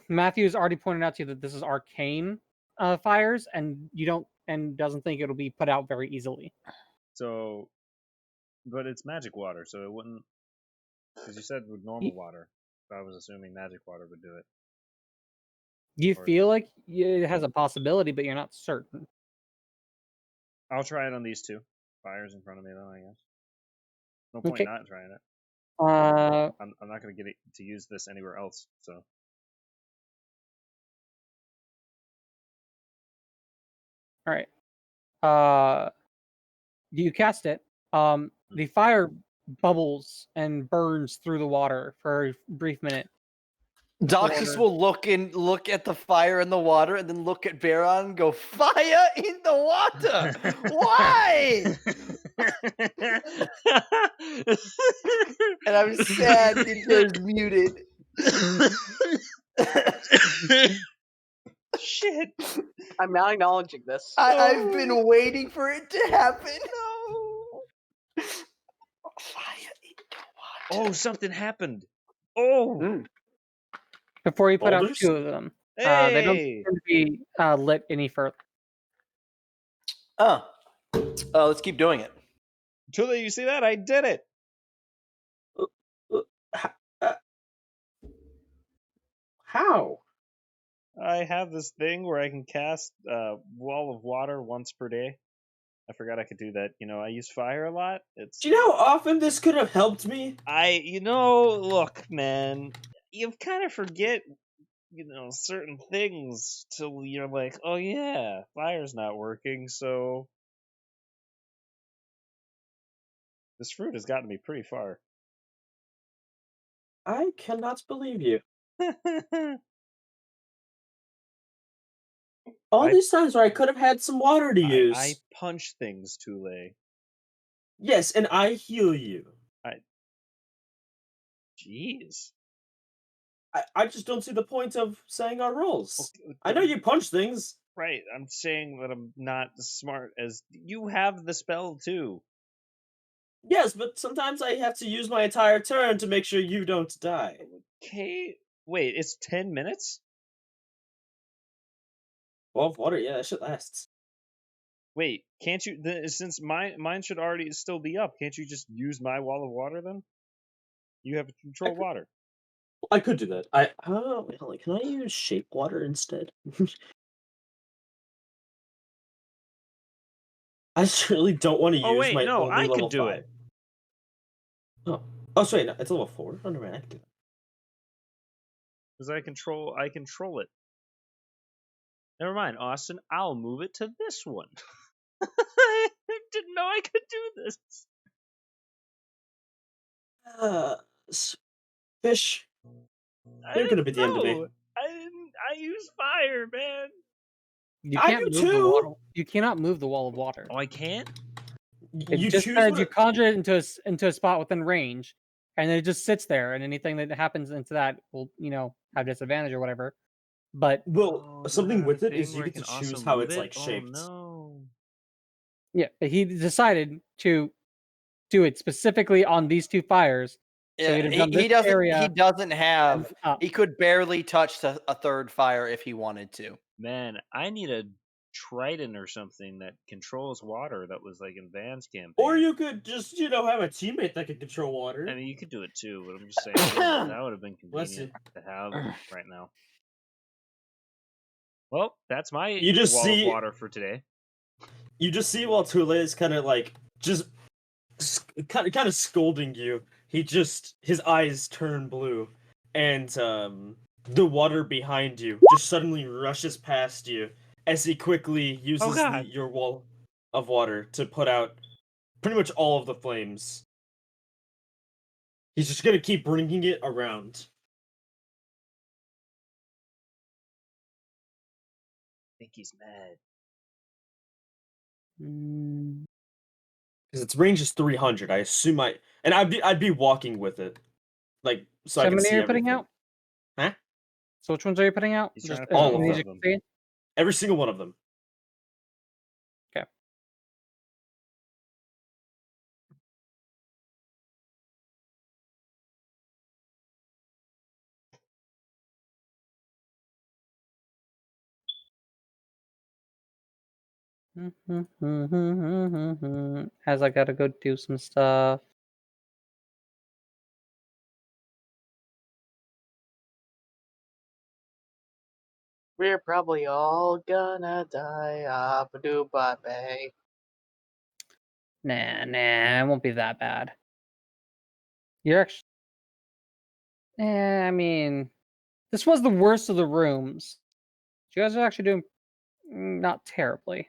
Matthew's already pointed out to you that this is arcane fires, and you don't and doesn't think it'll be put out very easily. So, but it's magic water, so it wouldn't. Because you said with normal water, so I was assuming magic water would do it. You Or- feel like it has a possibility, but you're not certain. I'll try it on these two fires in front of me, then I guess. No point Okay. not trying it. Uh, I'm not going to get it to use this anywhere else. So all right. You cast it. The fire bubbles and burns through the water for a brief minute. Doxus will look at the fire in the water and then look at Baron and go, "Fire in the water! Why?" And I'm sad Ninja's muted. Shit. I'm not acknowledging this. I've been waiting for it to happen. No. Fire in the water. oh, something happened. Oh, Before you put out Boulders? 2 of them, they don't hey. seem to be lit any further. Let's keep doing it. Tule, you see that? I did it. How? I have this thing where I can cast wall of water once per day. I forgot I could do that. You know, I use fire a lot. It's Do you know how often this could have helped me? look, man, you kind of forget, certain things till you're like, oh yeah, fire's not working, so this fruit has gotten me pretty far. I cannot believe you. All these times where I could have had some water to use. I punch things, Tule. Yes, and I heal you. Jeez. I just don't see the point of saying our roles. Okay, I know you punch things. Right, I'm saying that I'm not as smart as you have the spell too. Yes, but sometimes I have to use my entire turn to make sure you don't die. Okay, wait, it's 10 minutes? Well, water, yeah, that shit lasts. Wait, can't you? Since mine should already still be up, can't you just use my wall of water then? You have control water. I could do that. Wait, hold on, can I use shape water instead? I just really don't want to use Oh wait, my no, only I level could do 5. it. Oh, sorry, no, it's level 4. Oh, never mind, I can do that. Because I control it. Never mind, Austin. I'll move it to this one. I didn't know I could do this. Fish. You're gonna be the end of me. I use fire, man. You I can't do move the too. water. You cannot move the wall of water. Oh, I can't? It You just choose says what you conjure it into a spot within range, and then it just sits there, and anything that happens into that will, have disadvantage or whatever. But Well, something with it is you where I get can to choose also how move it's it? like shaped. Oh, no. yeah, he decided to do it specifically on these 2 fires. So Yeah, he'd have done he this doesn't. area He doesn't have. up. He could barely touch a third fire if he wanted to. Man, I need a trident or something that controls water that was like in Van's campaign. Or you could just, have a teammate that could control water. I mean, you could do it too, but I'm just saying that would have been Bless convenient you. to have right now. Well, that's my You just wall see- of water for today. You just see while Tule is kind of like just kind of scolding you. His eyes turn blue, and the water behind you just suddenly rushes past you as he quickly uses God. your wall of water to put out pretty much all of the flames. He's just gonna keep bringing it around. I think he's mad. Because its range is 300. I assume I'd be walking with it, like so I How can many see are you putting everything. out? Huh? So which ones are you putting out? He's trying to put as all of many as them. you can see? Every single one of them. As I gotta go do some stuff. We're probably all gonna die. Ba-doo-ba-bay. Nah, it won't be that bad. You're actually. I mean, this was the worst of the rooms. You guys are actually doing not terribly.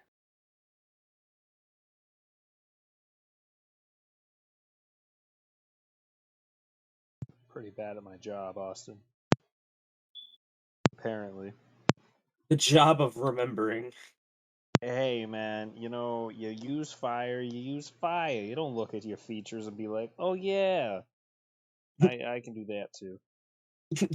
Pretty bad at my job, Austin. Apparently. The job of remembering. Hey, man, you know, you use fire, you use fire. You don't look at your features and be like, oh, yeah, I can do that too.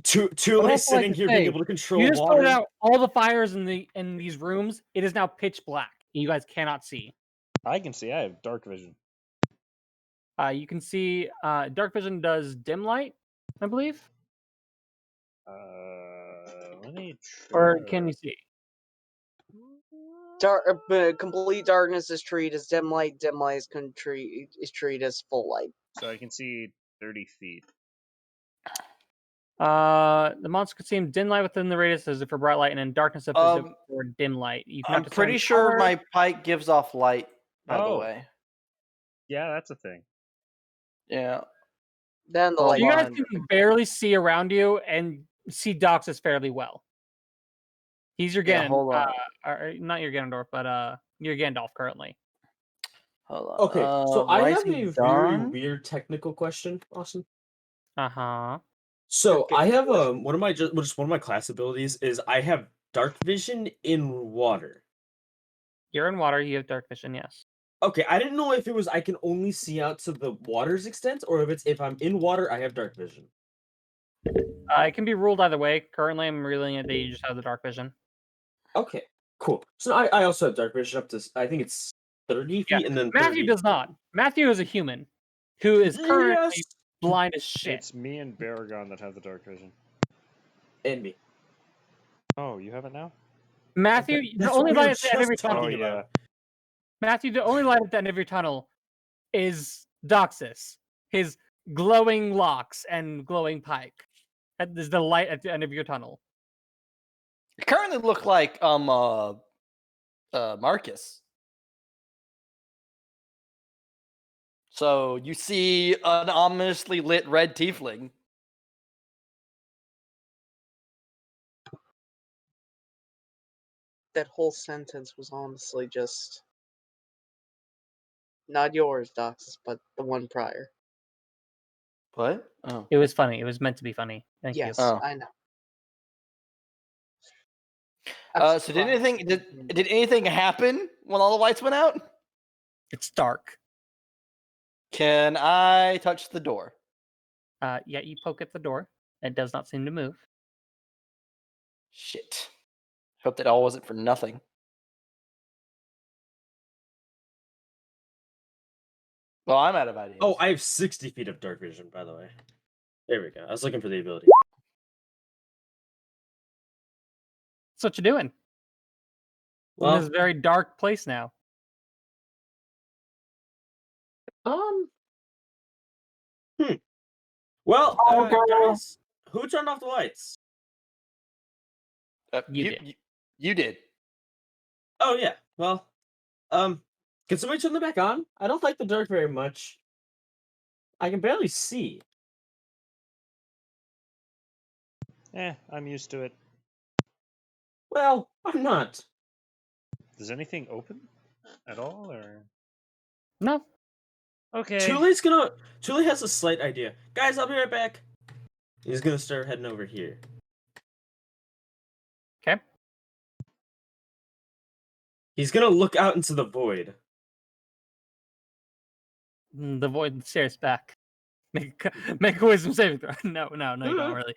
Too I'd late also like sitting to here being say, able to control you just water. put out all the fires in these rooms. It is now pitch black. You guys cannot see. I can see. I have dark vision. You can see dark vision does dim light, I believe. Let me Or can you see? Complete darkness is treated as dim light. Dim light is treated as full light. So I can see 30 feet. The monster can see in dim light within the radius as if for bright light, and in darkness if as if for dim light. You I'm pretty sure my pike gives off light, by the way. Yeah, that's a thing. Yeah. Then the So light. you guys can barely see around you and see Doxus fairly well. He's your Yeah, hold on. not your Ganondorf, but your Gandalf currently. Hold on. Okay, so I why is have he a very done? weird technical question, Austin. Uh-huh. So Okay. I have one of my class abilities is I have dark vision in water. You're in water, you have dark vision, yes. Okay, I didn't know if it was I can only see out to the water's extent, or if I'm in water I have dark vision. It can be ruled either way. Currently, I'm ruling it that you just have the dark vision. Okay, cool. So I also have dark vision up to I think it's 30 feet and then Matthew 30. does not. Matthew is a human who is currently Yes! blind as shit. It's me and Baragon that have the dark vision. And me. Oh, you have it now? Matthew, the That's only what we were light at the end of just every tunnel. talking about. Matthew, the only light at the end of every tunnel is Doxus. His glowing locks and glowing pike. That is the light at the end of your tunnel. You currently look like Marcus. So you see an ominously lit red tiefling. That whole sentence was honestly just not yours, Doxus, but the one prior. What? Oh. It was funny. It was meant to be funny. Thank Yes, you. Oh. I know. So did anything happen when all the lights went out? It's dark. Can I touch the door? Yeah, you poke at the door. It does not seem to move. Shit. Hope that all wasn't for nothing. Well, I'm out of ideas. Oh, I have 60 feet of dark vision, by the way. There we go. I was looking for the ability. That's what you're doing. Well, In this very dark place now. Well, guys, who turned off the lights? You did. Oh yeah. Well, can somebody turn them back on? I don't like the dark very much. I can barely see. I'm used to it. Well, I'm not. Does anything open at all, or No. okay? Tule has a slight idea. Guys, I'll be right back. He's gonna start heading over here. Okay. He's gonna look out into the void. The void stares back. Make a wisdom saving throw. No, you don't really.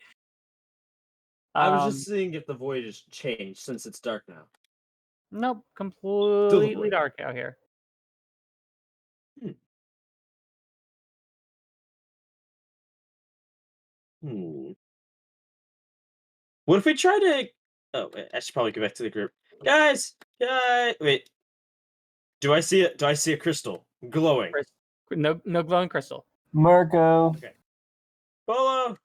I was just seeing if the void has changed since it's dark now. Nope, completely dark out here. What if we try to? Oh, I should probably go back to the group, guys. Wait. Do I see it? Do I see a crystal glowing? No glowing crystal. Marco. Polo.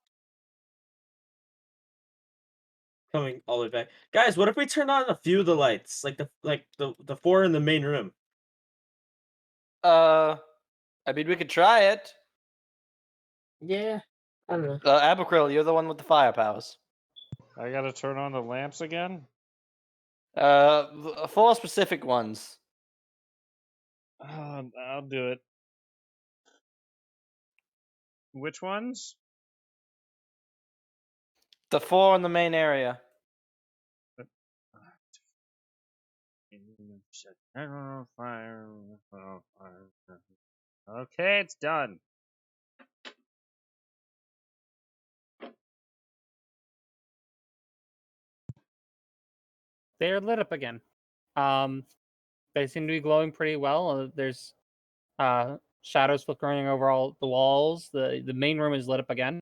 Coming all the way back, guys. What if we turn on a few of the lights, like the 4 in the main room? I mean, we could try it. Yeah, I don't know. Abigail, you're the one with the fire powers. I gotta turn on the lamps again? 4 specific ones. I'll do it. Which ones? The 4 in the main area. Okay, it's done. They're lit up again. They seem to be glowing pretty well. There's shadows flickering over all the walls. The main room is lit up again.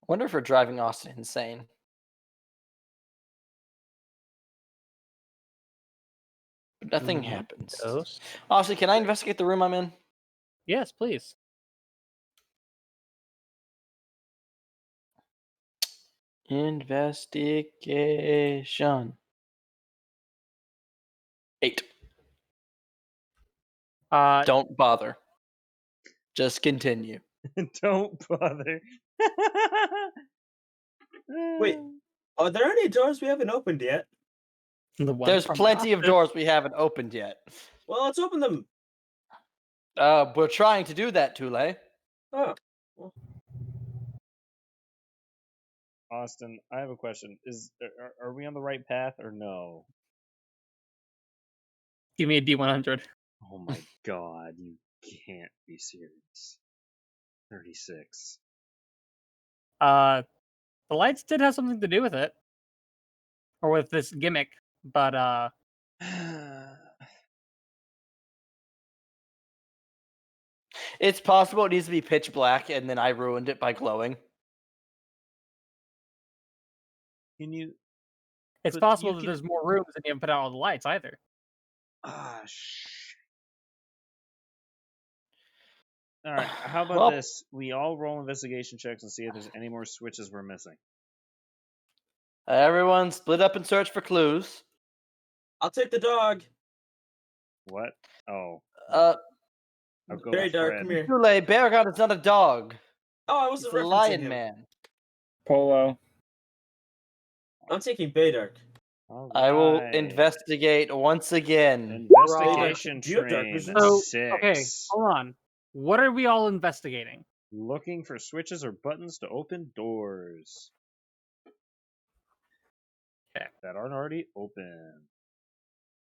I wonder if we're driving Austin insane. But nothing happens. Ghost. Austin, can I investigate the room I'm in? Yes, please. Investigation. 8. Don't bother. Just continue. Don't bother. Wait, are there any doors we haven't opened yet? There's plenty of doors we haven't opened yet. Well, let's open them. We're trying to do that, Tule. Oh. Austin, I have a question. Are we on the right path or no? Give me a D100. Oh my god, you can't be serious. 36. The lights did have something to do with it, or with this gimmick, but It's possible it needs to be pitch black, and then I ruined it by glowing. it's possible that there's more rooms and you haven't put out all the lights either. Shit. All right, how about this? We all roll investigation checks and see if there's any more switches we're missing. Everyone split up and search for clues. I'll take the dog. What? Oh. I'll go Very with dark. Fred. Come here. Tule, Beargod is not a dog. Oh, I He's wasn't a referencing lion him. man. Polo. I'm taking Baydark. I will investigate once again. Investigation Do you have dark train. vision? So, 6. okay, hold on. What are we all investigating? Looking for switches or buttons to open doors. Okay. That aren't already open.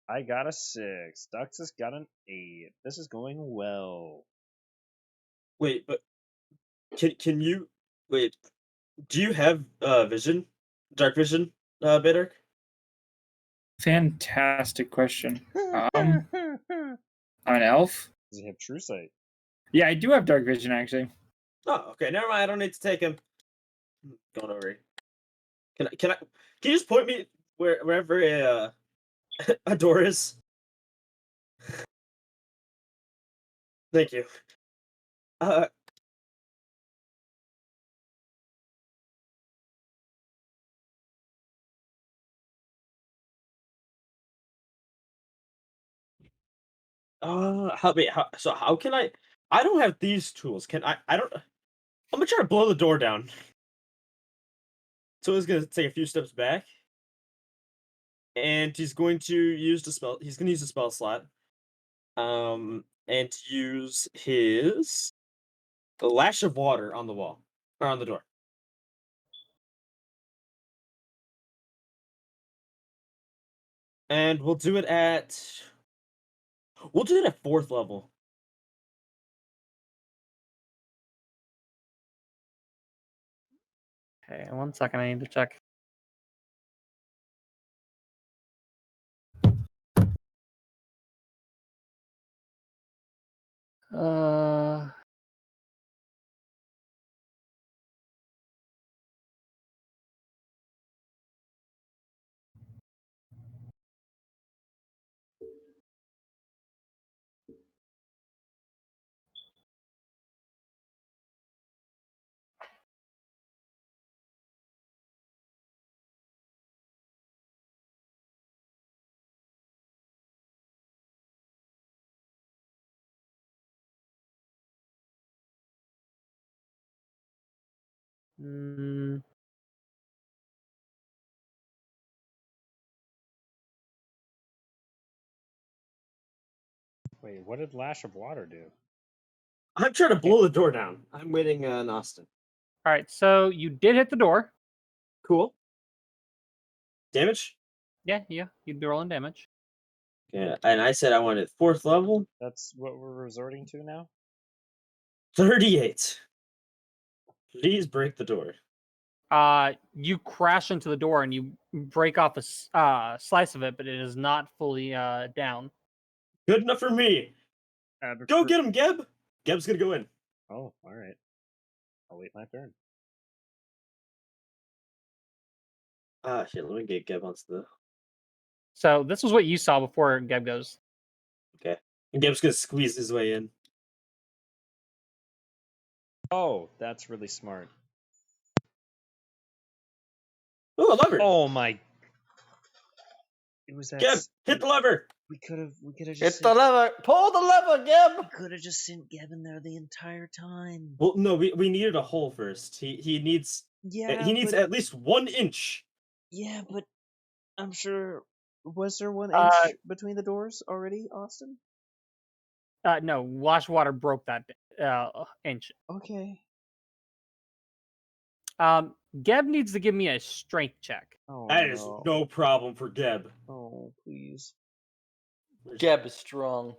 I got a 6. Duxus got an 8. This is going well. Wait, but can you wait? Do you have vision, dark vision, Baydark? Fantastic question. On Elf? Does he have true sight? Yeah, I do have dark vision actually. Oh, okay. Never mind. I don't need to take him. Going over here. Can you just point me wherever a door is? Thank you. How can I don't have these tools. Can I don't I'm gonna try to blow the door down. So he's gonna take a few steps back. And he's going to use the spell slot. And use his lash of water on the wall. Or on the door. And we'll do it at 4th level. Okay, 1 second. I need to check. Mm, Wait, what did Lash of Water do? I'm trying to blow the door down. I'm waiting on Austin. all right, so you did hit the door. Cool. Damage? Yeah, you'd be rolling damage. Yeah, and I said I wanted 4th level. That's what we're resorting to now? 38. Please break the door. You crash into the door and you break off a slice of it, but it is not fully down. Good enough for me. Go get him, Geb. Geb's gonna go in. Oh, all right. I'll wait my turn. Shit, let me get Geb onto the... So this was what you saw before Geb goes. Okay. And Geb's gonna squeeze his way in. Oh, that's really smart. Oh, a lever! Oh my! It was that. Geb, hit the lever! We could have just Hit the lever. Pull the lever, Geb. could have just sent Geb in there the entire time. Well, no, we needed a hole first. He needs Yeah, at least 1 inch. Yeah, but I'm sure. Was there 1 inch between the doors already, Austin? No, Lash Water broke that inch. Okay. Geb needs to give me a strength check. Oh, That is no problem for Geb. Oh, please. Geb is strong.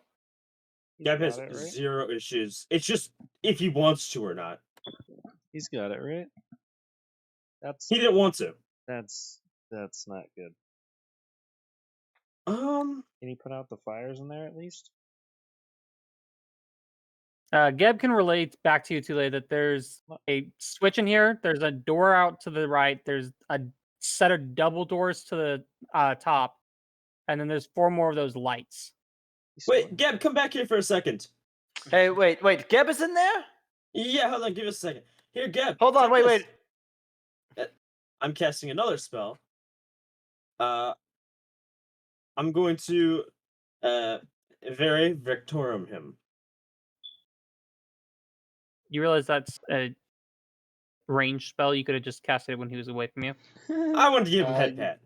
Geb has got it, right? 0 issues. It's just if he wants to or not. He's got it, right? He didn't want to. That's not good. Um, Can he put out the fires in there at least? Geb can relate back to you, Tule, that there's a switch in here. There's a door out to the right. There's a set of double doors to the top. And then there's 4 more of those lights. Wait, Geb, come back here for a second. Hey, wait. Geb is in there? Yeah, hold on, give us a second. Here, Geb. Hold on, check wait. this. I'm casting another spell. I'm going to Vere Victorum him. You realize that's a ranged spell? You could have just casted it when he was away from you. I wanted to give him head pat.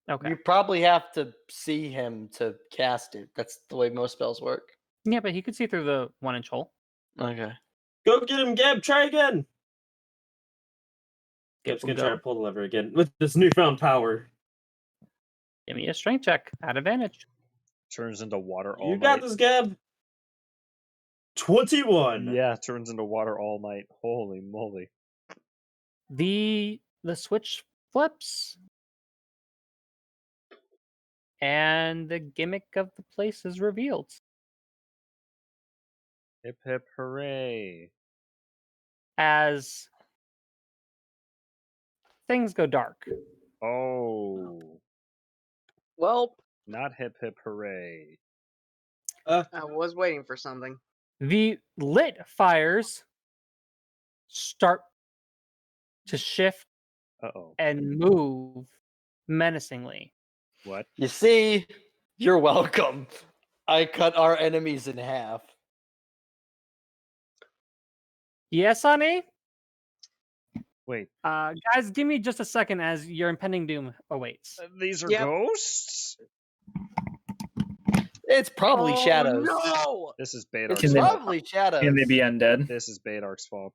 Okay. You probably have to see him to cast it. That's the way most spells work. Yeah, but he could see through the 1-inch hole. Okay. Go get him, Geb. Try again. Geb's will gonna try go. to pull the lever again with this newfound power. Give me a strength check at advantage. Turns into water all You night. got this, Geb. 21. Yeah, turns into water all night. Holy moly. The switch flips. And the gimmick of the place is revealed. Hip hip hooray. As things go dark. Oh. Well, Not hip hip hooray. I was waiting for something. The lit fires start to shift Uh-oh. and move menacingly. What? You see, you're welcome. I cut our enemies in half. Yes, honey? Wait. Guys, give me just a second as your impending doom awaits. These are Yep. ghosts? It's probably shadows. No! This is It's Badark's fault. probably shadows. Can they be undead? This is Badark's fault.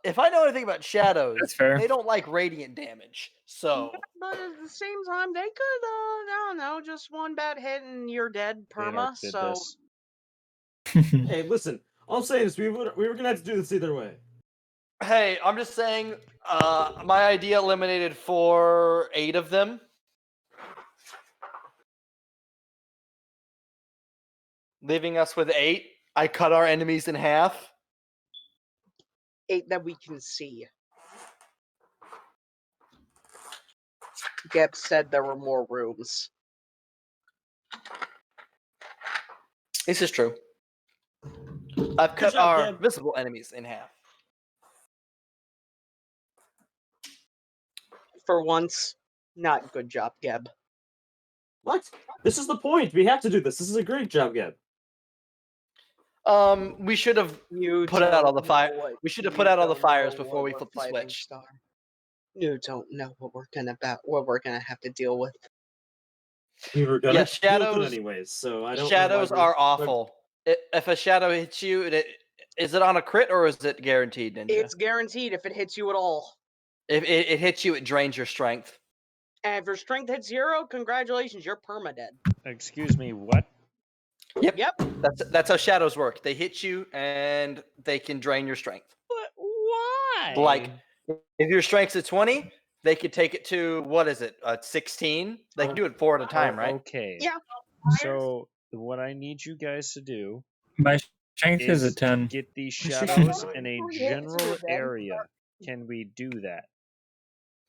If I know anything about shadows, That's fair. they don't like radiant damage. So But at the same time, they could, I don't know, just one bad hit and you're dead, perma. Badark did So this. Hey, listen. All I'm saying is we were gonna have to do this either way. hey, I'm just saying, my idea eliminated 8 of them. Leaving us with 8. I cut our enemies in half. 8 that we can see. Geb said there were more rooms. This is true. I've cut job, our Geb. visible enemies in half. For once, not good job, Geb. What? This is the point. We have to do this. This is a great job, Geb. We should have You put out all the don't fire. know what- We should have you put out all the don't fires know before what we we're flip the fighting, switch. Star. You don't know what we're gonna have to deal with. We were gonna Yeah, deal with shadows- it anyways, so I don't. Shadows know why are awful. If a shadow hits you, is it on a crit or is it guaranteed, Ninja? It's guaranteed if it hits you at all. If it hits you, it drains your strength. And if your strength hits 0, congratulations, you're permadead. Excuse me, what? Yep. That's how shadows work. They hit you and they can drain your strength. But why? Like if your strength's at 20, they could take it to what is it? 16? They can do it 4 at a time, right? Okay. Yeah. So what I need you guys to do My strength is a is 10. get these shadows in a Oh, yeah, general it's good. area. Can we do that?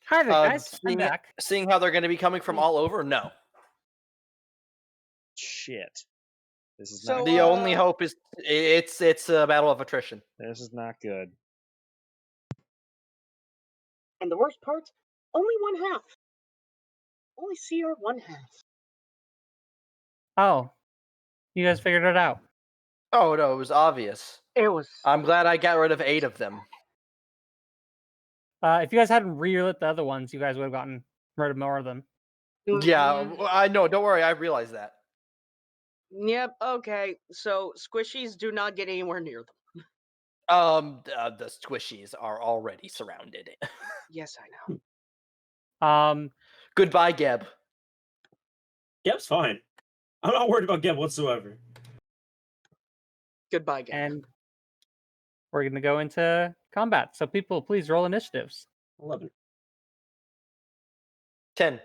Hi there, guys. I'm Seeing, back. seeing how they're going to be coming from all over, no. Shit. This is So, not The good. only hope is it's a battle of attrition. This is not good. And the worst part, only 1/2. Only CR 1/2. Oh, you guys figured it out. Oh no, it was obvious. It was. I'm glad I got rid of 8 of them. If you guys hadn't relit the other ones, you guys would have gotten rid of more of them. Yeah, I know. Don't worry, I realized that. Yep. Okay. So squishies do not get anywhere near them. The squishies are already surrounded. Yes, I know. Goodbye, Geb. Geb's fine. I'm not worried about Geb whatsoever. Goodbye, Gab. And we're going to go into combat. So people, please roll initiatives. 11. 10.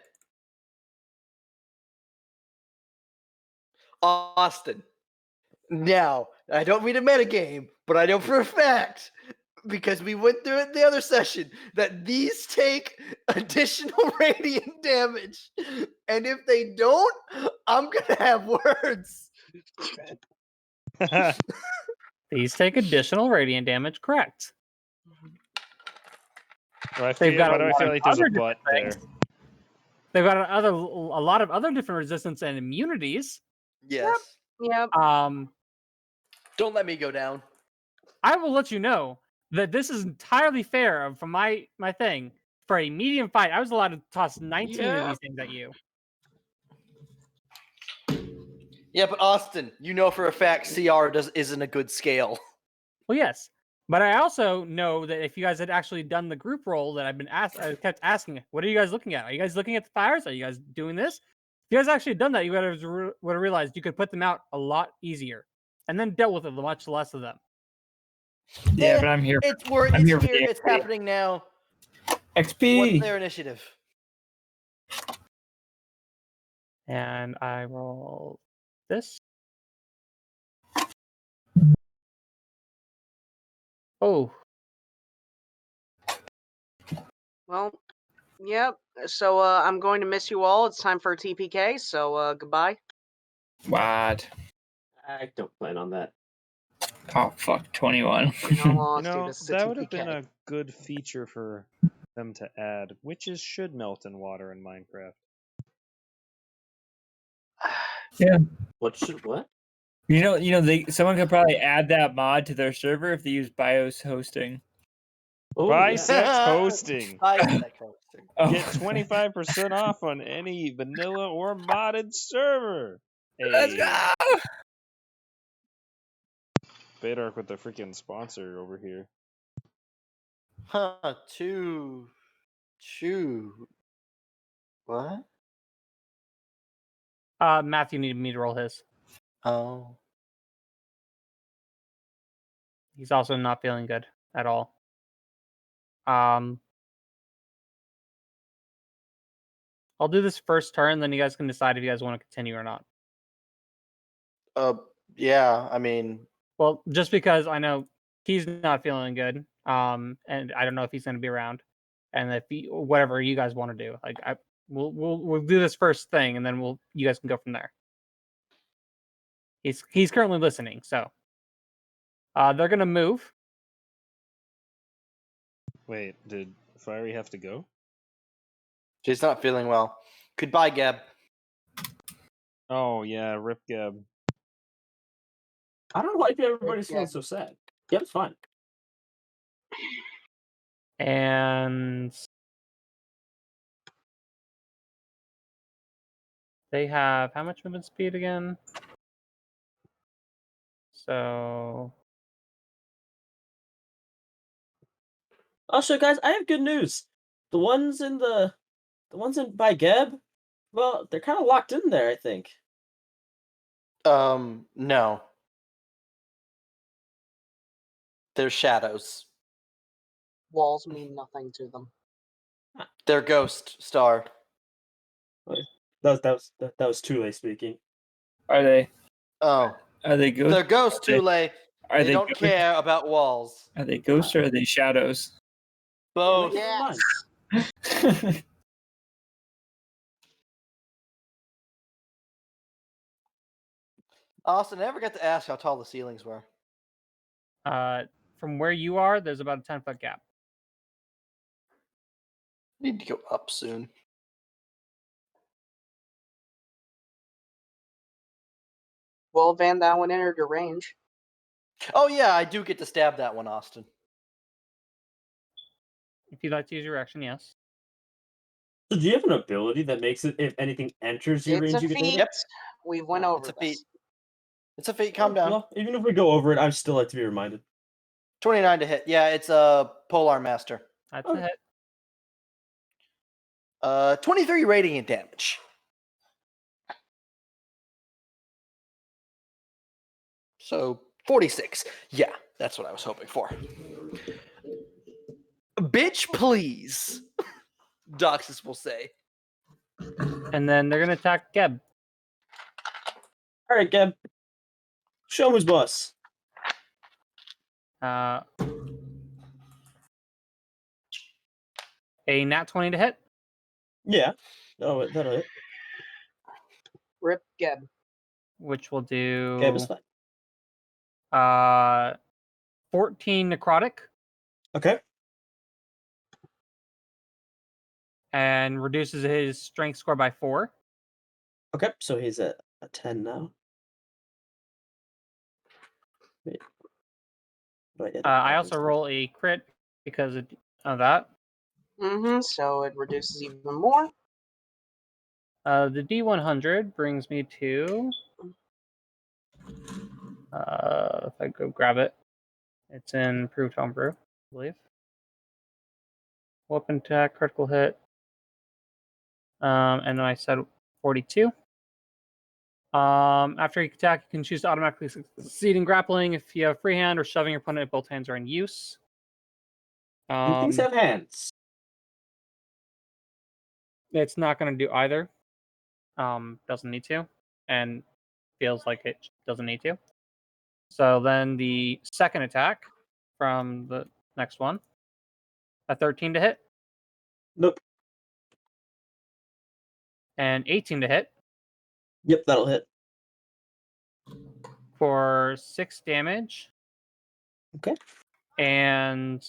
Austin. Now, I don't mean a metagame, but I know for a fact, because we went through it in the other session, that these take additional radiant damage. And if they don't, I'm going to have words. These take additional radiant damage, correct? Why They've got why a do I lot feel of like there's a other butt there? things. They've got a lot of other different resistance and immunities. Yes. Yep. Don't let me go down. I will let you know that this is entirely fair from my thing. For a medium fight, I was allowed to toss 19 of Yeah. these things at you. Yeah, but Austin, you know for a fact CR isn't a good scale. Well, yes. But I also know that if you guys had actually done the group roll that I kept asking, what are you guys looking at? Are you guys looking at the fires? Are you guys doing this? If you guys actually done that, you guys would have realized you could put them out a lot easier and then dealt with it much less of them. Yeah, but I'm here. I'm here for the It's XP. happening now. XP. What's their initiative? And I roll this. Oh, Well, yep. So I'm going to miss you all. It's time for a TPK. So goodbye. What? I don't plan on that. Oh fuck, 21. In all You honesty, know, this is a that would have been TPK. a good feature for them to add. Witches should melt in water in Minecraft. What should what? You know, someone could probably add that mod to their server if they use BIOS hosting. Oh, Bisex hosting. Bisect hosting. Oh. Get 25% off on any vanilla or modded server. Let's Hey, go! Badark with the freaking sponsor over here. Huh, two. What? Matthew needed me to roll his. Oh. He's also not feeling good at all. I'll do this first turn, then you guys can decide if you guys want to continue or not. Yeah, I mean, Well, just because I know he's not feeling good, and I don't know if he's going to be around, and if whatever you guys want to do, like we'll do this first thing, and then you guys can go from there. He's currently listening, so they're gonna move. Wait, did Fiery have to go? she's not feeling well. Goodbye, Gab. Oh, yeah, Rip Gab. I don't know why everybody's feeling so sad. Yep, it's fine. And they have how much movement speed again? So Also, guys, I have good news. The ones in by Geb, well, they're kind of locked in there, I think. No. They're shadows. Walls mean nothing to them. They're ghost star. That was Tule speaking. Are they? Oh, Are they ghosts? they're ghost Tule. Are they don't ghosts? care about walls. Are they ghosts or are they shadows? Both. Yes. Austin, I never got to ask how tall the ceilings were. from where you are, there's about a 10-foot gap. Need to go up soon. Well, Van, that one entered your range. Oh yeah, I do get to stab that one, Austin. If you'd like to use your action, yes. So do you have an ability that makes it if anything enters your It's range, a you get to hit feat. it? We went over It's a this. feat. It's a feat. Calm down. Well, even if we go over it, I'd still like to be reminded. 29 to hit. Yeah, it's a FullMetalMaster. That's Okay. a hit. 23 radiant damage. So 46. Yeah, that's what I was hoping for. Bitch, please. Doxus will say. And then they're gonna attack Geb. All right, Geb. Show him who's boss. A nat 20 to hit. Yeah. Oh, that'll hit. Rip Geb. Which will do Geb is fine. 14 necrotic Okay. and reduces his strength score by 4. Okay, so he's at a 10 now. Wait. I also roll a crit because of that. So it reduces even more. The D100 brings me to. If I go grab it, it's in Improved Homebrew, I believe. Weapon attack, critical hit. And then I said 42. After you attack, you can choose to automatically succeed in grappling if you have free hand or shoving your opponent if both hands are in use. Do things have hands? It's not going to do either. Doesn't need to, and feels like it doesn't need to. So then the second attack from the next one, a 13 to hit. Nope. And 18 to hit. Yep, that'll hit. For 6 damage. Okay. And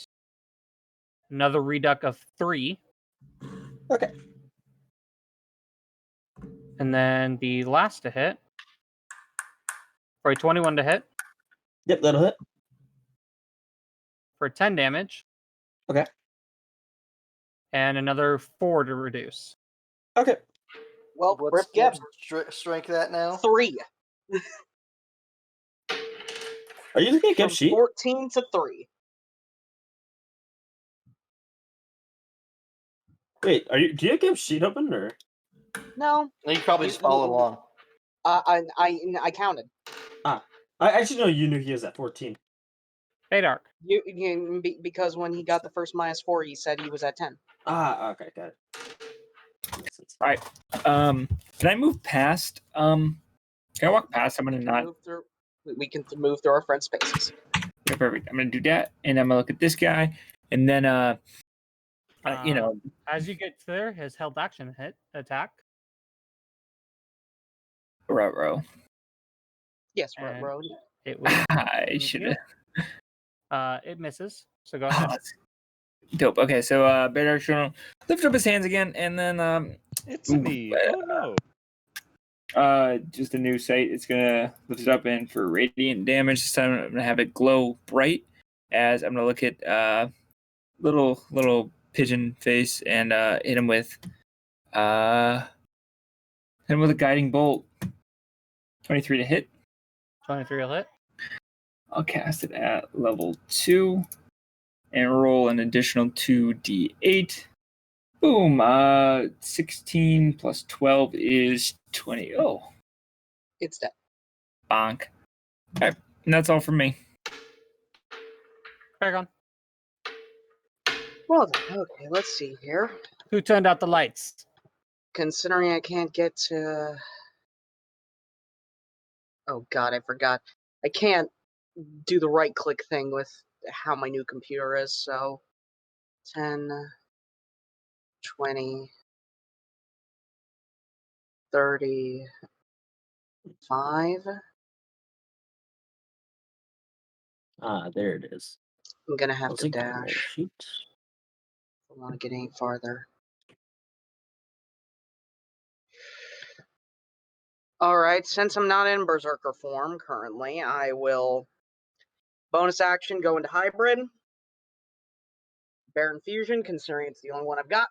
another reduct of 3. Okay. And then the last to hit. For a 21 to hit. Yep, that'll hit. For 10 damage. Okay. And another 4 to reduce. Okay. Well, What's Rip Geb. strike that now? 3. Are you looking at From Geb's sheet? 14 to 3. Wait, do you have Geb's sheet open or? No. You probably just follow along. I counted. I actually know you knew he was at 14. Hey, Dark. Because when he got the first -4, he said he was at 10. Okay, got it. All right. Can I move past? Can I walk past? I'm gonna not. We can move through our friend spaces. Yeah, perfect. I'm gonna do that, and I'm gonna look at this guy, and then As you get there, his held action hit attack. Row. Yes, And bro. It was. I should have. It misses. So go ahead. Dope. Okay, so Bear Shark lift up his hands again, and then It's me. Oh no. Just a new sight. It's gonna lift it up, and for radiant damage this time I'm gonna have it glow bright. As I'm gonna look at little pigeon face and hit him with a guiding bolt. 23 to hit. 23 will hit. I'll cast it at level 2 and roll an additional 2d8. Boom. 16 plus 12 is 20. Oh, It's dead. bonk. All right, and that's all from me. Paragon. Well then, okay, let's see here. Who turned out the lights? Considering I can't get to... Oh god, I forgot. I can't do the right-click thing with how my new computer is, so... 10, 20, 30, 5. There it is. I'm gonna have to Closing roll dash sheet. if I want to get any farther. Alright, since I'm not in Berserker form currently, I will bonus action go into hybrid. Baron Fusion, considering it's the only one I've got.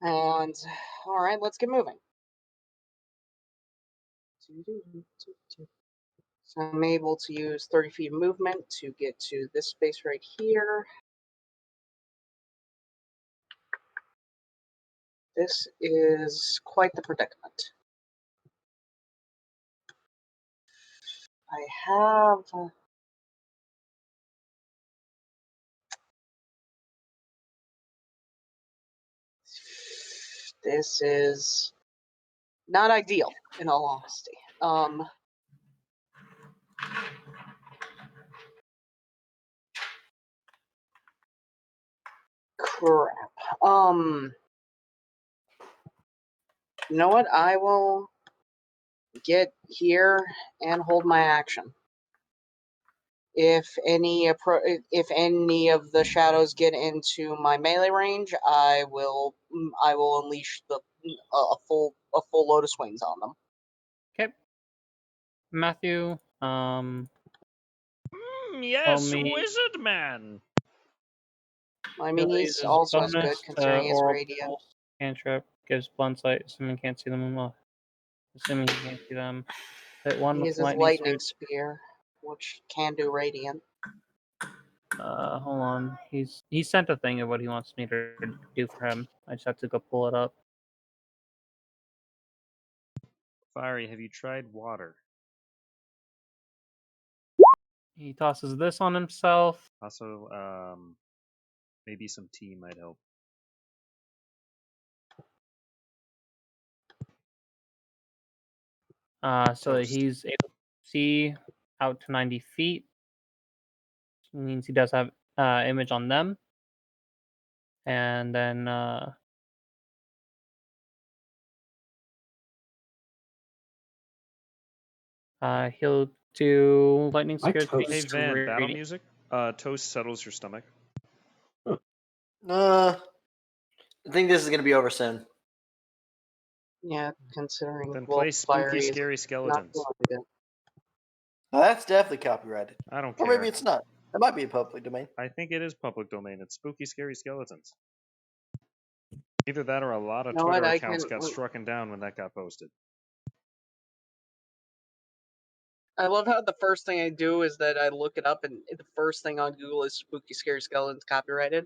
And, alright, let's get moving. So I'm able to use 30 feet of movement to get to this space right here. This is quite the predicament. I have... This is not ideal, in all honesty. Crap. You know what? I will get here and hold my action. If any of the shadows get into my melee range, I will unleash a full load of swings on them. Okay. Matthew, Yes, me- wizard man. I mean, he's uses also as good bonus considering to his oral radiant. pulse cantrip, gives blind sight, assuming can't see them. Well, assuming he can't see them. Hit one He with uses lightning spear, which can do radiant. Hold on. He sent a thing of what he wants me to do for him. I just have to go pull it up. Fiery, have you tried water? He tosses this on himself. Also, maybe some tea might help. So that Toast. he's able to see out to 90 feet. Which means he does have image on them. And then he'll do lightning My spear. toast. Hey Van, battle radiant. music. Toast settles your stomach. I think this is going to be over soon. Yeah, considering Then play Fiery spooky, is scary not skeletons. feeling good. That's definitely copyrighted. I don't Or care. maybe it's not. It might be a public domain. I think it is public domain. It's spooky, scary skeletons. Either that or a lot of You know what, Twitter I accounts can- got struck down when that got posted. I love how the first thing I do is that I look it up, and the first thing on Google is spooky, scary skeletons copyrighted.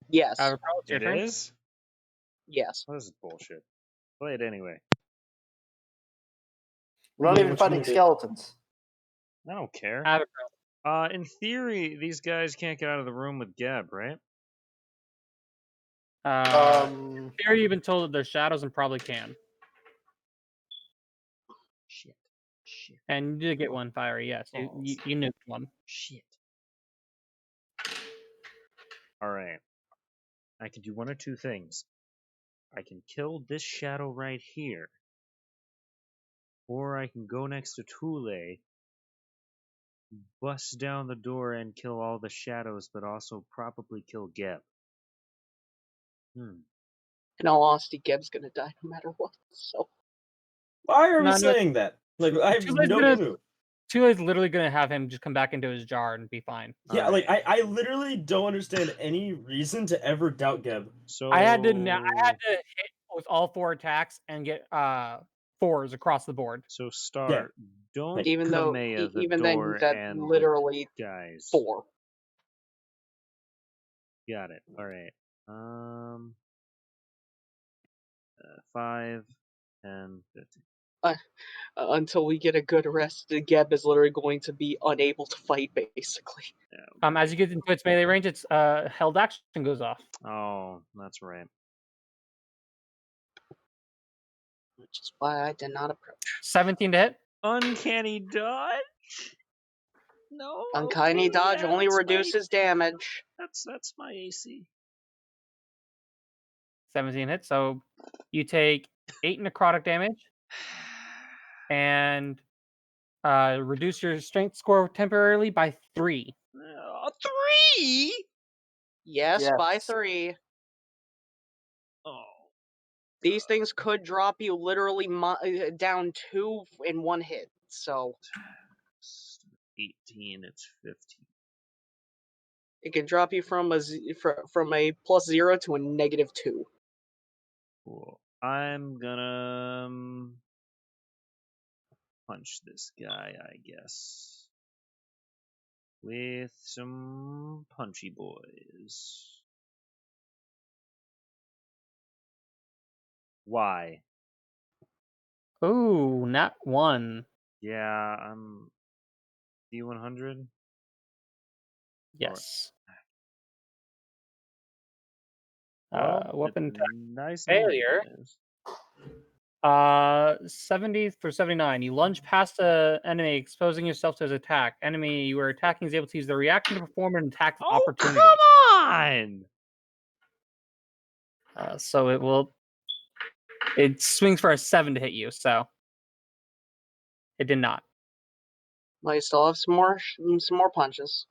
Yes. It's your It turn. is? Yes. Well, this is bullshit. Play it anyway. We're not Yeah, even what you fighting gonna do? skeletons. I don't care. Abercrombie. In theory, these guys can't get out of the room with Geb, right? Theory, you've been told that there's shadows and probably can. Shit. And you did get one fiery, yes. You nuked one. Shit. Alright. I can do one or two things. I can kill this shadow right here. Or I can go next to Tule, bust down the door and kill all the shadows, but also probably kill Geb. In all honesty, Geb's gonna die no matter what. So Why are we No, no. saying that? Like, I have Chule's no gonna- clue. Chule's literally gonna have him just come back into his jar and be fine. Yeah, Alright. like I literally don't understand any reason to ever doubt Geb. So I had to hit with all 4 attacks and get 4s across the board. So start. Don't even though Kamea the even then door that and the literally guys. 4. Got it. All right. 5 and 15. Until we get a good rest, Geb is literally going to be unable to fight, basically. Yeah. As you get into its melee range, its held action goes off. Oh, that's right. Which is why I did not approach. 17 to hit. Uncanny dodge. No. Uncanny okay, dodge yeah, only that's reduces damage. That's my AC. 17 hits. So you take 8 necrotic damage and reduce your strength score temporarily by 3. 3. Yes, Yes. by 3. Oh. These things could drop you literally down 2 in 1 hit. So 18. It's 15. it can drop you from a +0 to a -2. Cool. I'm gonna punch this guy, I guess, with some punchy boys. Why? Ooh, not 1. Yeah, I'm D100. Yes. Well, Weapon it's a attack nice failure. noise. 70 for 79. You lunge past an enemy, exposing yourself to his attack. Enemy you are attacking is able to use the reaction to perform an attack of Oh, opportunity. come on! So it swings for a 7 to hit you, so it did not. Well, you still have some more punches.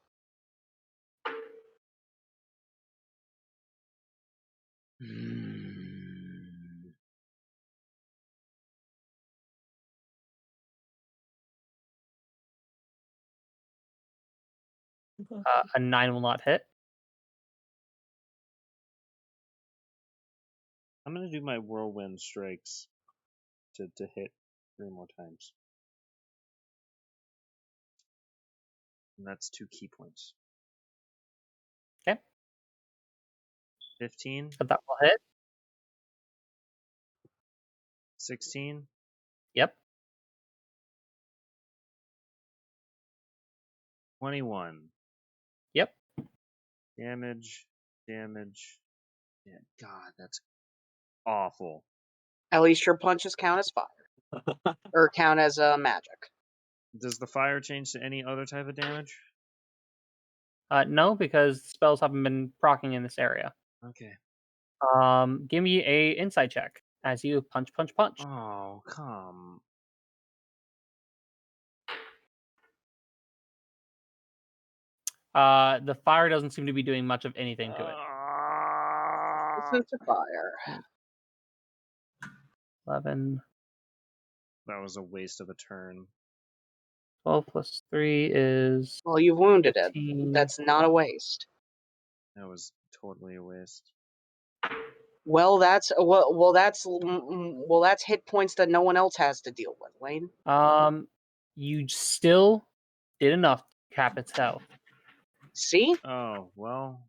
A 9 will not hit. I'm gonna do my whirlwind strikes to hit 3 more times. And that's 2 key points. Okay. 15, So that will hit. 16, Yep. 21. Yep. Damage. Yeah, God, that's awful. At least your punches count as fire. Or count as magic. Does the fire change to any other type of damage? No, because spells haven't been proccing in this area. Okay. Give me a insight check as you punch. Oh, come. The fire doesn't seem to be doing much of anything to it. Listen to fire. 11, That was a waste of a turn. 12 plus 3 is Well, you've wounded it. 15. That's not a waste. That was totally a waste. Well, that's hit points that no one else has to deal with, Wayne. You still did enough to cap its health. See? Oh, well.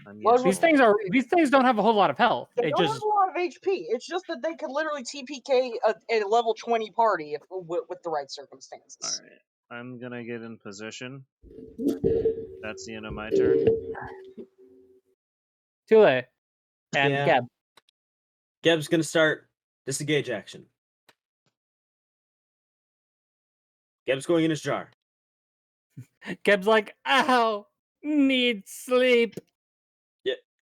I'm Well, useful. These things don't have a whole lot of health. They It don't just have a lot of HP. It's just that they could literally TPK a level 20 party with the right circumstances. Alright. I'm gonna get in position. That's the end of my turn. Tule and Yeah. Geb. Geb's gonna start disengage action. Geb's going in his jar. Geb's like, ow, need sleep.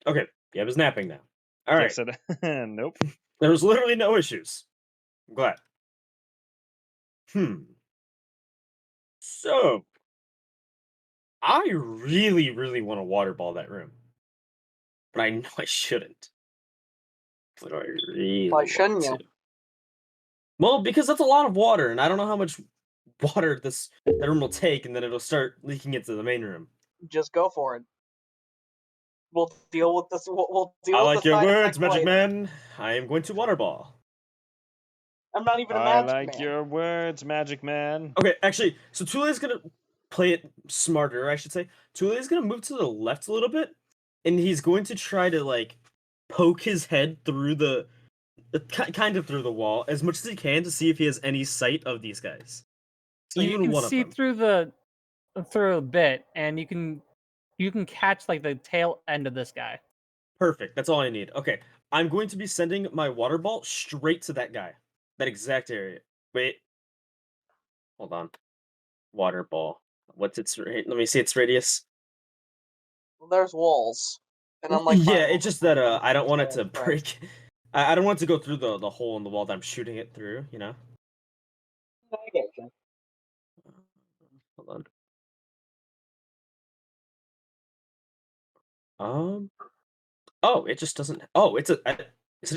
Okay, Geb is napping now. All right. Said, nope. There was literally no issues. I'm glad. So, I really, really want to water ball that room. But I know I shouldn't. What do I really Why shouldn't want you? to? Well, because that's a lot of water, and I don't know how much water that room will take, and then it'll start leaking into the main room. Just go for it. We'll deal with this. We'll deal I with like the your side words, effects Magic later. Man. I am going to water ball. I'm not even a I magic like man. your words, Magic Man. Okay, actually, so Tule is gonna play it smarter, I should say. Tule is gonna move to the left a little bit, and he's going to try to like poke his head through kind of through the wall as much as he can to see if he has any sight of these guys. So you Even can one of see them. through a bit, and you can catch like the tail end of this guy. Perfect. That's all I need. Okay, I'm going to be sending my water ball straight to that guy, that exact area. Wait, hold on. Water ball. What's its rate? Let me see its radius. There's walls, and I'm like, Yeah, it's just that I don't want it to Right. break. I don't want it to go through the hole in the wall that I'm shooting it through. You know. I get you. Hold on. Oh, it just doesn't. Oh, is it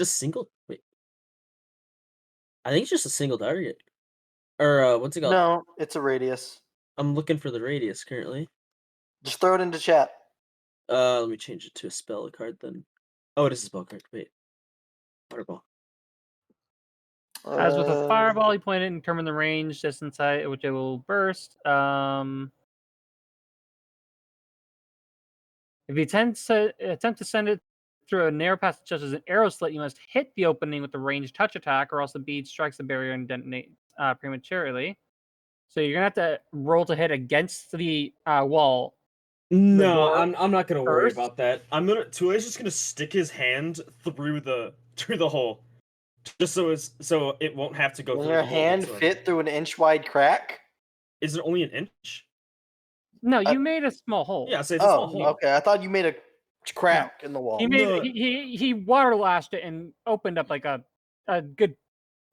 a single? Wait. I think it's just a single target. Or what's it called? No, it's a radius. I'm looking for the radius currently. Just throw it into chat. Let me change it to a spell card then. Oh, it is a spell card. Wait. Waterball. As with a fireball, you point it and determine the range, distance at which it will burst. If you attempt to send it through a narrow passage such as an arrow slit, you must hit the opening with a ranged touch attack, or else the bead strikes the barrier and detonates prematurely. So you're gonna have to roll to hit against the wall. No, door I'm not gonna worry first? about that. Tule's just gonna stick his hand through the hole, just so it won't have to go Will through your the hole hand whatsoever. fit through an inch wide crack? Is it only an inch? No, you made a small hole. Yeah, so it's a small hole. Okay. I thought you made a crack in the wall. He made No. he water lashed it and opened up like a good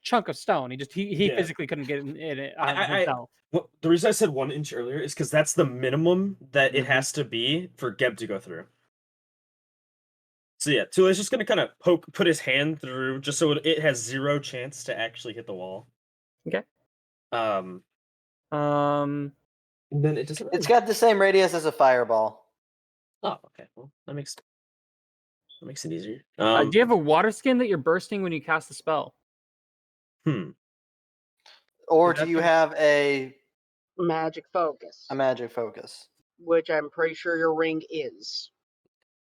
chunk of stone. He Yeah. physically couldn't get in it himself. Well, the reason I said 1 inch earlier is because that's the minimum that it Mhm. has to be for Geb to go through. So yeah, Tule's just gonna kind of put his hand through just so it has 0 chance to actually hit the wall. Okay. And then it doesn't. It's got the same radius as a fireball. Oh, okay. Well, that makes it easier. Do you have a water skin that you're bursting when you cast the spell? Or Is do that you the- have a Magic focus, magic focus? which I'm pretty sure your ring is.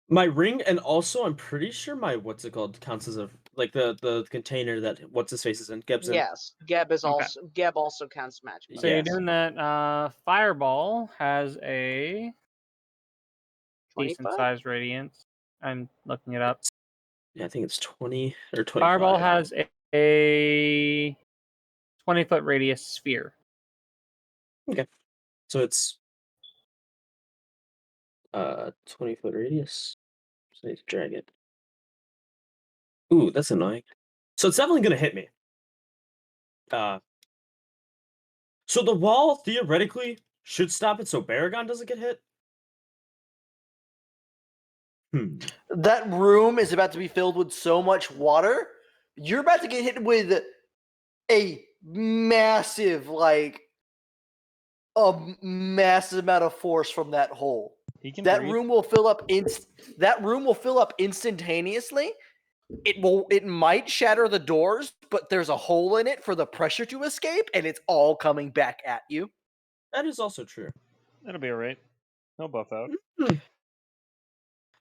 My ring, and also I'm pretty sure my what's it called counts as a like the container that what's his face is in. Geb's in. Yes, Geb is Okay. Geb also counts magic. So you're Yes. doing that. Fireball has a 25? decent sized radiance. I'm looking it up. Yeah, I think it's 20 or 25. Fireball has a 20-foot radius sphere. Okay. So it's 20-foot radius. So I need to drag it. Ooh, that's annoying. So it's definitely gonna hit me. So the wall theoretically should stop it so Baragon doesn't get hit. That room is about to be filled with so much water. You're about to get hit with a massive, a massive amount of force from that hole. He can That breathe. room will fill up that room will fill up instantaneously. It might shatter the doors, but there's a hole in it for the pressure to escape, and it's all coming back at you. That is also true. That'll be alright. He'll buff out.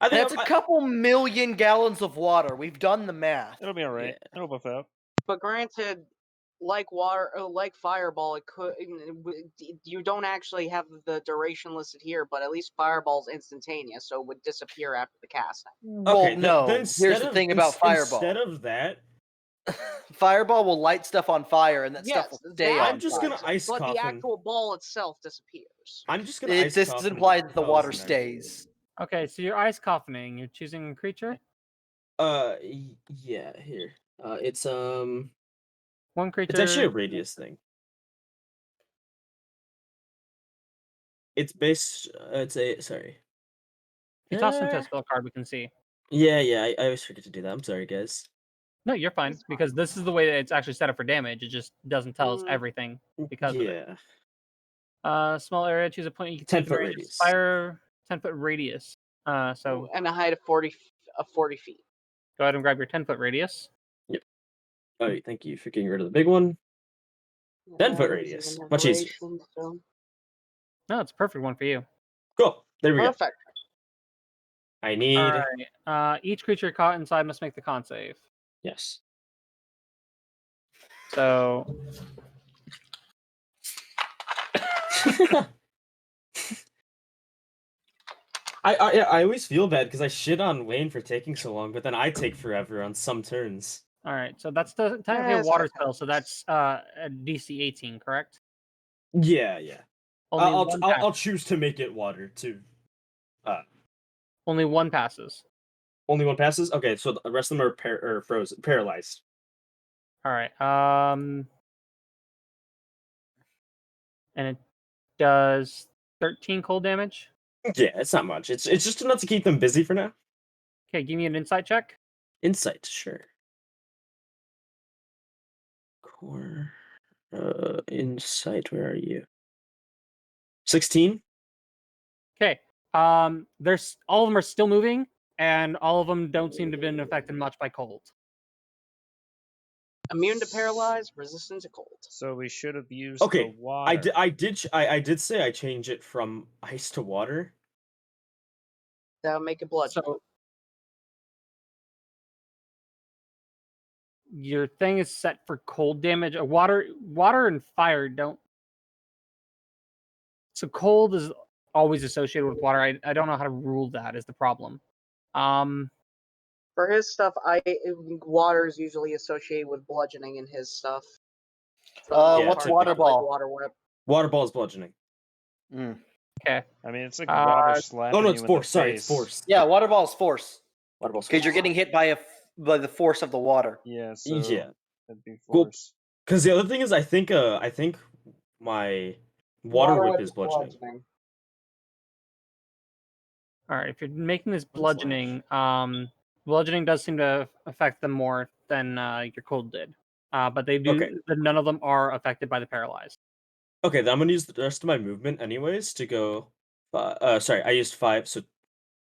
I think That's a couple million gallons of water. We've done the math. It'll be alright. It'll buff out. But granted, like water, like fireball, it could. You don't actually have the duration listed here, but at least fireball's instantaneous, so it would disappear after the casting. Well, no. Here's the thing about fireball. Instead of that, fireball will light stuff on fire, and that stuff will stay on. I'm just gonna ice but coffin. the actual ball itself disappears. I'm just gonna. This implies that the water stays. Okay, so you're ice coffining. You're choosing a creature. Yeah. Here. It's one creature. It's actually a radius thing. It's based. It's a sorry. If you toss into a spell card, we can see. Yeah. I always forget to do that. I'm sorry, guys. No, you're fine because this is the way that it's actually set up for damage. It just doesn't tell us Mm. everything because of it. Yeah. Small area. Choose a point you can 10 take in foot range of radius. Fire 10-foot radius. So And a height of 40 feet. go ahead and grab your 10-foot radius. All right, thank you for getting rid of the big one. 10-foot radius. Much easier. So. No, it's a perfect one for you. Cool. There we go. Perfect. I need. All right. Each creature caught inside must make the con save. Yes. So I always feel bad because I shit on Wayne for taking so long, but then I take forever on some turns. all right. So that's technically a water spell. So that's a DC 18, correct? Yeah. Only I'll choose to make it water too. Only one passes. Only one passes. Okay, so the rest of them are frozen, paralyzed. All right. And it does 13 cold damage. Yeah, it's not much. It's just enough to keep them busy for now. Okay, give me an insight check. Insight, sure. Core, insight. Where are you? 16. Okay. There's all of them are still moving, and all of them don't seem to have been affected much by cold. Immune to paralyze, resistant to cold. So we should have used Okay, the water. I did say I change it from ice to water. That would make it blood. So your thing is set for cold damage. Water and fire don't. So cold is always associated with water. I don't know how to rule that is the problem. For his stuff, water is usually associated with bludgeoning in his stuff. What's water ball? Water whip. Water ball is bludgeoning. Okay. I mean, it's like water slapping Oh no, you it's in force. the Sorry, face. it's force. Yeah, water ball is force. Water ball's Because you're getting hit by the force of the water. Yeah, so Yeah. that'd be Well, force. because the other thing is, I think my water whip is bludgeoning. All right. If you're making this One slash. bludgeoning, bludgeoning does seem to affect them more than your cold did. But they do. Okay. None of them are affected by the paralyzed. Okay, then I'm gonna use the rest of my movement anyways to go. Sorry, I used 5. So,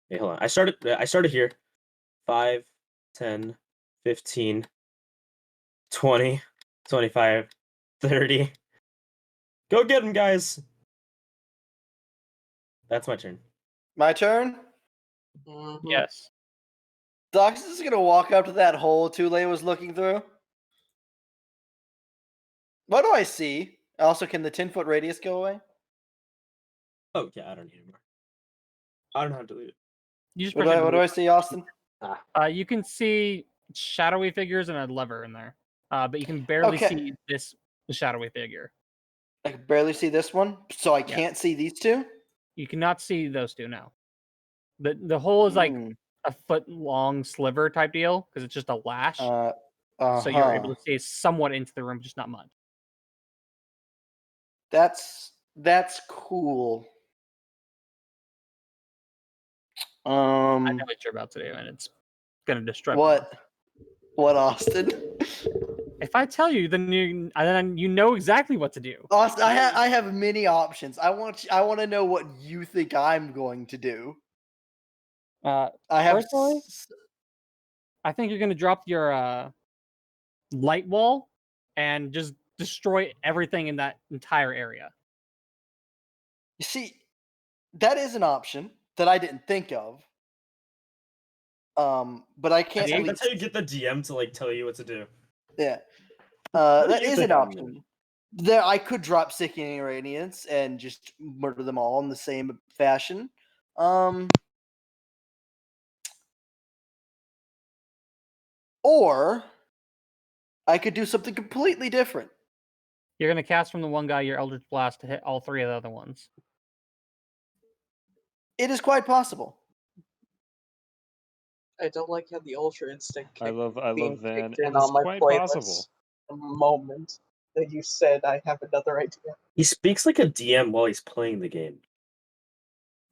hey, hold on. I started here. 5, 10, 15, 20, 25, 30. Go get him, guys. That's my turn. My turn? Mm-hmm. Yes. Dox is going to walk up to that hole Tule was looking through. What do I see? Also, can the 10-foot radius go away? Oh yeah, I don't need anymore. I don't know how to delete it. You just What press do I see, Austin? You can see shadowy figures and a lever in there, but you can barely Okay. see the shadowy figure. I can barely see this one, so I can't see these two? You cannot see those two now. The hole is like Hmm. a foot long sliver type deal because it's just a lash, so Uh-huh. you're able to see somewhat into the room, just not much. That's cool. I know what you're about to do, and it's gonna destroy. What, Austin? If I tell you, then you know exactly what to do. Austin, I have many options. I want to know what you think I'm going to do. I have. Personally, I think you're gonna drop your light wall and just destroy everything in that entire area. You see, that is an option that I didn't think of. But I can't. That's how you get the DM to like tell you what to do. Yeah. What do That you is think an I'm option. There, I could drop Sickening Radiance and just murder them all in the same fashion. Or I could do something completely different. You're gonna cast from the one guy your Eldritch Blast to hit all three of the other ones. It is quite possible. I don't like how the Ultra Instinct I love Van. kicked in It is on my quite playlist possible. the moment that you said I have another idea. He speaks like a DM while he's playing the game.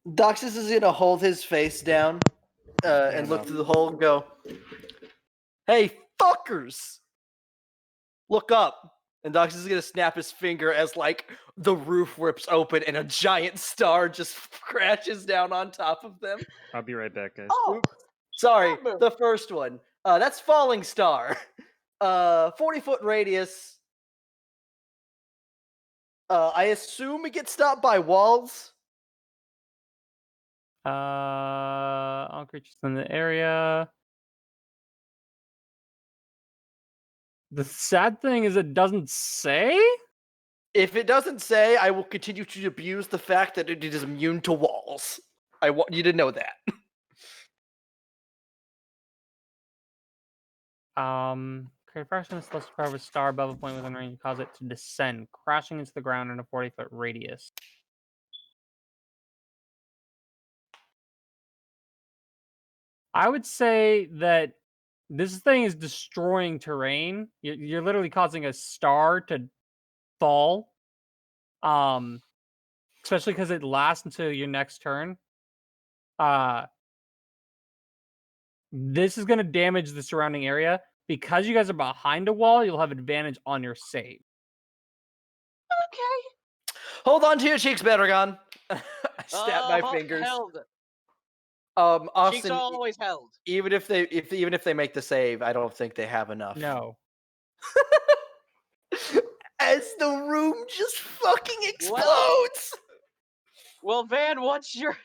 Doxus is gonna hold his face down and look through the hole and go, "Hey, fuckers! Look up. And Dox is going to snap his finger as, like, the roof rips open and a giant star just crashes down on top of them. I'll be right back, guys. Oh, Oops. Sorry, that move. the first one. That's Falling Star. 40-foot radius. I assume it gets stopped by walls. All creatures in the area. The sad thing is it doesn't say? If it doesn't say, I will continue to abuse the fact that it is immune to walls. I want you to know that. Create a fraction of celestial power of a star above a point within range and cause it to descend, crashing into the ground in a 40-foot radius. I would say that this thing is destroying terrain. You're literally causing a star to fall. Especially because it lasts until your next turn. This is going to damage the surrounding area. Because you guys are behind a wall, you'll have advantage on your save. Okay. Hold on to your cheeks, Bedragon. I snap my fingers. Held. Cheeks Austin, are always held. even if they make the save, I don't think they have enough. No. As the room just fucking explodes. Well, Van, what's your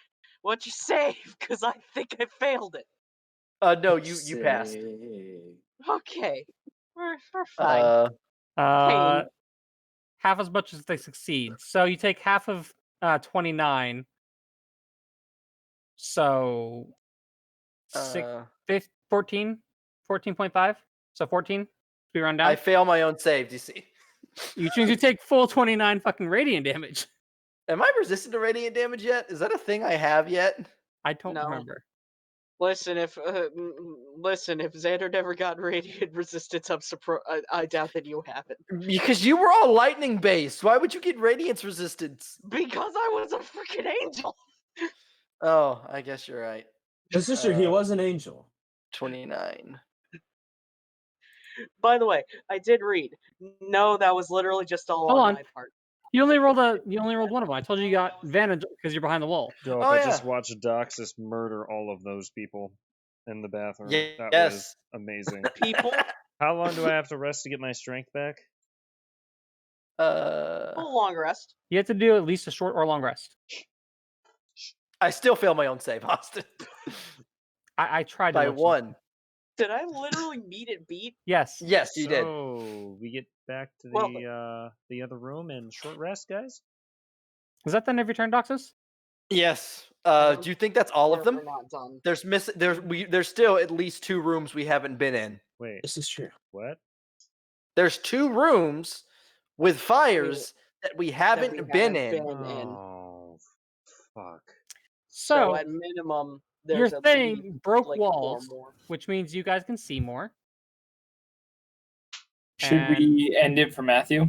save? Because I think I failed it. No, you passed. Okay, we're fine. Half as much as they succeed. So you take half of 29. So 14? 14.5? So 14 to be run down? I fail my own save, do you see? You choose to take full 29 fucking radiant damage. Am I resistant to radiant damage yet? Is that a thing I have yet? I don't No. remember. Listen, if Xander never got radiant resistance, I doubt that you have it. Because you were all lightning based. Why would you get radiance resistance? Because I was a freaking angel. Oh, I guess you're right. This is true. He was an angel. 29. By the way, I did read. No, that was literally just all Hold on on. my part. You only rolled one of them. I told you got advantage because you're behind the wall. Dope, Oh, I yeah. just watched Doxus murder all of those people in the bathroom. That was Yes. amazing. People, How long do I have to rest to get my strength back? a long rest. You have to do at least a short or long rest. I still fail my own save, Austin. I tried to By let you- 1. Did I literally meet it beat? Yes. Yes, you did. So we get back to Well- the other room and short rest, guys. Is that the end of your turn, Doxus? Yes. Do you think that's all of them? We're not done. There's still at least 2 rooms we haven't been in. Wait, This is true. what? There's 2 rooms with fires that we haven't been in. Oh, fuck. So So at minimum, your there's at thing least, broke like 4 walls, more. which means you guys can see more. Should we end it for Matthew?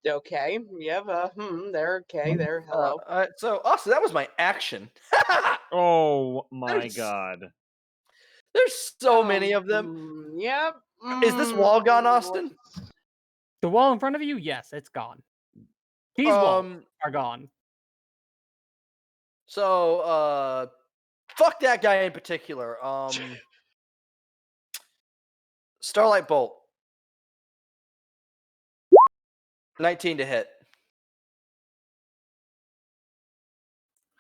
Okay. Yeah. There. Okay. There. Hello. So, Austin, that was my action. Oh my There's- god. There's so many of them. Yep. Is this wall gone, Austin? The wall in front of you, yes, it's gone. These walls are gone. So, fuck that guy in particular. Starlight Bolt. 19 to hit.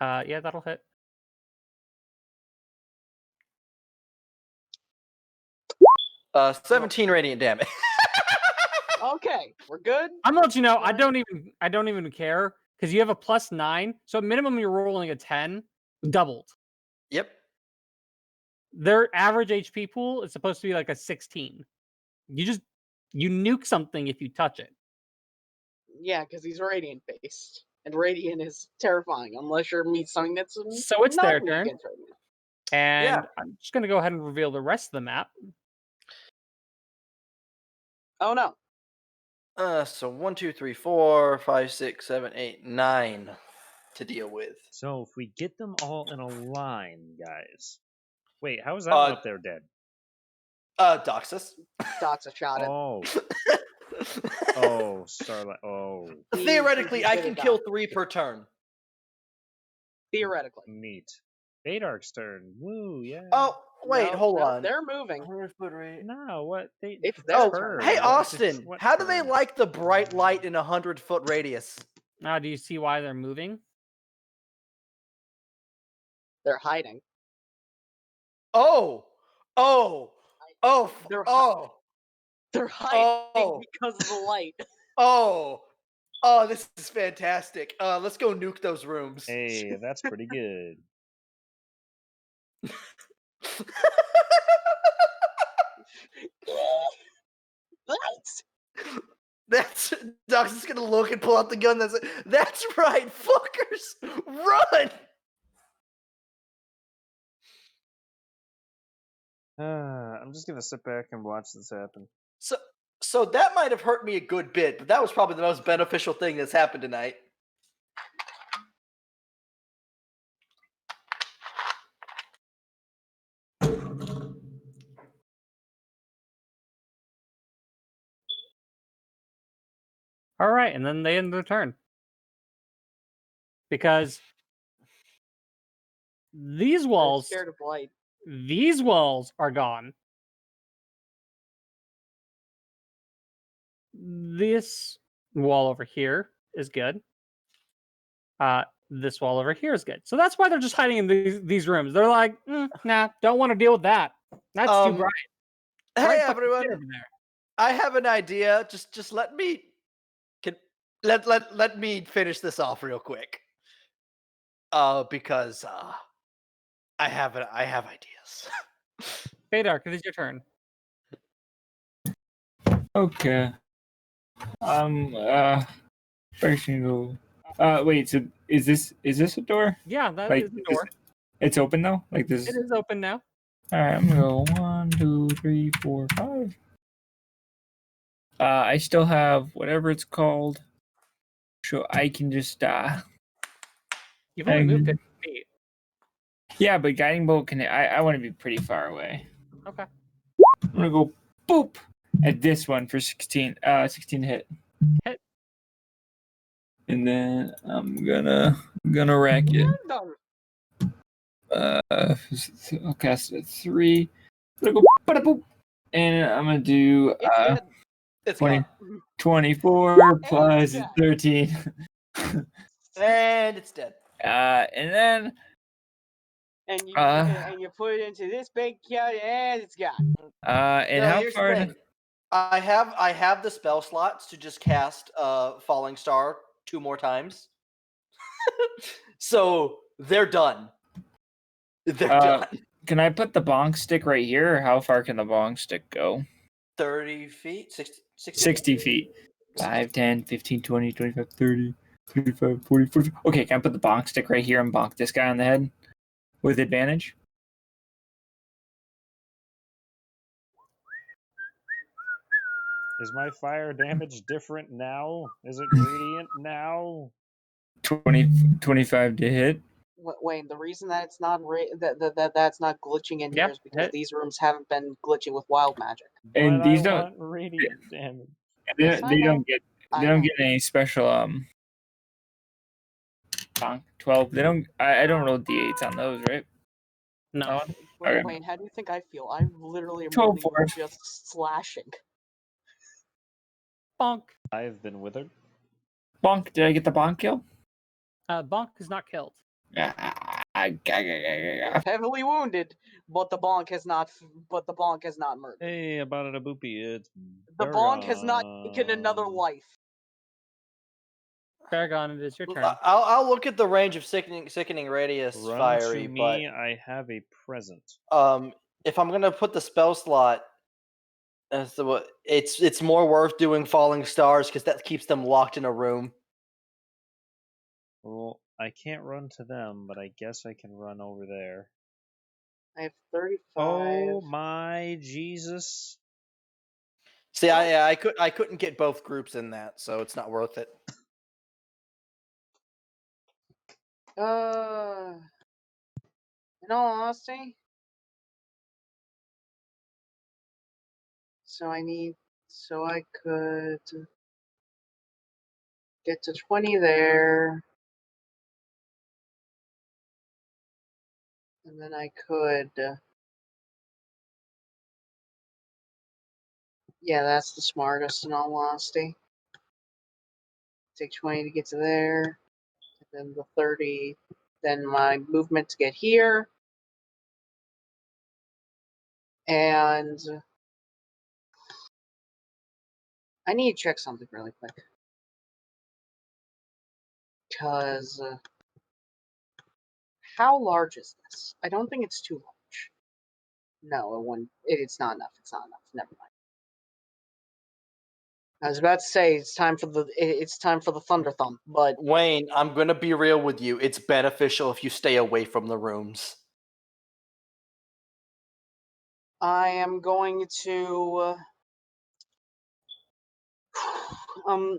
Yeah, that'll hit. 17 radiant damage. Okay, we're good. I'm gonna let you know. I don't even care because you have a +9, so at minimum you're rolling a 10, doubled. Yep. Their average HP pool is supposed to be like a 16. You nuke something if you touch it. Yeah, because he's radiant based, and radiant is terrifying unless you're meet something that's So it's not their weak turn. against radiant. And I'm just gonna go ahead and reveal the rest of the map. Oh no. So 1, 2, 3, 4, 5, 6, 7, 8, 9 to deal with. So if we get them all in a line, guys, Wait, how is that one Uh, up there dead? Doxus. Doxa shot it. Oh. Oh, Starlight. Oh, Theoretically, I did can it kill die. 3 per turn. Theoretically. neat. Badark's turn. Woo, yeah. Oh, wait, No, hold no, on. they're moving. 100 foot radius. No, what? It's it's their Oh, turn. hey, What- Austin. what How do they turn? like the bright light in a 100-foot radius? Now, do you see why they're moving? They're hiding. Oh, oh, oh, They're oh, They're hiding oh, because of the light. oh, oh, this is fantastic. Let's go nuke those rooms. Hey, that's pretty good. Lights. That's Doc's just gonna look and pull out the gun. That's right, fuckers, run! I'm just gonna sit back and watch this happen. So that might have hurt me a good bit, but that was probably the most beneficial thing that's happened tonight. All right, and then they end their turn because these They're walls, scared of light. these walls are gone. This wall over here is good. This wall over here is good. So that's why they're just hiding in these rooms. They're like, nah, don't want to deal with that. That's too bright. Hey Bright fucking shit everyone, over there. I I have an idea. Just let me let me finish this off real quick. Because I have ideas. Badark, it is your turn. Okay. First you go. Wait. So is this a door? Yeah, that Like, is the door. It's open though. Like this. It is open now. All right. I'm gonna go 1, 2, 3, 4, 5. I still have whatever it's called. So I can just You've only moved 50 feet. Yeah, but guiding bolt can. I want to be pretty far away. Okay. I'm gonna go boop at this one for 16. 16 to hit. Hit. And then I'm gonna rack it. I'll cast it at 3. I'm gonna go bada boop, and I'm gonna do It's 20, gone. 24 plus 13. And it's dead. And then And you put it into this bank account and it's gone. and No, how here's the far? thing. I have the spell slots to just cast Falling Star 2 more times. So they're done. They're done. Can I put the bonk stick right here, or how far can the bonk stick go? 30 feet? 60 feet. 5, 10, 15, 20, 25, 30, 35, 40, 40. Okay, can I put the bonk stick right here and bonk this guy on the head with advantage? Is my fire damage different now? Is it radiant now? 25 to hit. Wayne, the reason that it's not that's not glitching in here is because these rooms haven't been glitching with wild magic. And But these I don't want radiant damage. Yes, I they know. don't get any special bonk 12. They don't I don't roll d8s on those, right? No. Okay. Wayne, how do you think I feel? I literally am 12 running force. just slashing. Bonk. I've been withered. Bonk. Did I get the bonk kill? Bonk is not killed. Heavily wounded, but the bonk has not. But the bonk has not murdered. Hey, about it a boopy. It's The bonk has not taken another life. Paragon, it is your turn. I'll look at the range of sickening radius Run fiery, to but me. I have a present. if I'm gonna put the spell slot, it's more worth doing Falling Stars because that keeps them locked in a room. Well, I can't run to them, but I guess I can run over there. I have 35. Oh my Jesus! See, I couldn't get both groups in that, so it's not worth it. In all honesty, So I could get to 20 there. And then I could... yeah, that's the smartest in all honesty. Take 20 to get to there. And then the 30. Then my movement to get here. And... I need to check something really quick. Because... how large is this? I don't think it's too large. No, it's not enough. It's not enough. Never mind. I was about to say it's time for the Thunder Thump, but Wayne, I'm gonna be real with you. It's beneficial if you stay away from the rooms. I am going to I'm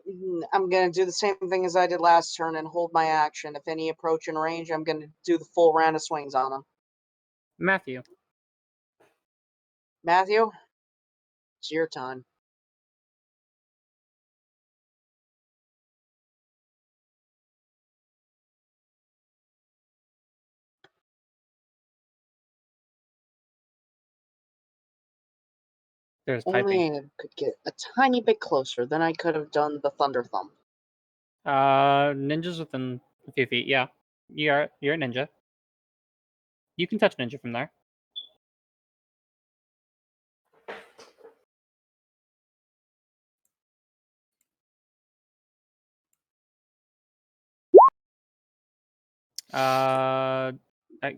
gonna do the same thing as I did last turn and hold my action. If any approach in range, I'm gonna do the full round of swings on them. Matthew. Matthew, it's your time. There's Only typing. I could get a tiny bit closer, then I could have done the Thunder Thump. Ninja's within a few feet. Yeah, you're a ninja. You can touch ninja from there.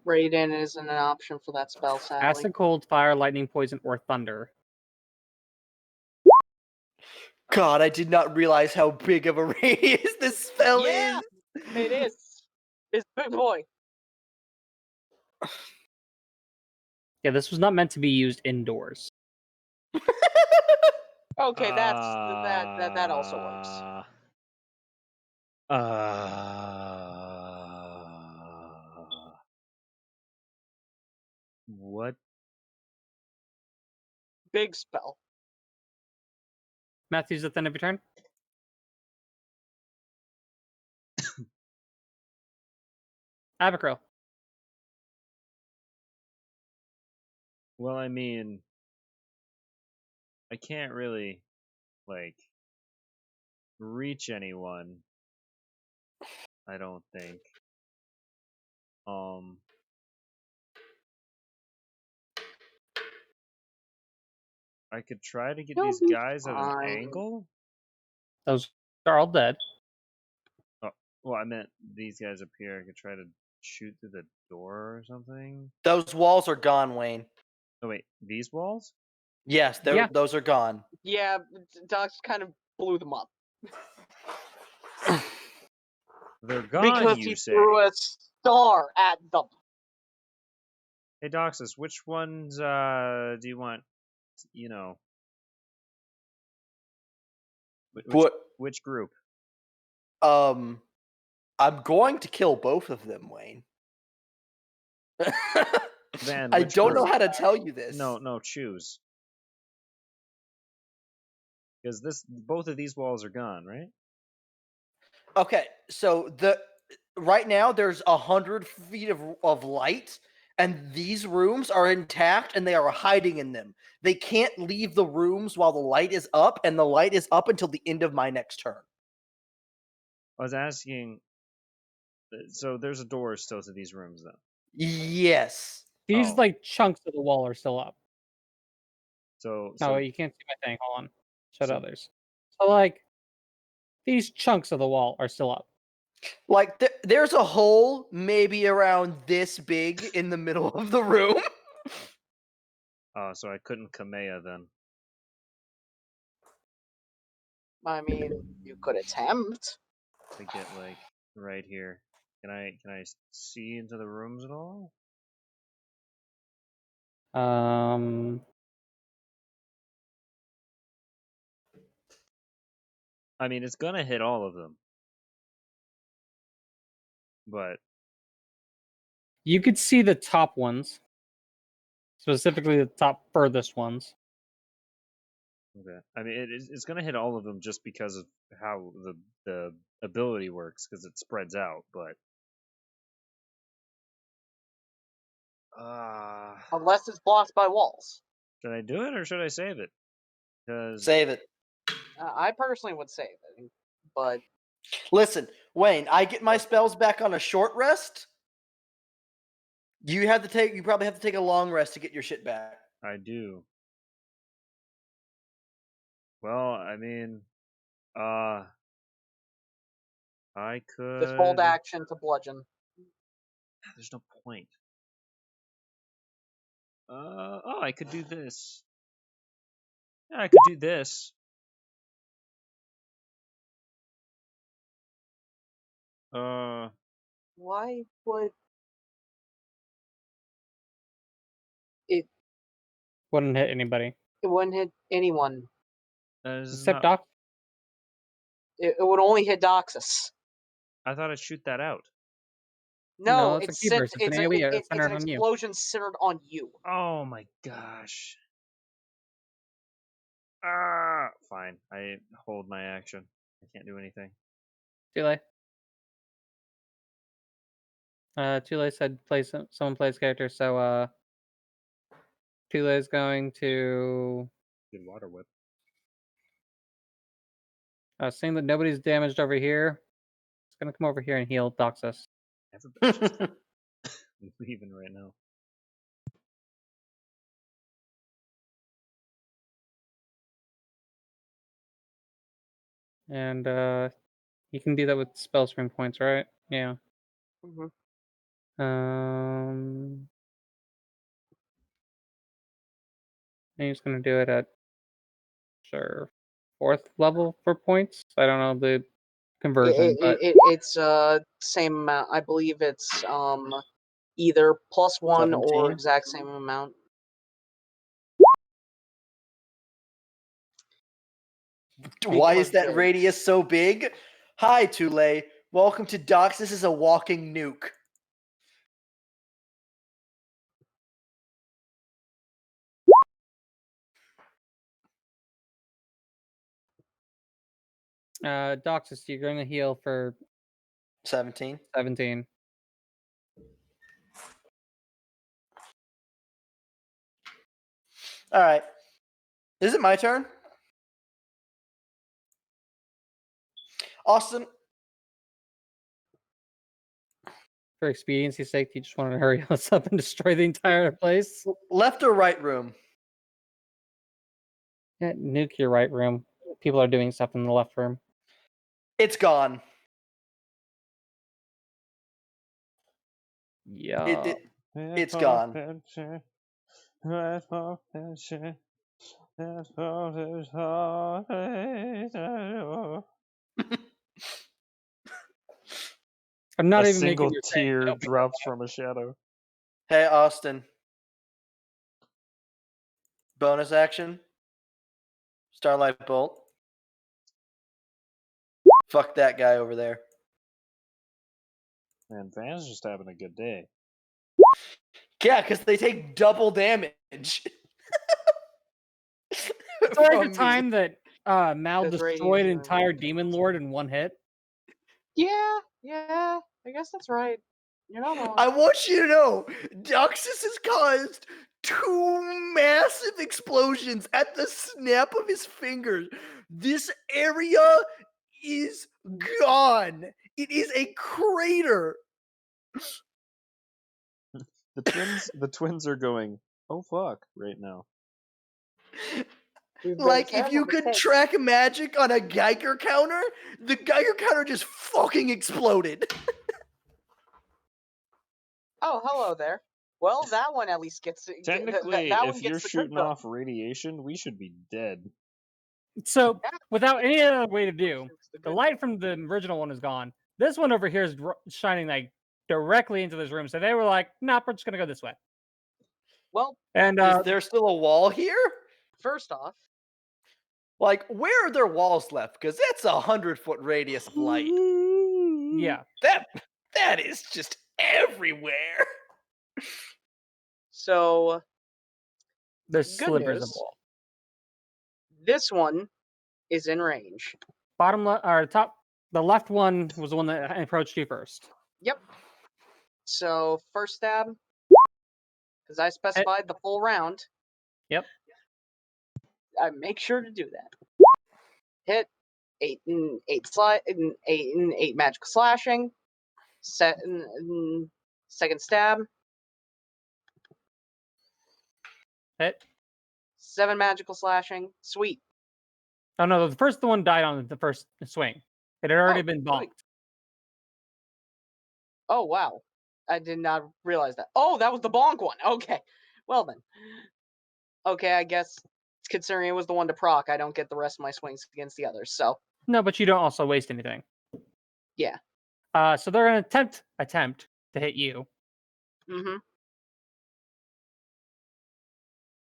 Raiden isn't an option for that spell, sadly. Acid, cold, fire, lightning, poison, or thunder. God, I did not realize how big of a radius this spell Yeah, is. it is. It's a big boy. Yeah, this was not meant to be used indoors. Okay, that also works. What? Big spell. Matthew's at the end of your turn. Abacril. Well, I mean, I can't really, like, reach anyone. I don't think. I could try to get You'll these be guys at an fine. angle. Those are all dead. Oh, well, I meant these guys up here. I could try to shoot through the door or something. Those walls are gone, Wayne. Oh wait, these walls? Yes, Yeah. those are gone. Yeah, Docs kind of blew them up. They're gone, Because you he say? threw a star at them. Hey, Doxus, which ones do you want? You know, which group? I'm going to kill both of them, Wayne. Van, I which don't know group? how to tell you this. No, choose. Because both of these walls are gone, right? Okay, so right now there's 100 feet of light, and these rooms are intact, and they are hiding in them. They can't leave the rooms while the light is up, and the light is up until the end of my next turn. I was asking. So there's a door still to these rooms, though. Yes. These like chunks of the wall are still up. So No, you can't see my thing. Hold on. Shut So- others. So like these chunks of the wall are still up. Like there's a hole maybe around this big in the middle of the room. so I couldn't Kamea then. I mean, you could attempt. To get like right here. Can I see into the rooms at all? I mean, it's gonna hit all of them. But You could see the top ones. Specifically the top furthest ones. Okay. I mean, it's going to hit all of them just because of how the ability works, because it spreads out. But Unless it's blocked by walls. should I do it or should I save it? Because Save it. I personally would save it, but Listen, Wayne, I get my spells back on a short rest. You probably have to take a long rest to get your shit back. I do. Well, I mean, I could. just hold action to bludgeon. There's no point. Oh, I could do this. Yeah, I could do this. Why would it? Wouldn't hit anybody It wouldn't hit anyone. That is except not. Doc. It would only hit Doxus. I thought I'd shoot that out. No, it's a it's key burst. It's an AoE. It's an centered on you. explosion centered on you. Oh my gosh. Fine. I hold my action. I can't do anything. Tule. Tule said someone plays character, so Tule is going to Good water whip. seeing that nobody's damaged over here. It's gonna come over here and heal Doxus. I'm leaving right now. And you can do that with spell stream points, right? Yeah. Mm-hmm. And he's gonna do it at fourth level for points. I don't know the conversion, but It's same amount. I believe it's either +1 or 17. exact same amount. Why is that Because- radius so big? Hi, Tule. Welcome to Doxus is a walking nuke. Doxus, you're gonna heal for 17. 17. All right. Is it my turn? Austin, For expediency's sake, you just want to hurry us up and destroy the entire place. left or right room? Yeah, nuke your right room. People are doing stuff in the left room. It's gone. Yeah. It's gone. I'm not a even single making your tear face. drops from a shadow. Hey, Austin. Bonus action. Starlight Bolt. Fuck that guy over there. Man, Van's just having a good day. Yeah, because they take double damage. It's like from the me. time that Mal That's destroyed radiation an entire Demon Lord in one hit. Yeah, I guess that's right. You're not wrong. I want you to know, Doxus has caused 2 massive explosions at the snap of his fingers. This area is gone. It is a crater. The twins are going, oh fuck, right now. We've been Like, if terrible you could mistakes. track magic on a Geiger counter, the Geiger counter just fucking exploded. Oh, hello there. Well, that one at least gets Technically, that one if gets you're the shooting good off radiation, we should be dead. So, Yeah. without any other way to do, It's the the good light from the original one is gone. This one over here is shining like directly into this room. So they were like, "Nah, we're just gonna go this way." Well, And Is there still a wall here? first off, Like, where are there walls left? Because that's 100-foot radius of light. yeah, That is just everywhere. so there's good slivers of news. wall. This one is in range. Bottom left or top. The left one was the one that approached you first. Yep. So first stab, because I specified the full round. Yep. I make sure to do that. Hit 8 and 8 magical slashing. Second stab. Hit. 7 magical slashing. Sweet. Oh no, the first one died on the first swing. It had already Oh, been great. bonked. Oh wow. I did not realize that. Oh, that was the bonk one. Okay. Well then. Okay, I guess considering it was the one to proc, I don't get the rest of my swings against the others. So No, but you don't also waste anything. yeah. So they're gonna attempt to hit you. Mm-hmm.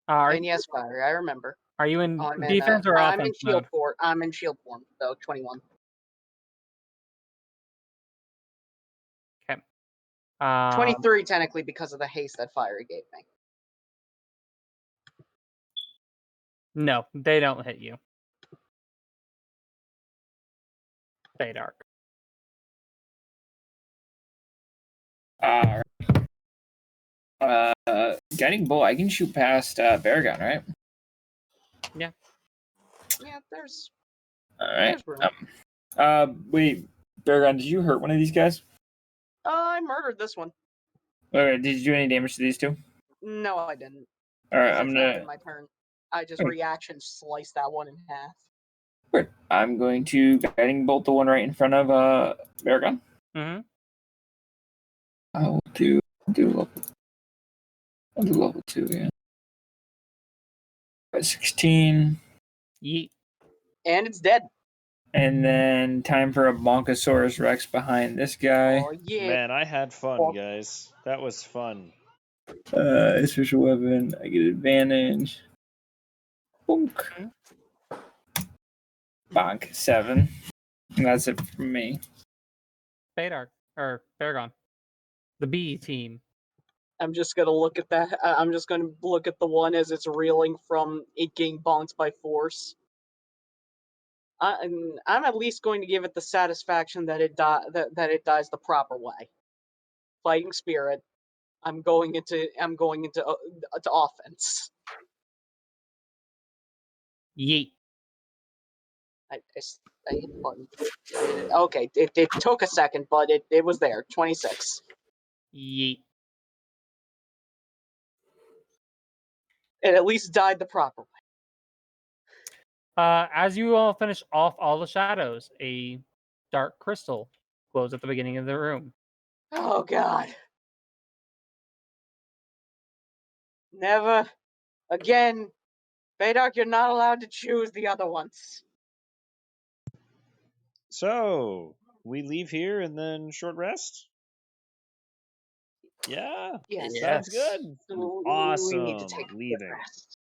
Are And yes, fire. I remember. you in I'm in, defense or I'm in offense shield mode? form. I'm in shield form. So 21. Okay. 23 technically because of the haste that fire gave me. No, they don't hit you. Stay dark. Guiding Bull, I can shoot past Baragon, right? Yeah, there's All right. there's room. Wait, Baragon, did you hurt one of these guys? I murdered this one. Or did you do any damage to these two? No, I didn't. All right, Because I'm it's not gonna. been my turn. I just Okay. reaction sliced that one in half. Good. I'm going to guiding bolt the one right in front of Baragon. Mm-hmm. I'll do level. I'll do level 2 again. 16. Yeet. And it's dead. And then time for a Bonkosaurus Rex behind this guy. Oh yeah. Man, I had fun, guys. That was fun. Special weapon. I get advantage. Bonk. Bonk. 7. And that's it for me. Badark or Baragon. The B team. I'm just gonna look at that. I'm just gonna look at the one as it's reeling from it getting bonked by force. I'm at least going to give it the satisfaction that it that it dies the proper way. Fighting spirit. I'm going into to offense. Yeet. I hit the button. Okay, it took a second, but it was there. 26. Yeet. It at least died the proper way. As you all finish off all the shadows, a dark crystal glows at the beginning of the room. Oh god. Never again. Badark, you're not allowed to choose the other ones. So, we leave here and then short rest? Yeah? Yes. Sounds good. We need to Awesome. take a good Leaving. rest.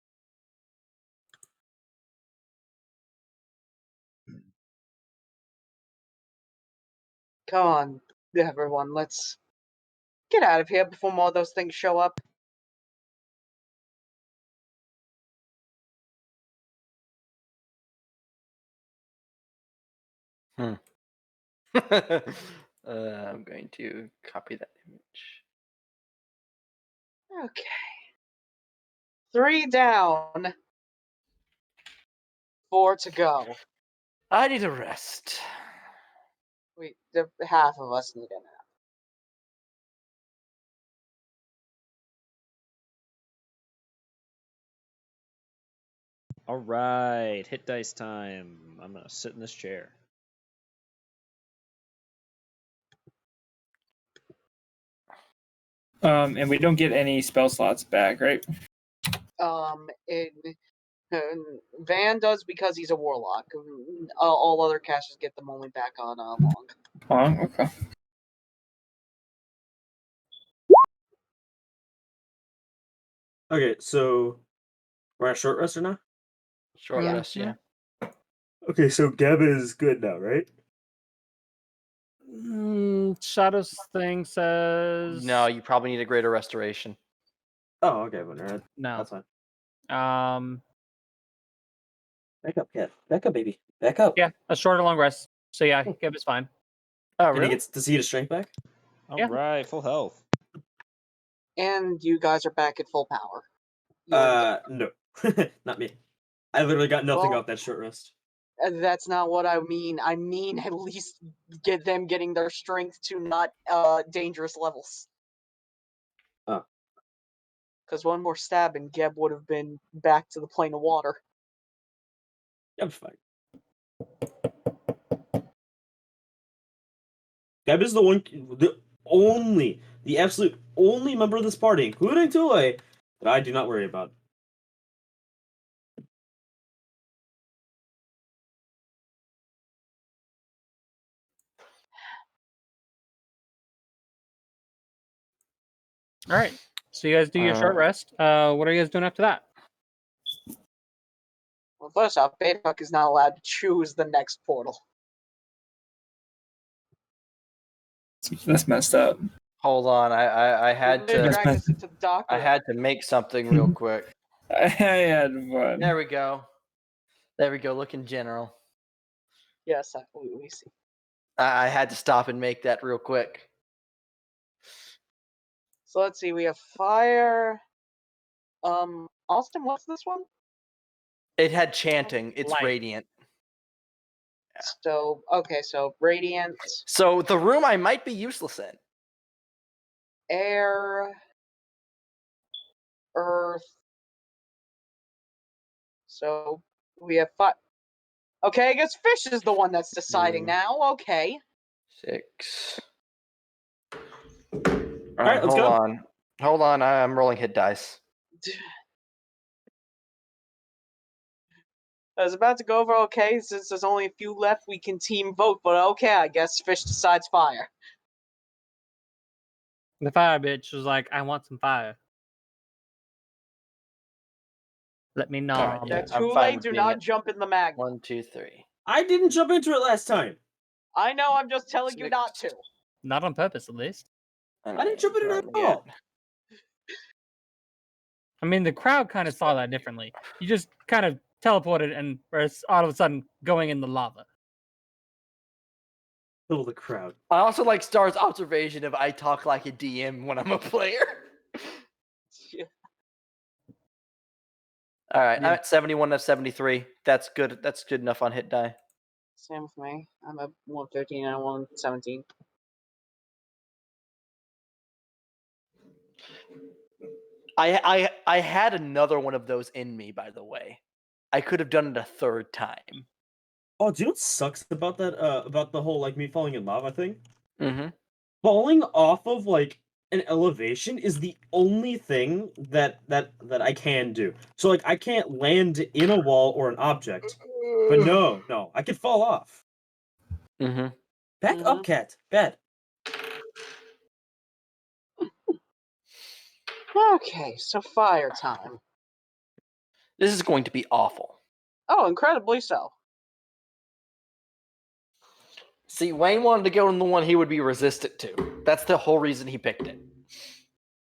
Come on, everyone, let's get out of here before more of those things show up. I'm going to copy that image. Okay. 3 down. 4 to go. I need a rest. Half of us need a nap. All right. Hit dice time. I'm going to sit in this chair. And we don't get any spell slots back, right? Van does because he's a warlock. All other casters get them only back on long. Oh, okay. Okay, so we're at short rest or not? Short Yeah. rest, yeah. Okay, so Geb is good now, right? Shadows thing says No, you probably need a greater restoration. Oh, okay, but no. that's fine. Back up, Kev. Back up, baby. Back up. Yeah, a short or long rest. So yeah, Kev is fine. Oh, And really? does he get his strength back? All Yeah. right, full health. And you guys are back at full power. You and No. Not me. I literally got nothing Well- off that short rest. That's not what I mean. I mean at least get them getting their strength to not dangerous levels. Oh. Because one more stab and Geb would have been back to the plane of water. I'm fine. Geb is the absolute only member of this party, including Tule, that I do not worry about. All right. So you guys do your short rest. What are you guys doing after that? Well, first off, Betafuck is not allowed to choose the next portal. That's messed up. Hold on, I had They to drag us into the dock. I had to make something real quick. I had fun. There we go. There we go. Looking general. Yes, we see. I had to stop and make that real quick. So let's see. We have fire. Austin, what's this one? It had chanting. It's Light. radiant. So okay, so radiant, So the room I might be useless in. air, earth. So we have five. Okay, I guess fish is the one that's deciding now. Okay. 6. All right, let's hold go. on. Hold on. I'm rolling hit dice. I was about to go over, okay, since there's only a few left, we can team vote, but okay, I guess fish decides fire. The fire bitch was like, I want some fire. Let me know. Alright, yeah. That's I'm too fine late, with do being not it. jump in the magma. 1, 2, 3. I didn't jump into it last time. I know, I'm just telling you not to. Not on purpose, at least. I didn't jump in it at all. I mean, the crowd kind of saw that differently. You just kind of teleported and were all of a sudden going in the lava. Fill the crowd. I also like Star's observation of I talk like a DM when I'm a player. Yeah. All right, I'm at 71 of 73. That's good. That's good enough on hit die. Same with me. I'm at 113 and 117. I had another one of those in me, by the way. I could have done it a third time. Oh, do you know what sucks about that? About the whole like me falling in lava thing? Mm-hmm. Falling off of like an elevation is the only thing that I can do. So like I can't land in a wall or an object. But no, I can fall off. Mm-hmm. Back up, cat. Bed. Okay, so fire time. This is going to be awful. Oh, incredibly so. See, Wayne wanted to go in the one he would be resistant to. That's the whole reason he picked it.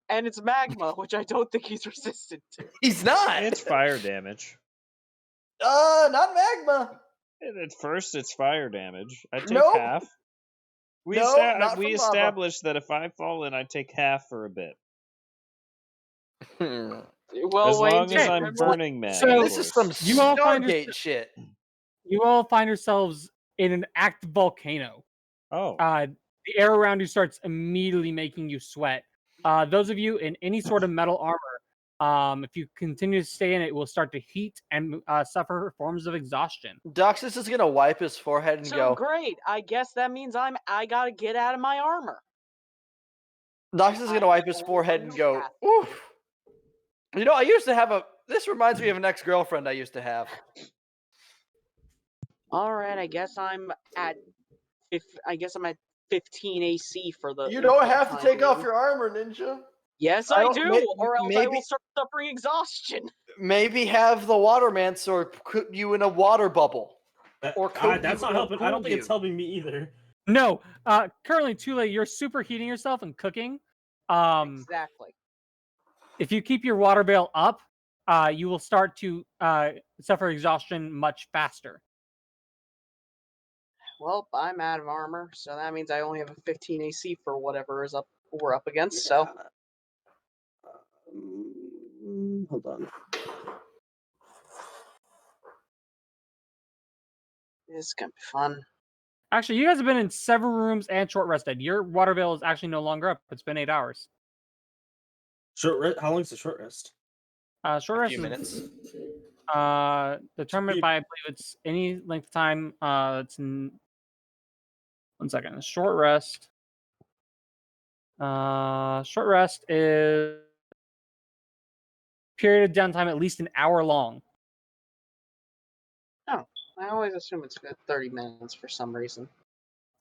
And it's magma, which I don't think he's resistant to. He's not. It's fire damage. Not magma. At first, it's fire damage. I take Nope. half. We No, not we from lava. established that if I fall in, I take half for a bit. Well, As Wayne, long as take I'm one. Burning Man. So- of This is some course. You all find Stargate shit. You all find yourselves in an active volcano. Oh. The air around you starts immediately making you sweat. Those of you in any sort of metal armor, if you continue to stay in it, will start to heat and suffer forms of exhaustion. Doxus is gonna wipe his forehead and So go. great. I guess that means I gotta get out of my armor. Doxus is gonna wipe his forehead and go. Oof. You know, I used to have a. This reminds me of an ex-girlfriend I used to have. All right, I guess I'm at 15 AC for the. You don't for the have to time take off being. your armor, Ninja. Yes, I I don't- do, or else I maybe- will start suffering exhaustion. Maybe have the Watermancer put you in a water bubble. Or coat That's you not in a helping. I don't cool think it's view. helping me either. No, currently, Tule, you're superheating yourself and cooking. Exactly. If you keep your water bail up, you will start to suffer exhaustion much faster. Well, I'm out of armor, so that means I only have a 15 AC for whatever is up we're up against. So Hold on. this is gonna be fun. Actually, you guys have been in several rooms and short rested. Your water veil is actually no longer up. It's been 8 hours. How long is the short rest? Short A rest few is minutes. determined by, I believe it's any length of time. It's 1 second. Short rest. Short rest is period of downtime at least an hour long. Oh, I always assume it's good 30 minutes for some reason.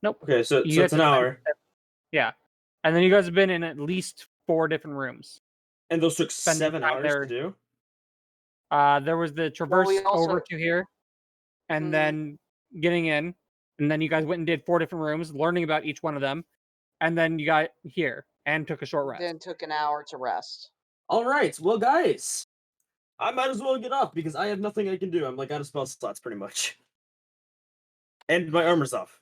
Nope. Okay, so You it's guys an have hour. Yeah, and then you guys have been in at least 4 different rooms. And those took Spending 7 time hours there. to do? There was the traverse we also- over to here, and Mhm. then getting in, and then you guys went and did 4 different rooms, learning about each one of them, and then you got here and took a short rest. Then took an hour to rest. All right, well, guys, I might as well get off because I have nothing I can do. I'm like out of spell slots pretty much, and my armor's off.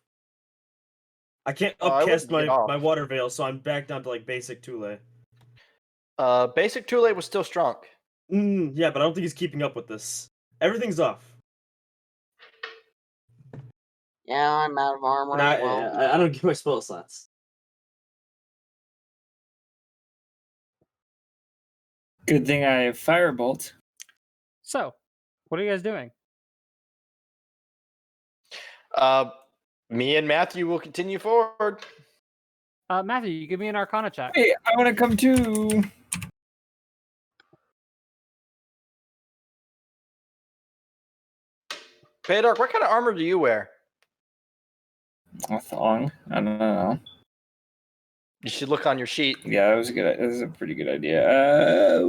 I can't I upcast wouldn't get off. my water veil, so I'm back down to like basic Tule. Basic Tule was still strong. Yeah, but I don't think he's keeping up with this. Everything's off. Yeah, I'm out of armor. And I don't get my spell slots. Good thing I have Firebolt. So, what are you guys doing? Me and Matthew will continue forward. Matthew, you give me an Arcana check. Hey, I want to come too. Paydork, what kind of armor do you wear? A thong. I don't know. You should look on your sheet. Yeah, that was a good. That was a pretty good idea.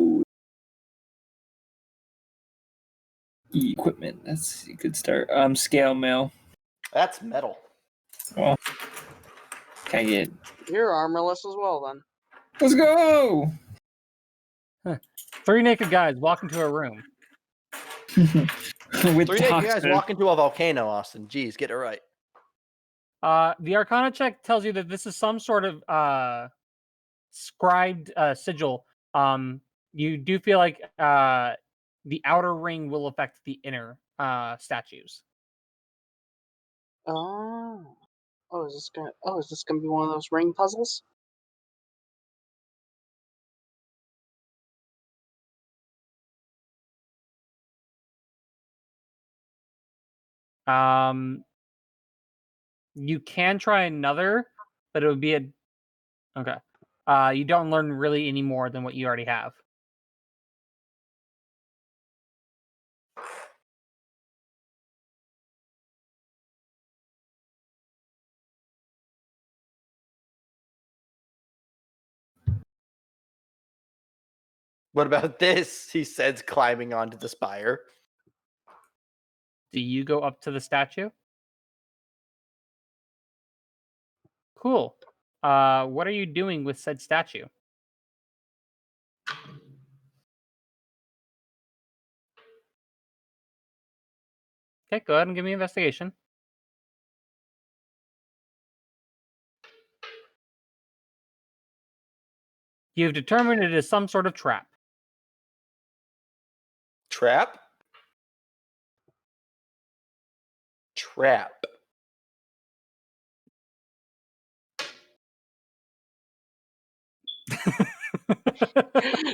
Equipment. That's a good start. Scale mail. That's metal. Well, can I get? You're armorless as well, then. Let's go. 3 naked guys walk into a room. With 3 naked guys walk into a volcano, Austin. Jeez, get it right. The Arcana check tells you that this is some sort of scribed sigil. You do feel like the outer ring will affect the inner statues. Oh, is this gonna be one of those ring puzzles? You can try another, but it would be okay. You don't learn really any more than what you already have. What about this? He says, climbing onto the spire. Do you go up to the statue? Cool. What are you doing with said statue? Okay, go ahead and give me investigation. You've determined it is some sort of trap. Trap? Trap.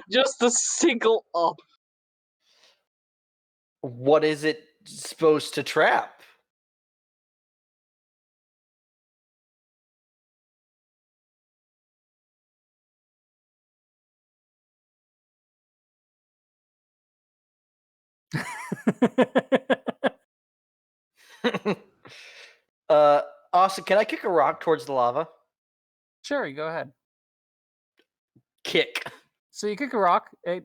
Just a single up. What is it supposed to trap? Austin, can I kick a rock towards the lava? Sure, go ahead. Kick. So you kick a rock, it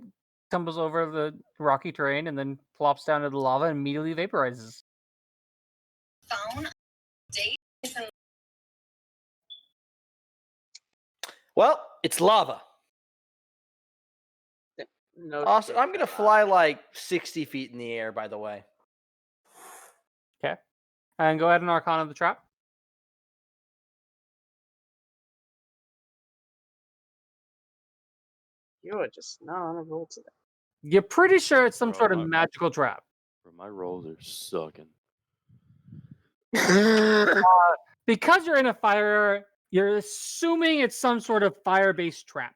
tumbles over the rocky terrain and then plops down to the lava and immediately vaporizes. Phone date. Well, it's lava. No. Awesome. shit, I'm gonna Kyle. fly like 60 feet in the air. By the way. Okay. And go ahead and Arcana the trap. You are just not on a roll today. You're pretty sure it's some Bro, sort of my- magical trap. Bro, my rolls are sucking. Because you're in a fire, you're assuming it's some sort of fire-based trap.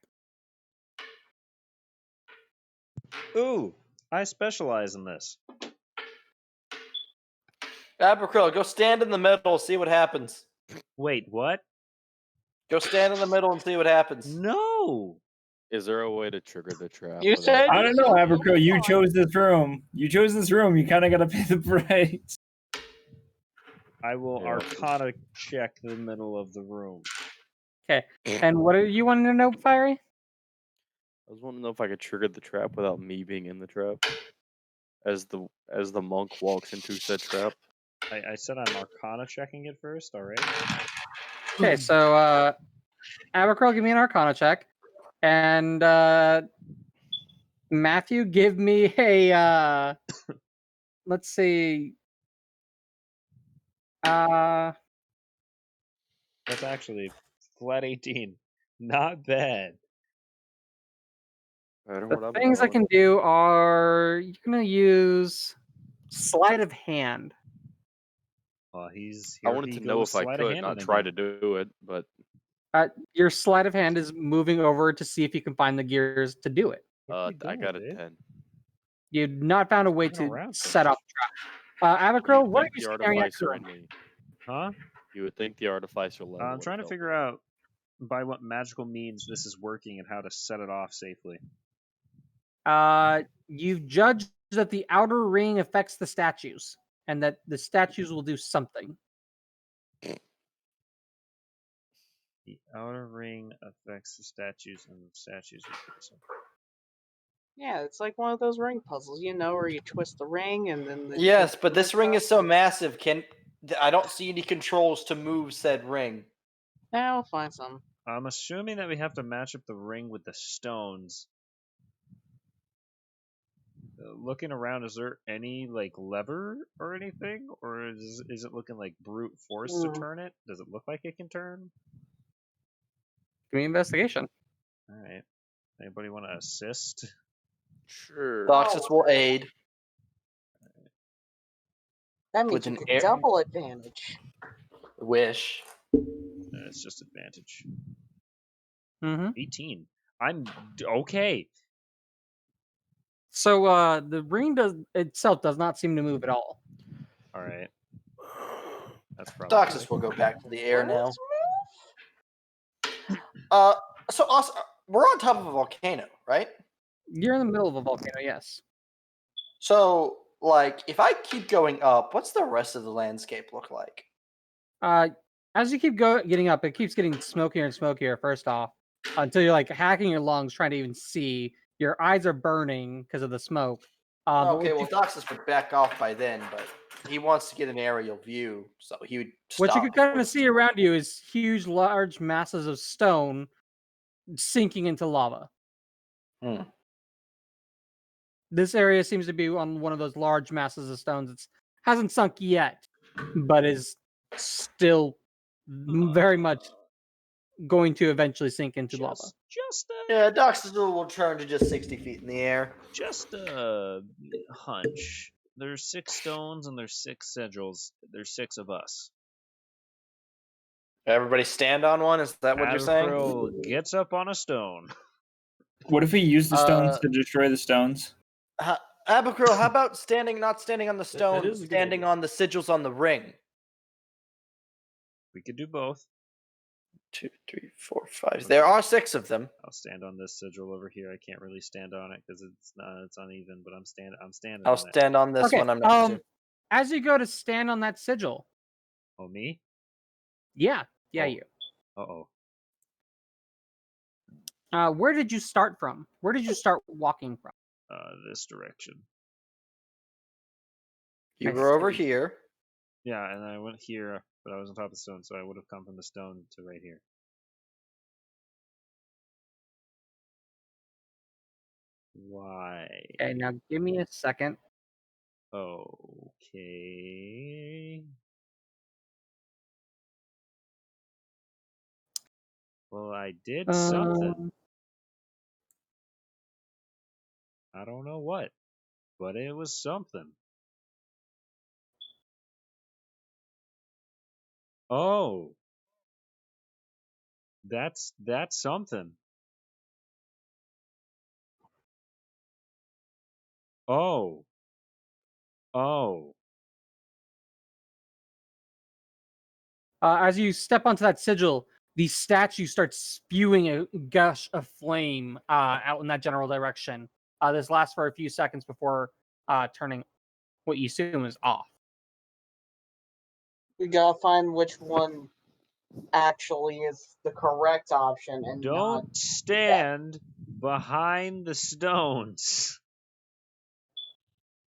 Ooh, I specialize in this. Abercrow, go stand in the middle. See what happens. Wait, what? Go stand in the middle and see what happens. No. Is there a way to trigger the trap? You without- said- I don't know, Abercrow. You chose this room. You chose this room. You kind of got to pay the price. I will Yeah. Arcana check the middle of the room. Okay. And what are you wanting to know, Fiery? I was wanting to know if I could trigger the trap without me being in the trap. As the monk walks into said trap. I said I'm Arcana checking it first. All right. Okay, so Abercrow, give me an Arcana check, and Matthew, give me a let's see. That's actually flat 18. Not bad. Better than The what I've been things I rolling. can do are you're gonna use sleight of hand. Well, he's. I here wanted he to know goes, if I sleight of could, handing not try again. to do it, but Your sleight of hand is moving over to see if you can find the gears to do it. What you I doing, got a dude? 10. You've not found a way Turn to around so set much. up trap. Abercrow, You what are think you the staring at artificer in currently? me? Huh? You would think the artificer level. I'm would've trying to helped figure me. out by what magical means this is working and how to set it off safely. You've judged that the outer ring affects the statues, and that the statues will do something. The outer ring affects the statues, and the statues will do something. Yeah, it's like one of those ring puzzles, where you twist the ring and then the Yes, but this ring is so massive. I don't see any controls to move said ring. I'll find some. I'm assuming that we have to match up the ring with the stones. Looking around, is there any lever or anything, or is it looking like brute force to turn it? Does it look like it can turn? Give me investigation. All right. Anybody want to assist? Sure. Doxus will aid. That means With you an get air- double advantage. Wish. It's just advantage. Mm-hmm. 18. I'm okay. So the ring itself does not seem to move at all. All right. That's probably Doxus will go back to the air now. So also, we're on top of a volcano, right? You're in the middle of a volcano, yes. So, if I keep going up, what's the rest of the landscape look like? As you keep getting up, it keeps getting smokier and smokier. First off, until you're hacking your lungs trying to even see. Your eyes are burning because of the smoke. Okay, well, Doxus would back off by then, but he wants to get an aerial view, so he would stop. What you can kind of see around you is huge, large masses of stone sinking into lava. Hmm. This area seems to be on one of those large masses of stones. It hasn't sunk yet, but is still very much going to eventually sink into lava. Yeah, Doxus will turn to just 60 feet in the air. Just a hunch. There's 6 stones and there's 6 sigils. There's 6 of us. Everybody stand on one? Is that what you're saying? Abercrow gets up on a stone. What if we use the stones to destroy the stones? Abercrow, how about not standing on the That stone, is a good standing idea. on the sigils on the ring? We could do both. 2, 3, 4, 5. There are 6 of them. I'll stand on this sigil over here. I can't really stand on it because it's uneven, but I'm standing. I'll on it. stand on this Okay, one. I'm not. as you go to stand on that sigil, Oh, me? yeah, Oh. you. Uh-oh. Where did you start from? Where did you start walking from? This direction. You I were over see. here. Yeah, and I went here, but I was on top of the stone, so I would have come from the stone to right here. Why? Okay, now give me a second. Okay. Well, I did something. I don't know what, but it was something. Oh. That's something. Oh. Oh. As you step onto that sigil, the statue starts spewing a gush of flame out in that general direction. This lasts for a few seconds before turning what you assume is off. We gotta find which one actually is the correct option and not. Don't stand behind the stones.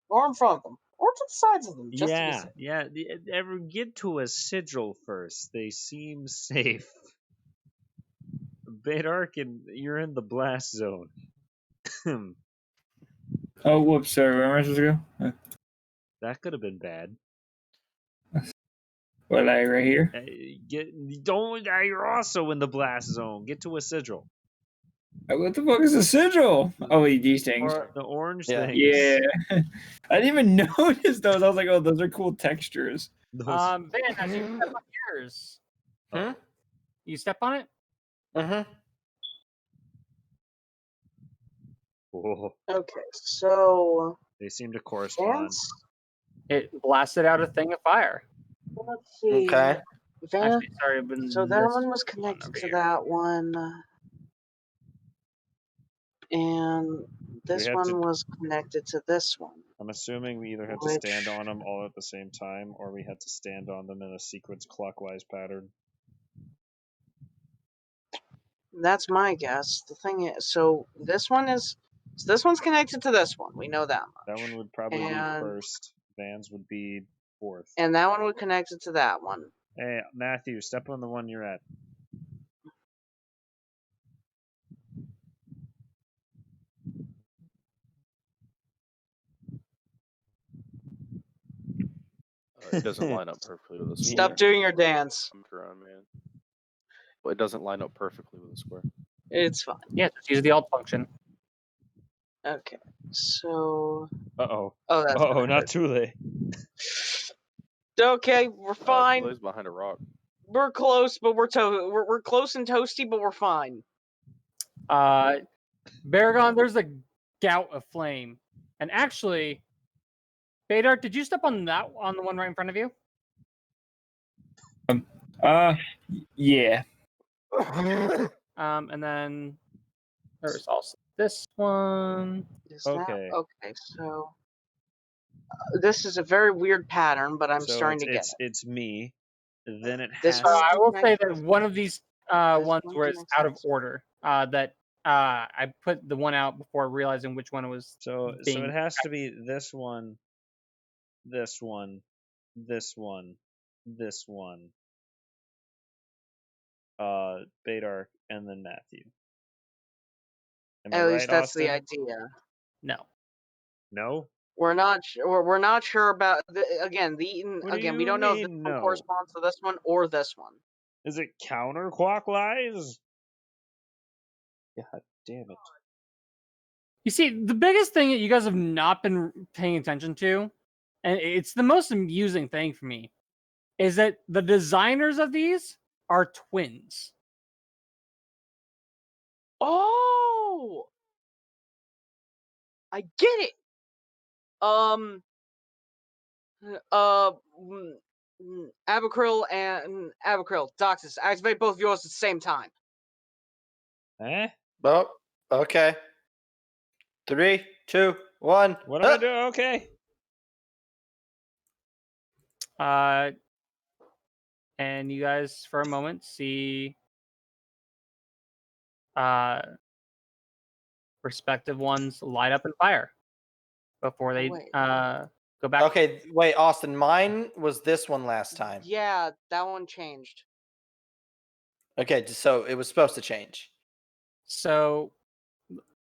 Or in front of them. Or to the sides of them. Just to be safe. Yeah. Ever get to a sigil first. They seem safe. Bedark, you're in the blast zone. Oh, whoops, sorry. Where am I supposed to go? That could have been bad. What, like right here? You're also in the blast zone. Get to a sigil. What the fuck is a sigil? Oh, wait, these things. The orange Yeah. things. Yeah. I didn't even notice those. I was like, oh, those are cool textures. Van, as you step on yours, you step on it. Whoa. Okay, so They seem to correspond. Vance? It blasted out a thing of fire. Let's see. Okay. Vance, Actually, sorry, I've been so that this one was connected over to here. that one. And this have one to- was connected to this one. I'm assuming we either had to stand on them all at the same time, or we had to stand on them in a sequence clockwise pattern. That's my guess. The thing is, so this one's connected to this one. We know that much. That one would probably be first. Vans would be fourth. And that one would connect it to that one. Hey, Matthew, step on the one you're at. It doesn't line up perfectly with the square. Stop doing your dance. I'm trying, man. Well, it doesn't line up perfectly with the square. It's fine. Yeah, just use the alt function. Okay, so. Uh-oh. Oh, that's not Tule. Okay, we're fine. Tule's behind a rock. We're close, but we're close and toasty, but we're fine. Baragon, there's a gout of flame, and actually, Bedark, did you step on the one right in front of you? Yeah. And then there's also this one. Okay. Okay, so this is a very weird pattern, but I'm starting to get it. It's me. Then it This has. one- I will say that one of these ones was out of order. That I put the one out before realizing which one it was. So it has to be this one, this one, this one, this one. Bedark, and then Matthew. Am I At least right, that's Austin? the idea. No. No. We're not sure about again. What do we you don't know if this mean, one no? corresponds to this one or this one. Is it counterclockwise? God damn it. You see, the biggest thing that you guys have not been paying attention to, and it's the most amusing thing for me, is that the designers of these are twins. Oh, I get it. Abacril and Abacril, Doxus, activate both of yours at the same time. Eh? Oh, okay. 3, 2, 1. What am I doing? Okay. And you guys, for a moment, see respective ones light up in fire before they go back. Okay, wait, Austin. Mine was this one last time. Yeah, that one changed. Okay, so it was supposed to change. So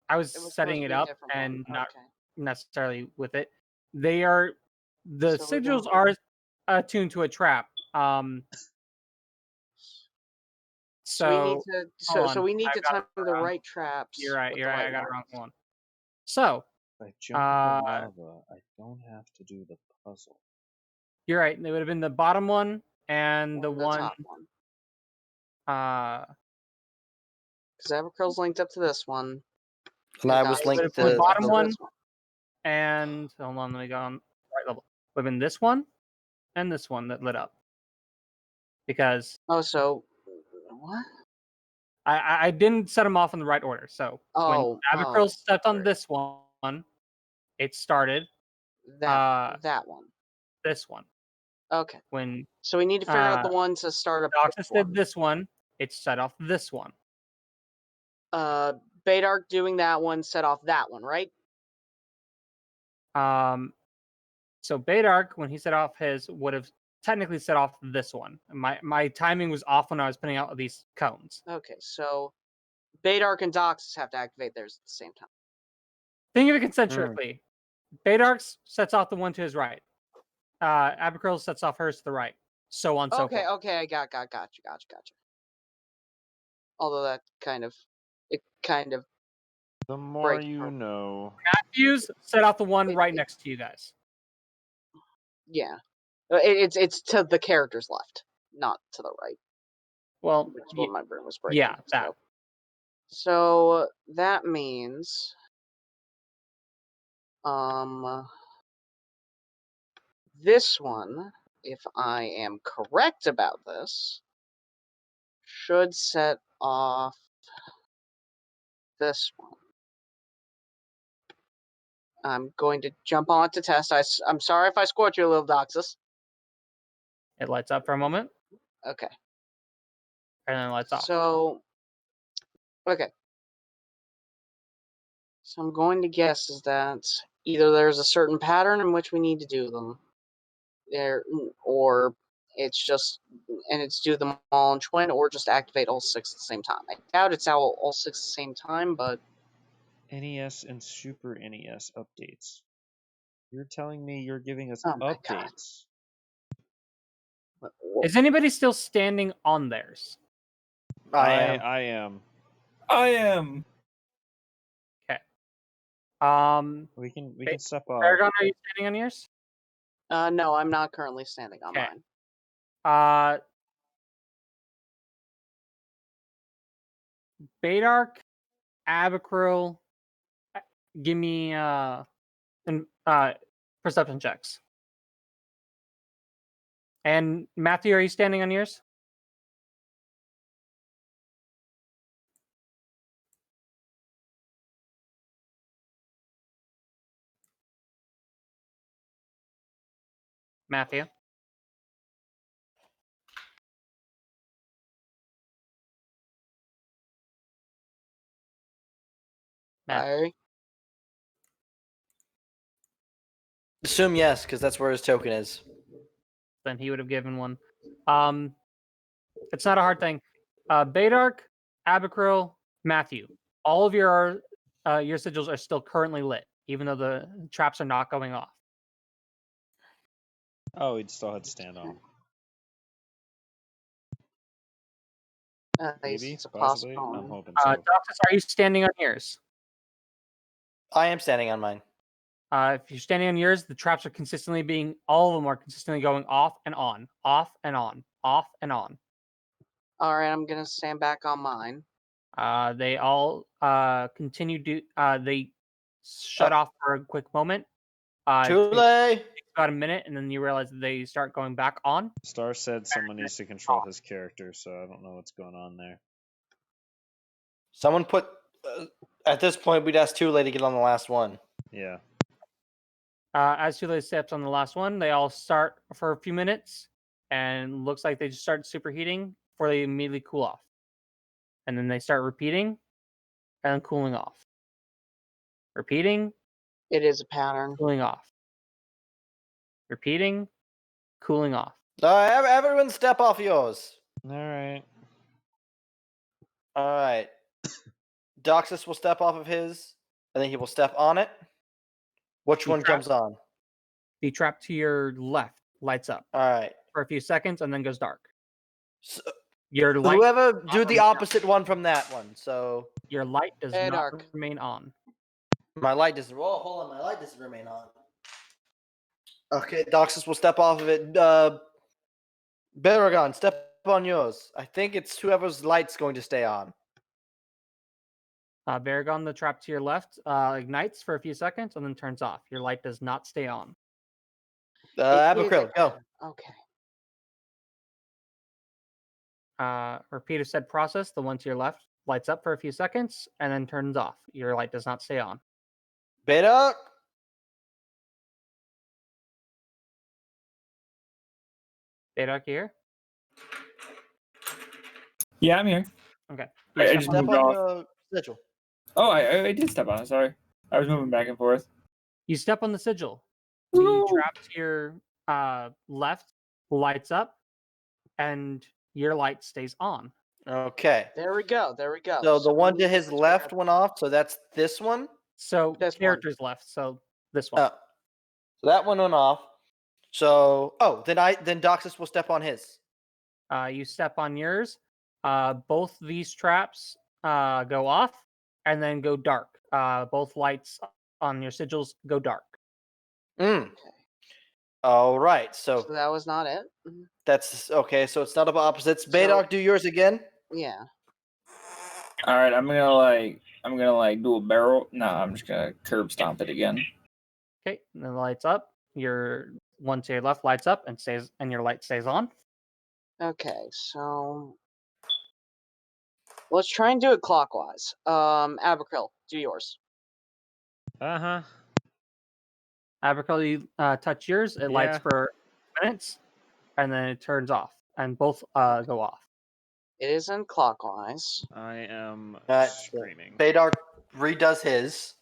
I was It was supposed setting to it be a up different and one. not Okay. necessarily with it. They are the So we sigils don't- are attuned to a trap. So we need So to hold so on, we need I've to got it time the wrong. right traps. You're right. with You're the right. I got ones. it wrong one. So If I jump the lava, I don't have to do the puzzle. you're right. They would have been the bottom one and the And the one. top one. Because Because Evercurl's linked up to this one. And I Dox was is linked the to bottom the one. this one. And hold on, let me go on right level. Would have been this one and this one that lit up. Because Oh, so what? I didn't set them off in the right order. So when Abacurl stepped on this one, it started that one. this one. Okay. When So we need to figure out the one to start up. Doxus did this one, it set off this one. Badark doing that one set off that one, right? So Badark, when he set off his, would have technically set off this one. My timing was off when I was putting out these cones. Okay, so Badark and Doxus have to activate theirs at the same time. Think of it concentrically. Badark sets off the one to his right. Abacurl sets off hers to the right. So on, so forth. Okay, I got you. Although that kind of The more breaks you her. know. Matthews set off the one right next to you guys. Yeah, it's to the characters left, not to the right. Well, Which is what my brain was breaking. yeah, that. So that means, this one, if I am correct about this, should set off this one. I'm going to jump on to test. I'm sorry if I scored you a little, Doxus. It lights up for a moment. Okay. And then lights off. So, okay. So I'm going to guess is that either there's a certain pattern in which we need to do them, or it's just, and it's do them all in twin, or just activate all 6 at the same time. I doubt it's all 6 at the same time, but NES and Super NES updates. You're telling me you're giving us Oh my God. updates? Is anybody still standing on theirs? I am. I am. I am. We can step off. Paragon, are you standing on yours? No, I'm not currently standing on Okay. mine. Badark, Abacurl, give me perception checks. And Matthew, are you standing on yours? Matthew. Larry? Assume yes, because that's where his token is. Then he would have given one. It's not a hard thing. Badark, Abacurl, Matthew. All of your sigils are still currently lit, even though the traps are not going off. Oh, he'd still had to stand on. Maybe, It's a possibly. possible. I'm hoping so. Doxus, are you standing on yours? I am standing on mine. If you're standing on yours, the traps are consistently all of them are consistently going off and on, off and on, off and on. All right, I'm gonna stand back on mine. They all continue to. They shut off for a quick moment. Too late. Takes about a minute, and then you realize that they start going back on. Star said someone needs to control his character, so I don't know what's going on there. Someone put. At this point, we'd ask Too late to get on the last one. Yeah. As Too late steps on the last one, they all start for a few minutes, and looks like they just start superheating before they immediately cool off, and then they start repeating, and then cooling off. Repeating. It is a pattern. Cooling off. Repeating. Cooling off. Everyone step off yours. All right. All right. Doxus will step off of his, and then he will step on it. Which The one trap- comes on? The trap to your left lights up All right. for a few seconds and then goes dark. So, Your light, whoever do the remain on. opposite one from that one. So Your light does Hey, not dark. remain on. my light doesn't. Oh, hold on. My light doesn't remain on. Okay, Doxus will step off of it. Baragon, step on yours. I think it's whoever's light's going to stay on. Baragon, the trap to your left, ignites for a few seconds and then turns off. Your light does not stay on. Abercryl, go. Okay. Repeat said process. The one to your left lights up for a few seconds and then turns off. Your light does not stay on. Beta. Baydark, you here? Yeah, I'm here. Okay. I You just step on- Step moved on off. the sigil. Oh, I did step on it. Sorry. I was moving back and forth. You step on the sigil. The trap to your left lights up, and your light stays on. Okay. There we go. There we go. So the one we to his need left grab- went off. So that's this one. So This one. characters left. So this one. Oh. So that one went off. So then Doxus will step on his. You step on yours. Both these traps go off and then go dark. Both lights on your sigils go dark. All right. So So that was not it. that's okay. So it's not about opposites. So- Baydark, do yours again. Yeah. All right, I'm gonna do a barrel. No, I'm just gonna curb stomp it again. Okay, and then the lights up. Your one to your left lights up and stays, and your light stays on. Okay. So let's try and do it clockwise. Abercryl, do yours. Uh-huh. Abercrombie, you touch yours. It lights Yeah. for minutes, and then it turns off, and both go off. It isn't clockwise. I am Alright, screaming. Baydark redoes his.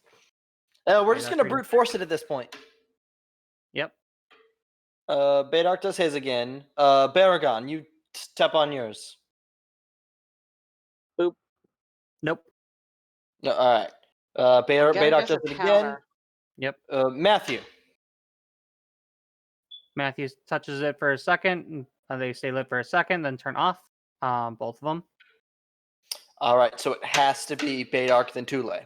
We're just Baydark gonna redoes brute force it at this point. Yep. Baydark does his again. Baragon, you step on yours. Nope. No, all right. I'm gonna Baydark guess a does it again. counter. Yep. Matthew. Matthew touches it for a second. And they stay lit for a second, then turn off. Both of them. All right, so it has to be Baydark then Tule.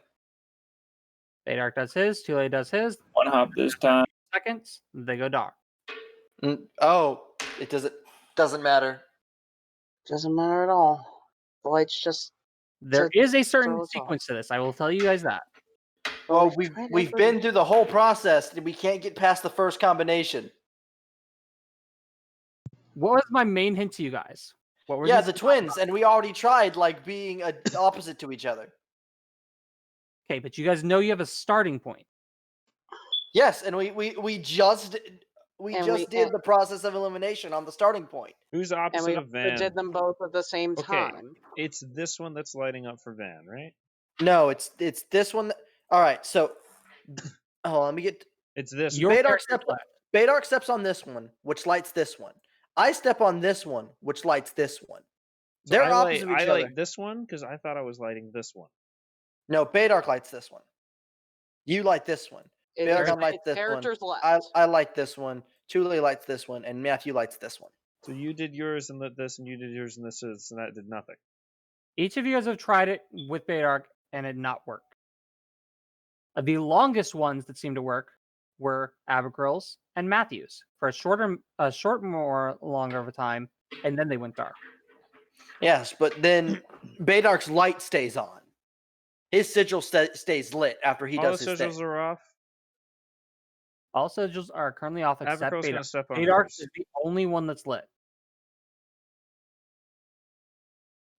Baydark does his. Tule does his. One hop this time. Seconds. They go dark. Oh, it doesn't matter. Doesn't matter at all. The light's just. There to is a certain throw us off. sequence to this. I will tell you guys that. Well, we've tried we've every- been through the whole process. We can't get past the first combination. What was my main hint to you guys? What were Yeah, these- the twins, and we already tried like being opposite to each other. Okay, but you guys know you have a starting point. Yes, and we just And did the process of elimination on the starting point. Who's And opposite we of also Van? did them both at the same Okay. time. It's this one that's lighting up for Van, right? No, it's this one. All right, so hold on, let me get. It's this Your one. Baydark steps on this one, which lights this one. I step on this one, which lights this one. So They're I opposite of each I other. like this one because I thought I was lighting this one. No, Baydark lights this one. You light this one. It Baydark is lights this one. characters left. I light this one. Tule lights this one, and Matthew lights this one. So you did yours and lit this, and you did yours and this, and that did nothing. Each of you guys have tried it with Baydark and it not work. The longest ones that seemed to work were Abercrombie's and Matthew's for a short more longer of a time, and then they went dark. Yes, but then Baydark's light stays on. His sigil stays lit after he All the does his thing. sigils are off. All sigils are currently off except Abercrombie's gonna Baydark. step on Baydark yours. is the only one that's lit.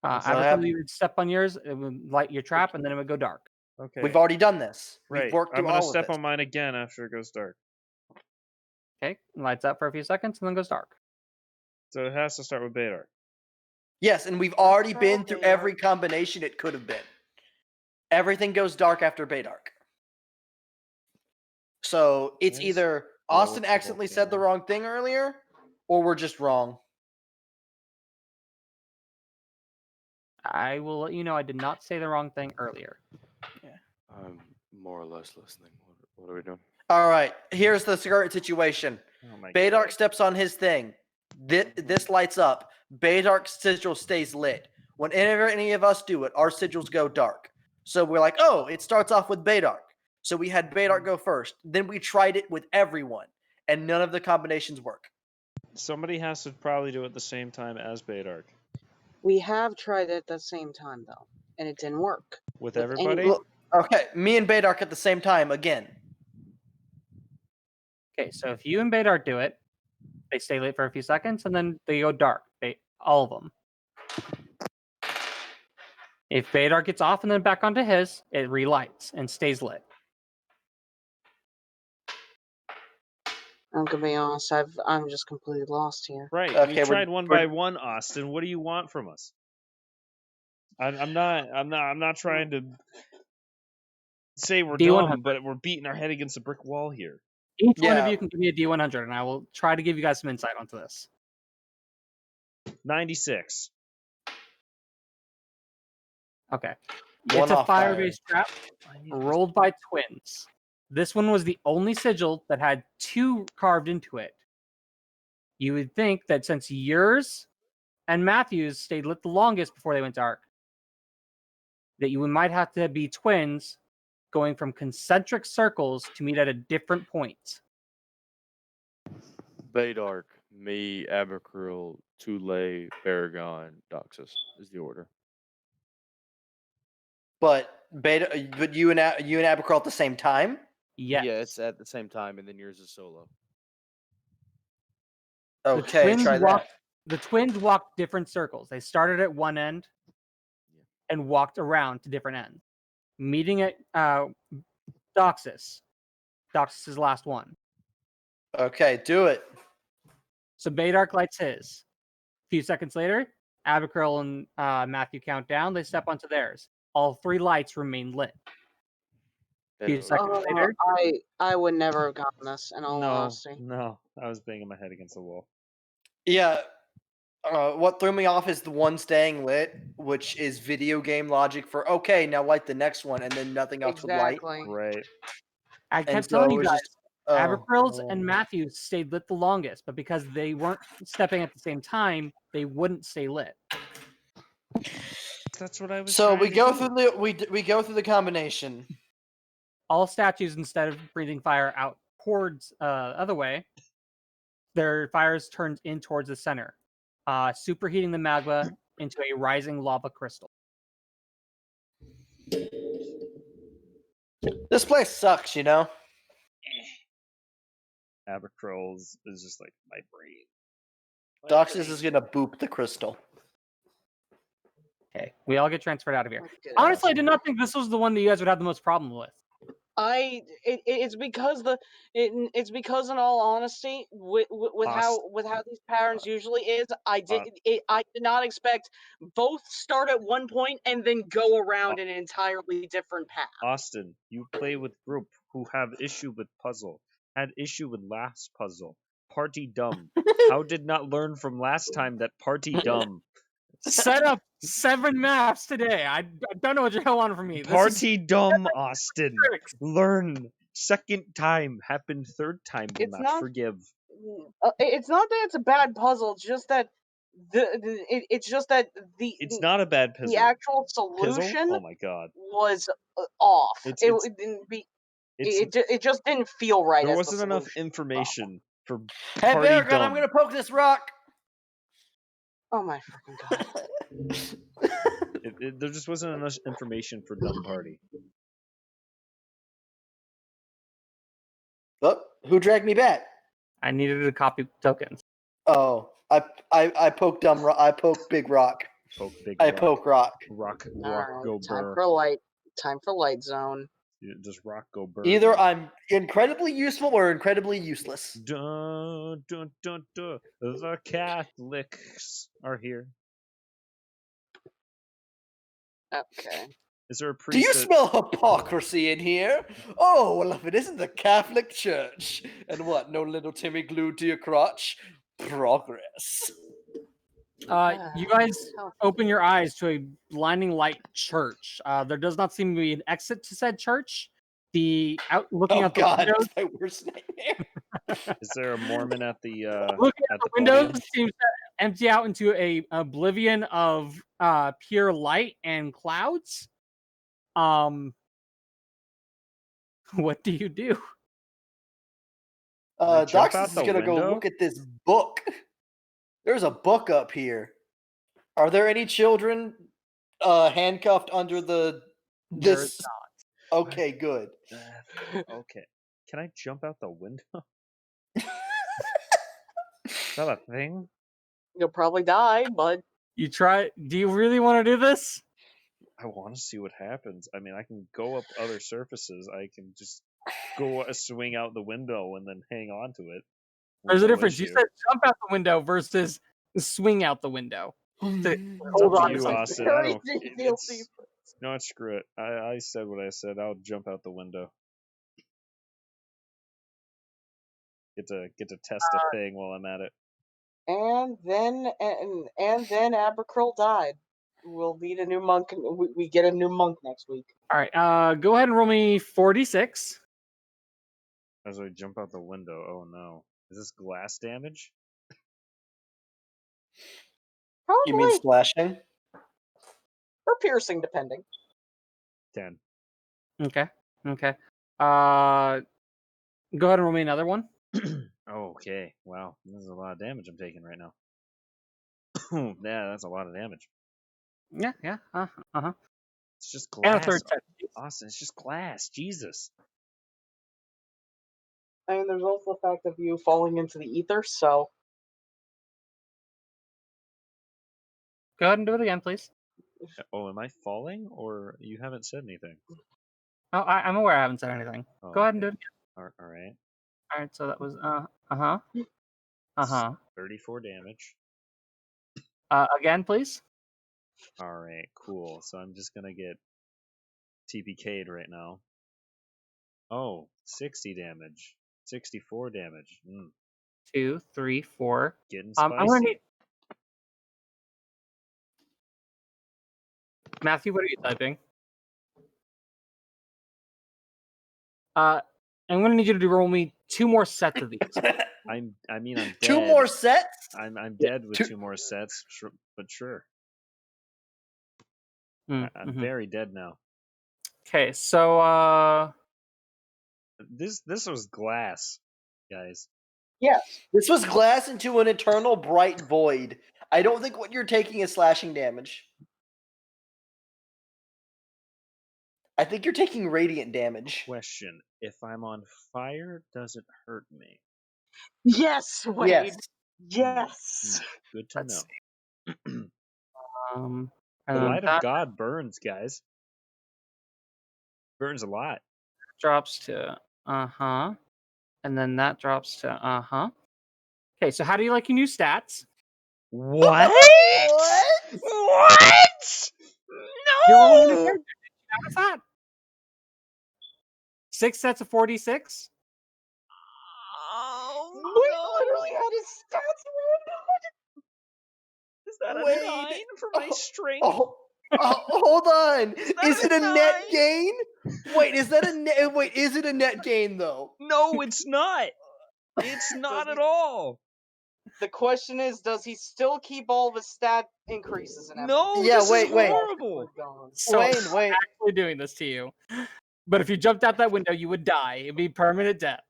So Abercrombie would step on yours, it would light your trap, and then it would go dark. Okay. We've already done this. right. We've worked I'm through gonna all step of this. on mine again after it goes dark. Okay, lights up for a few seconds and then goes dark. So it has to start with Baydark. Yes, and we've already Oh, been through Baydark. every combination it could have been. Everything goes dark after Baydark. So it's Nice. either Well, Austin what's the accidentally said the volcano? wrong thing earlier, or we're just wrong. I will let you know I did not say the wrong thing earlier. I'm more or less listening. What are we doing? All right, here's the current situation. Oh my Baydark God. steps on his thing. This lights up. Baydark's sigil stays lit. Whenever any of us do it, our sigils go dark. So we're like, oh, it starts off with Baydark. So we had Baydark go first. Then we tried it with everyone, and none of the combinations work. Somebody has to probably do it at the same time as Baydark. We have tried it at the same time though, and it didn't work. With With everybody? any- Okay, me and Baydark at the same time again. Okay, so if you and Baydark do it, they stay lit for a few seconds, and then they go dark. All of them. If Baydark gets off and then back onto his, it relights and stays lit. I'm gonna be honest. I'm just completely lost here. Right. Okay, we we're- tried one we're- by one, Austin. What do you want from us? I'm not trying to say we're D100. dumb, but we're beating our head against a brick wall here. Each one of Yeah. you can give me a D100, and I will try to give you guys some insight onto this. 96. Okay. One It's a off fire. fire-based trap rolled by twins. This one was the only sigil that had 2 carved into it. You would think that since yours and Matthew's stayed lit the longest before they went dark, that you might have to be twins going from concentric circles to meet at a different point. Baydark, me, Abercrombie, Tule, Baragon, Doxus is the order. But you and Abercrombie at the same time. Yes. Yeah, it's at the same time, and then yours is solo. Okay, try that. The twins walked different circles. They started at one end and walked around to different ends, meeting at Doxus. Doxus is the last one. Okay, do it. So Baydark lights his. A few seconds later, Abercrombie and Matthew count down. They step onto theirs. All 3 lights remain lit. A few seconds later, I would never have gotten this in all honesty. No, I was banging my head against the wall. Yeah. What threw me off is the one staying lit, which is video game logic for okay, now light the next one, and then nothing else would light. Exactly. Right. I And kept so telling it you was guys, just Abercrombie and Matthews stayed lit the longest, but because they weren't stepping at the same time, they wouldn't stay lit. That's what I was. So trying we to go do. through the we go through the combination. All statues, instead of breathing fire out towards other way, their fires turned in towards the center, superheating the magma into a rising lava crystal. This place sucks, you know. Abercrombie is just like my brain. Doxus is gonna boop the crystal. Okay, we all get transferred out of here. Okay. Honestly, I did not think this was the one that you guys would have the most problem with. It's because it's because in all honesty with how these patterns usually is, I did not expect both start at one point and then go around an entirely different path. Austin, you play with group who have issue with puzzle. Had issue with last puzzle. Party dumb. How did not learn from last time that party dumb? Set up 7 maps today. I don't know what you want from me. Party dumb, Austin. Learn. Second time happened. Third time will It's not not- forgive. It's not that it's a bad puzzle. It's just that it's It's not a bad puzzle. the actual Pizzle? solution Oh my god. was off. It's- It just didn't feel right. There as wasn't the enough solution. information for Hey, party Baragon, dumb. I'm gonna poke this rock. Oh my freaking god! There just wasn't enough information for dumb party. Oh, who dragged me back? I needed to copy tokens. Oh, I poked I poked big rock. Poke big I rock. poke rock. Rock Alright, go time burr. for light. Time for light zone. Just rock go burr. Either I'm incredibly useful or incredibly useless. Dun, dun, dun, dun. The Catholics are here. Okay. Is there a Do priest? you that- smell hypocrisy in here? Oh, well, if it isn't the Catholic Church. And what, no little Timmy glued to your crotch? Progress. You guys open your eyes to a blinding light church. There does not seem to be an exit to said church. Looking out the windows, it's my worst nightmare. Is there a Mormon at the looking at out the the windows podium? seems to empty out into a oblivion of pure light and clouds. What do you do? Can I jump Doxus out is the gonna go window? look at this book. There's a book up here. Are there any children handcuffed under the There this? is Okay, good. Okay. Can I jump out the window? Is that a thing? You'll probably die, but You try. Do you really want to do this? I want to see what happens. I mean, I can go up other surfaces. I can just go swing out the window and then hang on to it. There's a No difference. You issue. said jump out the window versus swing out the window. It's up Hold to on you, to something. Austin. I don't. It's, no, screw it. I said what I said. I'll jump out the window. Get to test a thing while I'm at it. and then Abercroll died. We'll need a new monk. We get a new monk next week. All right. Go ahead and roll me 46. As I jump out the window. Oh no! Is this glass damage? Probably. You mean slashing? Or piercing, depending. 10. Okay. Okay. Go ahead and roll me another one. Okay. Wow. This is a lot of damage I'm taking right now. Yeah, that's a lot of damage. Yeah. Yeah. Uh-huh. It's just And a glass. third set. Austin, it's just glass. Jesus. I mean, there's also the fact of you falling into the ether, so. Go ahead and do it again, please. Oh, am I falling? Or you haven't said anything? Oh, I'm aware I haven't said anything. Oh, Go ahead and do okay. it again. All right. All right. So that was 34 damage. Again, please. All right, cool. So I'm just gonna get TPK'd right now. Oh, 60 damage. 64 damage. 2, 3, 4. Getting I'm spicy. gonna need Matthew. What are you typing? I'm gonna need you to roll me 2 more sets of these. I'm dead. 2 more sets? I'm dead with 2 more sets, but sure. I'm very dead now. Okay, so This was glass, guys. Yes. This was glass into an eternal bright void. I don't think what you're taking is slashing damage. I think you're taking radiant damage. Question: if I'm on fire, does it hurt me? Yes, Wade. Yes. Yes. Good to Let's know. and The then light of that God burns, guys. Burns a lot. drops to and then that drops to Okay, so how do you like your new stats? What? What? You're rolling a No! character. How is that? 6 sets of 46. Oh, Wade literally had his stats Is that a Wade. 9 for my strength? Hold on. Is it a net 9? gain? Wait, is that a net? Wait, is it a net gain though? No, it's not. It's not at all. The question is, does he still keep all of his stat increases and everything? No, Yeah, this wait, is wait. horrible. So Wayne, I'm actually doing this to you. But if you jumped out that window, you would die. It'd be permanent death.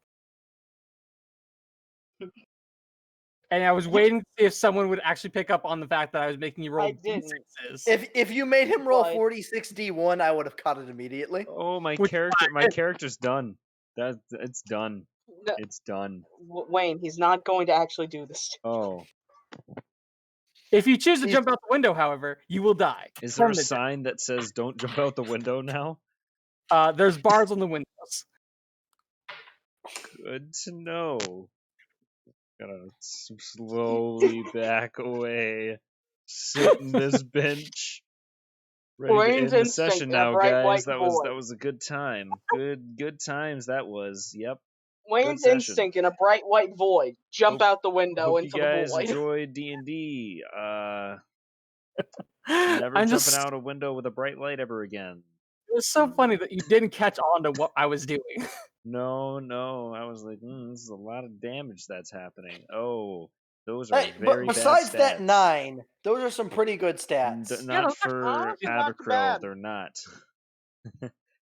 And I was waiting to see if someone would actually pick up on the fact that I was making you roll I didn't. d6s. If you made him roll But- 46d1, I would have caught it immediately. Oh, my Which character's done. It's done. No, It's done. Wayne, he's not going to actually do this. Oh. If you choose to He's- jump out the window, however, you will die. Is there a Permanent death. sign that says don't jump out the window now? There's bars on the windows. Good to know. Gotta slowly back away. Sit in this bench. Ready to Wayne's end the instinct, session that now, bright guys. white That boy. was a good time. Good times that was. Yep. Wayne's session. instinct in a bright white void. Jump out the window Hope into you the guys void. enjoyed D&D. Never I'm jumping just. out a window with a bright light ever again. It was so funny that you didn't catch on to what I was doing. No. I was like, this is a lot of damage that's happening. Oh, those are Hey, but very besides bad that stats. 9, those are some pretty good stats. Not those are for honestly not Abercrombie, bad. they're not.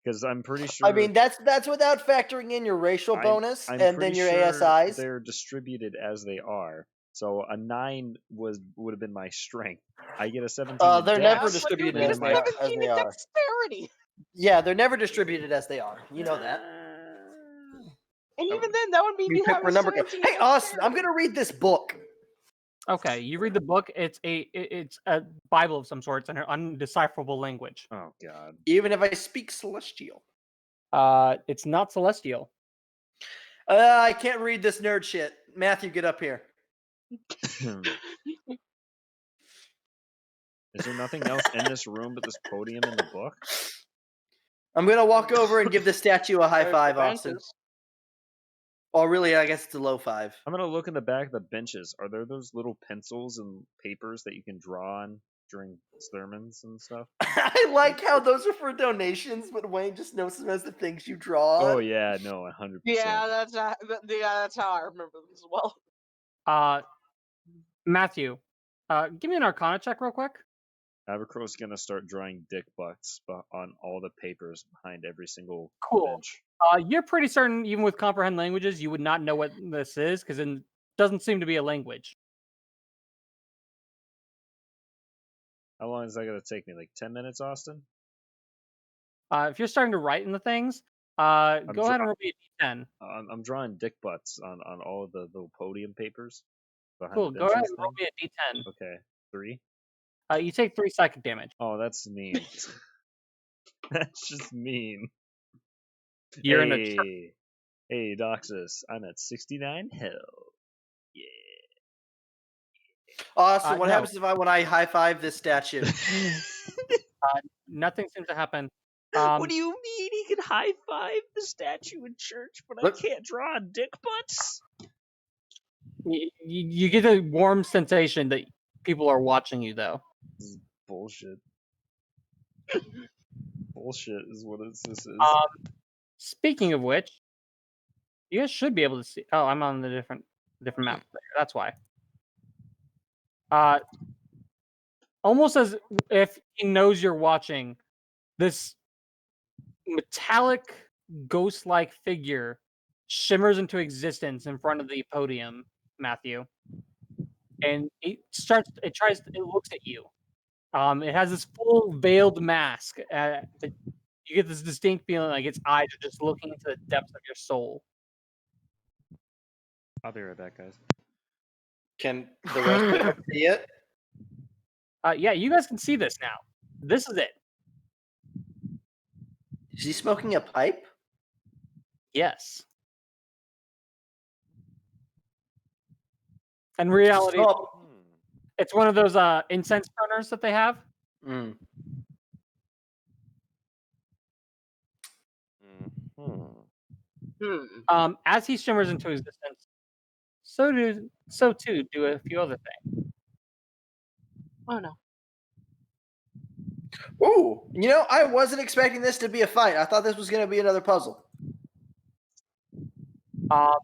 Because I'm pretty sure. I mean, that's without factoring in your racial bonus I'm and pretty then your sure ASIs. they're distributed as they are. So a 9 would have been my strength. I get a 17. They're in never dex, distributed and as then they my are. 17 in dexterity. Yeah, they're never distributed as they are. You know that. And even then, that would mean You you pick have for a number. 17 Hey, Austin, I'm gonna read this book. Okay, you read the book. It's a Bible of some sorts in an undecipherable language. Oh God. Even if I speak Celestial. It's not celestial. I can't read this nerd shit. Matthew, get up here. Is there nothing else in this room but this podium and the book? I'm gonna walk over and give the statue a high There's five, the Austin. benches. Oh, really? I guess it's a low 5. I'm gonna look in the back of the benches. Are there those little pencils and papers that you can draw on during sermons and stuff? I like how those are for donations, but Wayne just knows them as the things you draw on. Oh yeah, no, 100%. Yeah, that's how I remember them as well. Matthew, give me an Arcana check real quick. Abercrombie's gonna start drawing dick butts on all the papers behind every single Cool. bench. You're pretty certain, even with comprehend languages, you would not know what this is because it doesn't seem to be a language. How long is that gonna take me? Like 10 minutes, Austin? If you're starting to write in the things, go ahead and roll me a d10. I'm drawing dick butts on all of the little podium papers behind Cool. the Go ahead benches and roll thing. me a d10. Okay, 3. You take 3 psychic damage. Oh, that's mean. That's just mean. You're hey, in a hey, Doxus, I'm at 69 hell. Yeah. Austin, what no. happens when I high five this statue? Nothing seems to happen. What do you mean he can high five the statue in church, but Look. I can't draw dick butts? You get a warm sensation that people are watching you, though. This is bullshit. Bullshit is what this is. Speaking of which, you guys should be able to see. Oh, I'm on the different map there. That's why. Almost as if he knows you're watching, this metallic, ghost-like figure shimmers into existence in front of the podium, Matthew, and it looks at you. It has this full veiled mask. You get this distinct feeling like its eyes are just looking into the depths of your soul. I'll be right back, guys. Can the rest of us see it? Yeah, you guys can see this now. This is it. Is he smoking a pipe? Yes. In reality, Stop. it's one of those incense burners that they have. Mm. As he shimmers into existence, so too do a few other things. Oh no. Ooh, I wasn't expecting this to be a fight. I thought this was going to be another puzzle. A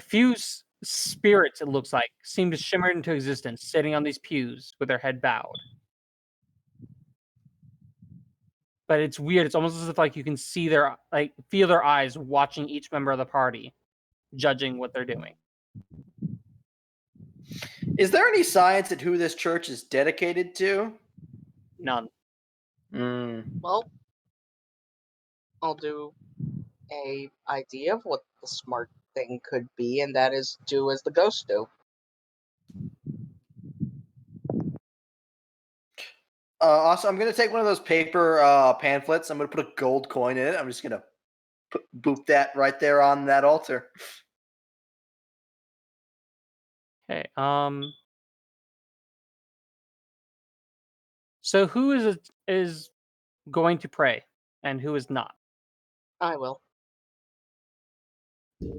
few spirits, it looks like, seem to shimmer into existence, sitting on these pews with their head bowed. But it's weird. It's almost as if you can see feel their eyes watching each member of the party, judging what they're doing. Is there any science at who this church is dedicated to? None. Well, I'll do a idea of what the smart thing could be, and that is do as the ghosts do. Also, I'm going to take one of those paper pamphlets. I'm going to put a gold coin in it. I'm just going to boop that right there on that altar. Okay. So who is going to pray, and who is not? I will. All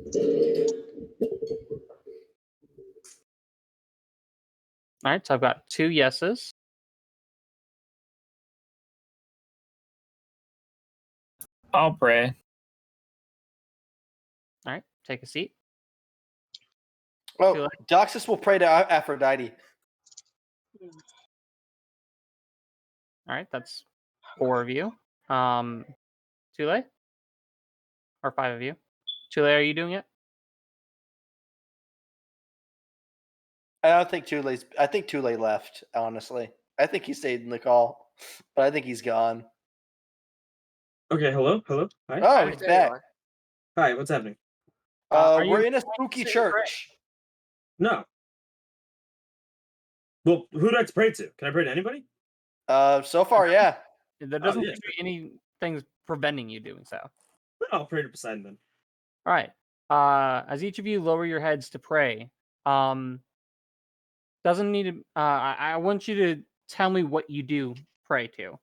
right, so I've got 2 yeses. I'll pray. All right, take a seat. Oh, Doxus will pray to Aphrodite. All right, that's 4 of you. Tule? Or 5 of you. Tule, are you doing it? I don't think Tule's. I think Tule left. Honestly, I think he stayed in the call, but I think he's gone. Okay, hello? Hi? Oh, he's There you back. are. Hi, what's happening? Are We're you in a spooky sit and pray? church. No. Well, who do I have to pray to? Can I pray to anybody? So far, yeah. There Oh, doesn't yeah, seem to be any things preventing you doing so. I'll pray to Poseidon then. All right. As each of you lower your heads to pray, doesn't need to. I want you to tell me what you do pray to.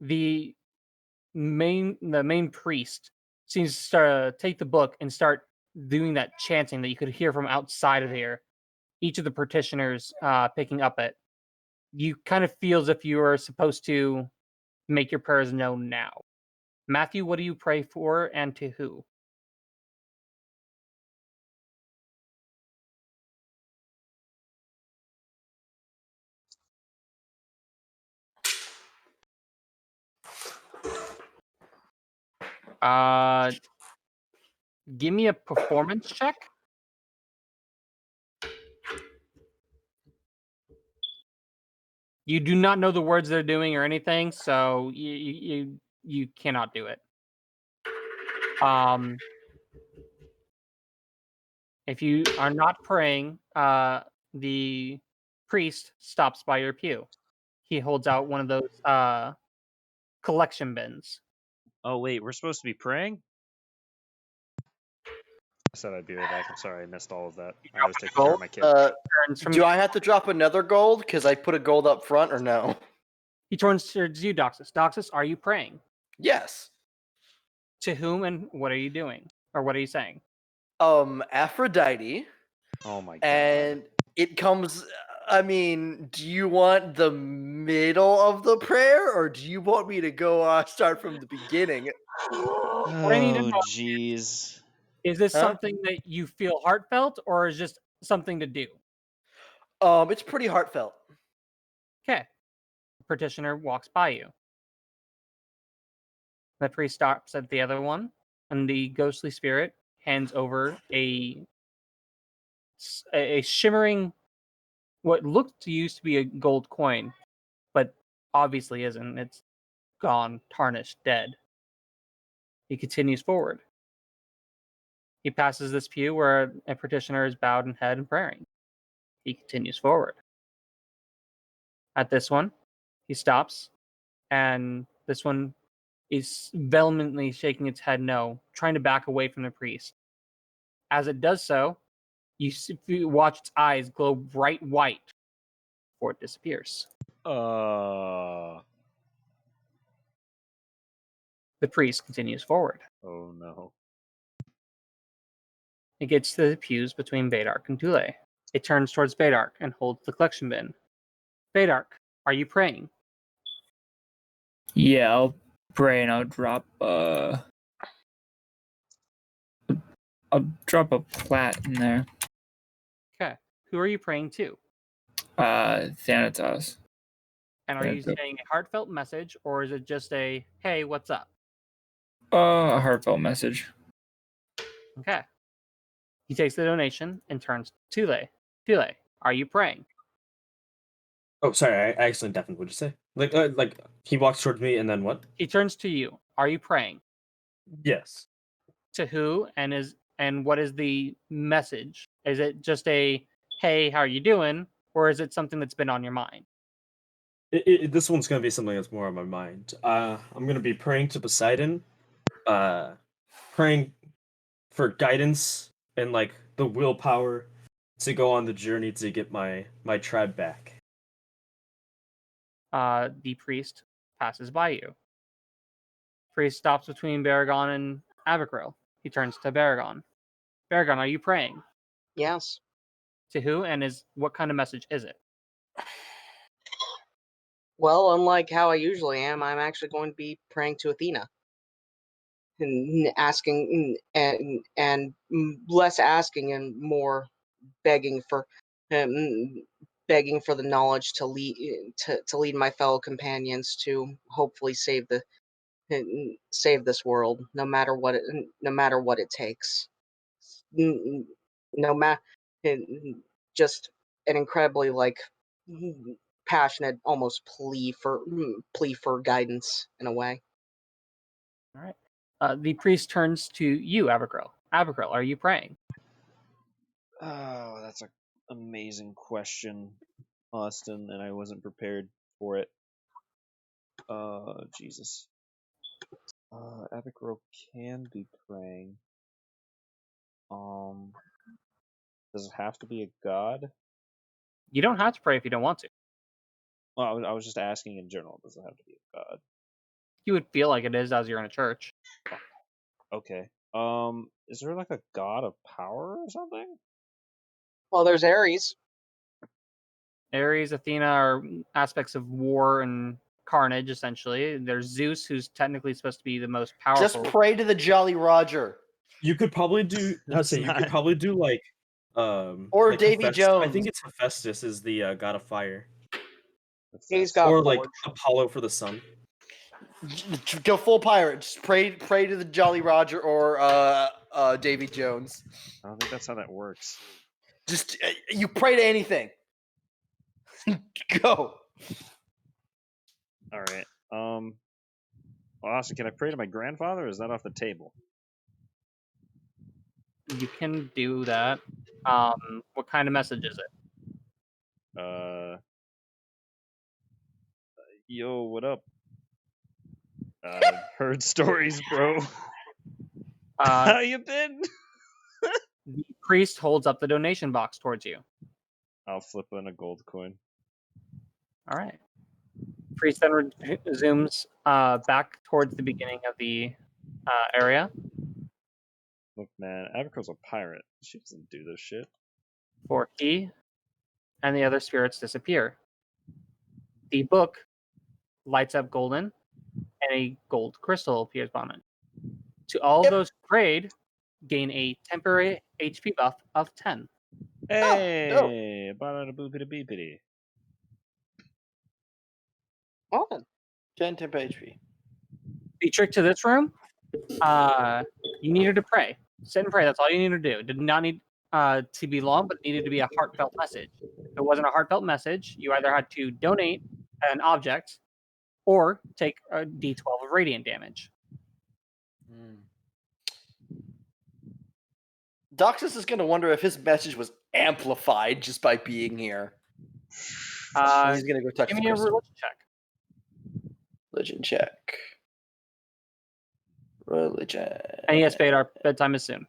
The main priest seems to start take the book and start doing that chanting that you could hear from outside of here. Each of the petitioners picking up it. You kind of feel as if you are supposed to make your prayers known now. Matthew, what do you pray for and to who? Give me a performance check. You do not know the words they're doing or anything, so you cannot do it. If you are not praying, the priest stops by your pew. He holds out one of those collection bins. Oh wait, we're supposed to be praying? I said I'd be right back. I'm sorry, I missed all of that. I was taking care of my kid. Do I have to drop another gold because I put a gold up front, or no? He turns towards you, Doxus. Doxus, are you praying? Yes. To whom and what are you doing? Or what are you saying? Aphrodite. Oh my god. And it comes. I mean, do you want the middle of the prayer, or do you want me to go start from the beginning? What I need to Oh know jeez. is this Huh? something that you feel heartfelt, or is just something to do? It's pretty heartfelt. Okay. Petitioner walks by you. The priest stops at the other one, and the ghostly spirit hands over a shimmering, what looked to used to be a gold coin, but obviously isn't. It's gone, tarnished, dead. He continues forward. He passes this pew where a petitioner is bowed in head and praying. He continues forward. At this one, he stops, and this one is vehemently shaking its head no, trying to back away from the priest. As it does so, you watch its eyes glow bright white before it disappears. Oh The priest continues forward. no. It gets to the pews between Badark and Tule. It turns towards Badark and holds the collection bin. Badark, are you praying? Yeah, I'll pray and I'll drop a plat in there. Okay. Who are you praying to? Thanatos. And are you saying a heartfelt message, or is it just a, hey, what's up? A heartfelt message. Okay. He takes the donation and turns to Tule. Tule, are you praying? Oh, sorry, I accidentally deafened. What'd you say? Like he walks towards me and then what? He turns to you. Are you praying? Yes. To who and what is the message? Is it just a, hey, how are you doing? Or is it something that's been on your mind? This one's gonna be something that's more on my mind. I'm gonna be praying to Poseidon, praying for guidance and like the willpower to go on the journey to get my tribe back. The priest passes by you. Priest stops between Baragon and Abigail. He turns to Baragon. Baragon, are you praying? Yes. To who, and what kind of message is it? Well, unlike how I usually am, I'm actually going to be praying to Athena. And asking and less asking and more begging for begging for the knowledge to lead my fellow companions to hopefully save this world, no matter what it takes. No matter just an incredibly passionate, almost plea for guidance in a way. All right. The priest turns to you, Abigail. Abigail, are you praying? Oh, that's an amazing question, Austin, and I wasn't prepared for it. Jesus. Abigail can be praying. Does it have to be a god? You don't have to pray if you don't want to. Well, I was just asking in general. Does it have to be a god? You would feel like it is as you're in a church. Okay. Is there like a god of power or something? Well, there's Ares. Ares, Athena are aspects of war and carnage, essentially. There's Zeus, who's technically supposed to be the most powerful. Just pray to the Jolly Roger. You could probably do. You could probably do like. Or like Davy I Jones. think it's Hephaestus is the god of fire. He's got or forge. like Apollo for the sun. Go full pirate. Just pray to the Jolly Roger or Davy Jones. I don't think that's how that works. Just you pray to anything. Go. All right. Well, Austin, can I pray to my grandfather, or is that off the table? You can do that. What kind of message is it? Yo, what up? I've heard stories, bro. How you been? The priest holds up the donation box towards you. I'll flip in a gold coin. All right. Priest then zooms back towards the beginning of the area. Look, man, Abigail's a pirate. She doesn't do this shit. For he and the other spirits disappear. The book lights up golden, and a gold crystal appears on it. To all those who prayed, gain a temporary HP buff of 10. Hey, boopity beepity. Well then. 10 temp HP. The trick to this room, you needed to pray. Sit and pray. That's all you needed to do. Did not need to be long, but it needed to be a heartfelt message. If it wasn't a heartfelt message, you either had to donate an object or take a D12 of radiant damage. Doxus is going to wonder if his message was amplified just by being here. He's going to go touch give the me a crystal. religion check. Religion check. Religion. And yes, Fade, our bedtime is soon.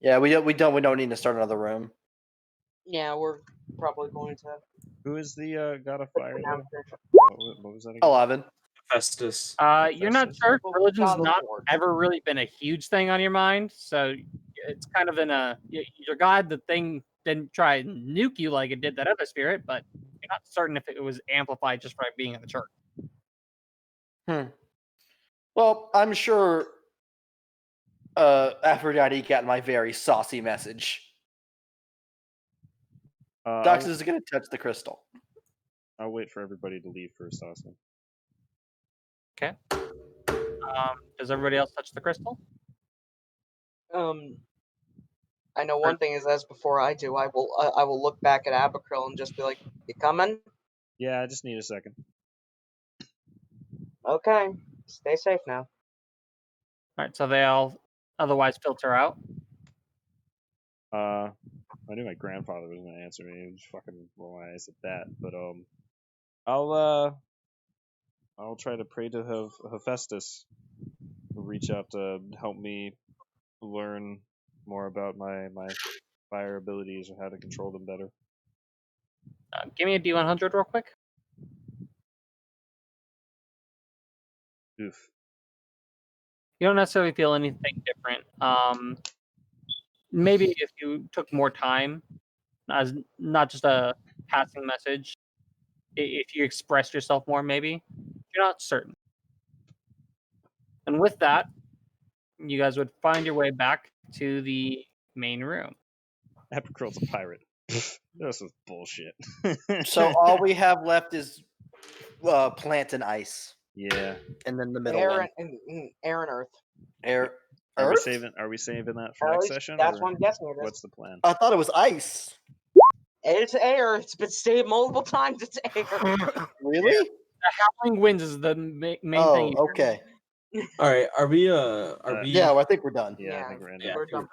Yeah, we don't need to start another room. Yeah, we're probably going to. Who is the god of fire? Though? What was that again? 11. Hephaestus. You're not Hephaestus. sure. Religion's God of not War. ever really been a huge thing on your mind, so it's kind of in you're glad the thing didn't try and nuke you like it did that other spirit, but you're not certain if it was amplified just by being in the church. Well, I'm sure Aphrodite got my very saucy message. Doxus is going to touch the crystal. I'll wait for everybody to leave first, Austin. Okay. Does everybody else touch the crystal? I know one thing is as before I do, I will look back at Abigail and just be like, "You coming?" Yeah, I just need a second. Okay. Stay safe now. All right, so they all otherwise filter out. I knew my grandfather was gonna answer me. Just fucking roll my eyes at that. But I'll try to pray to Hephaestus. Reach out to help me learn more about my fire abilities and how to control them better. Give me a D100 real quick. Oof. You don't necessarily feel anything different. Maybe if you took more time, as not just a passing message, if you expressed yourself more, maybe you're not certain. And with that, you guys would find your way back to the main room. Epicurl's a pirate. This is bullshit. So all we have left is plant and ice, yeah. and then the middle Air one. and air and earth. Air. Are we Earth? saving? Are we saving that for At next least session? that's or what I'm guessing it is. What's the plan? I thought it was ice. It's air. It's been stated multiple times. It's air. Really? The howling winds is the main thing. Oh, okay. All right, are we? Yeah, well, I think we're done. Yeah, I think we're in. Yeah. We're done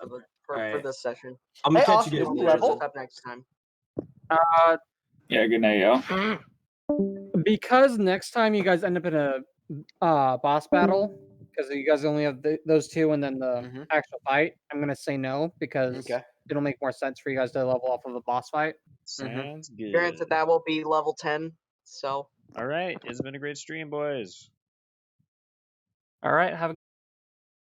for Alright. this session. I'm gonna Hey, catch Austin, you did guys we later. level? Up next time. Yeah, good night, y'all. Because next time you guys end up in a boss battle, because you guys only have those two and then the Mhm. actual fight, I'm gonna say no because Okay. it'll make more sense for you guys to level off of a boss fight. Sounds good. Granted, that will be level 10. So. All right, it's been a great stream, boys. All right, have a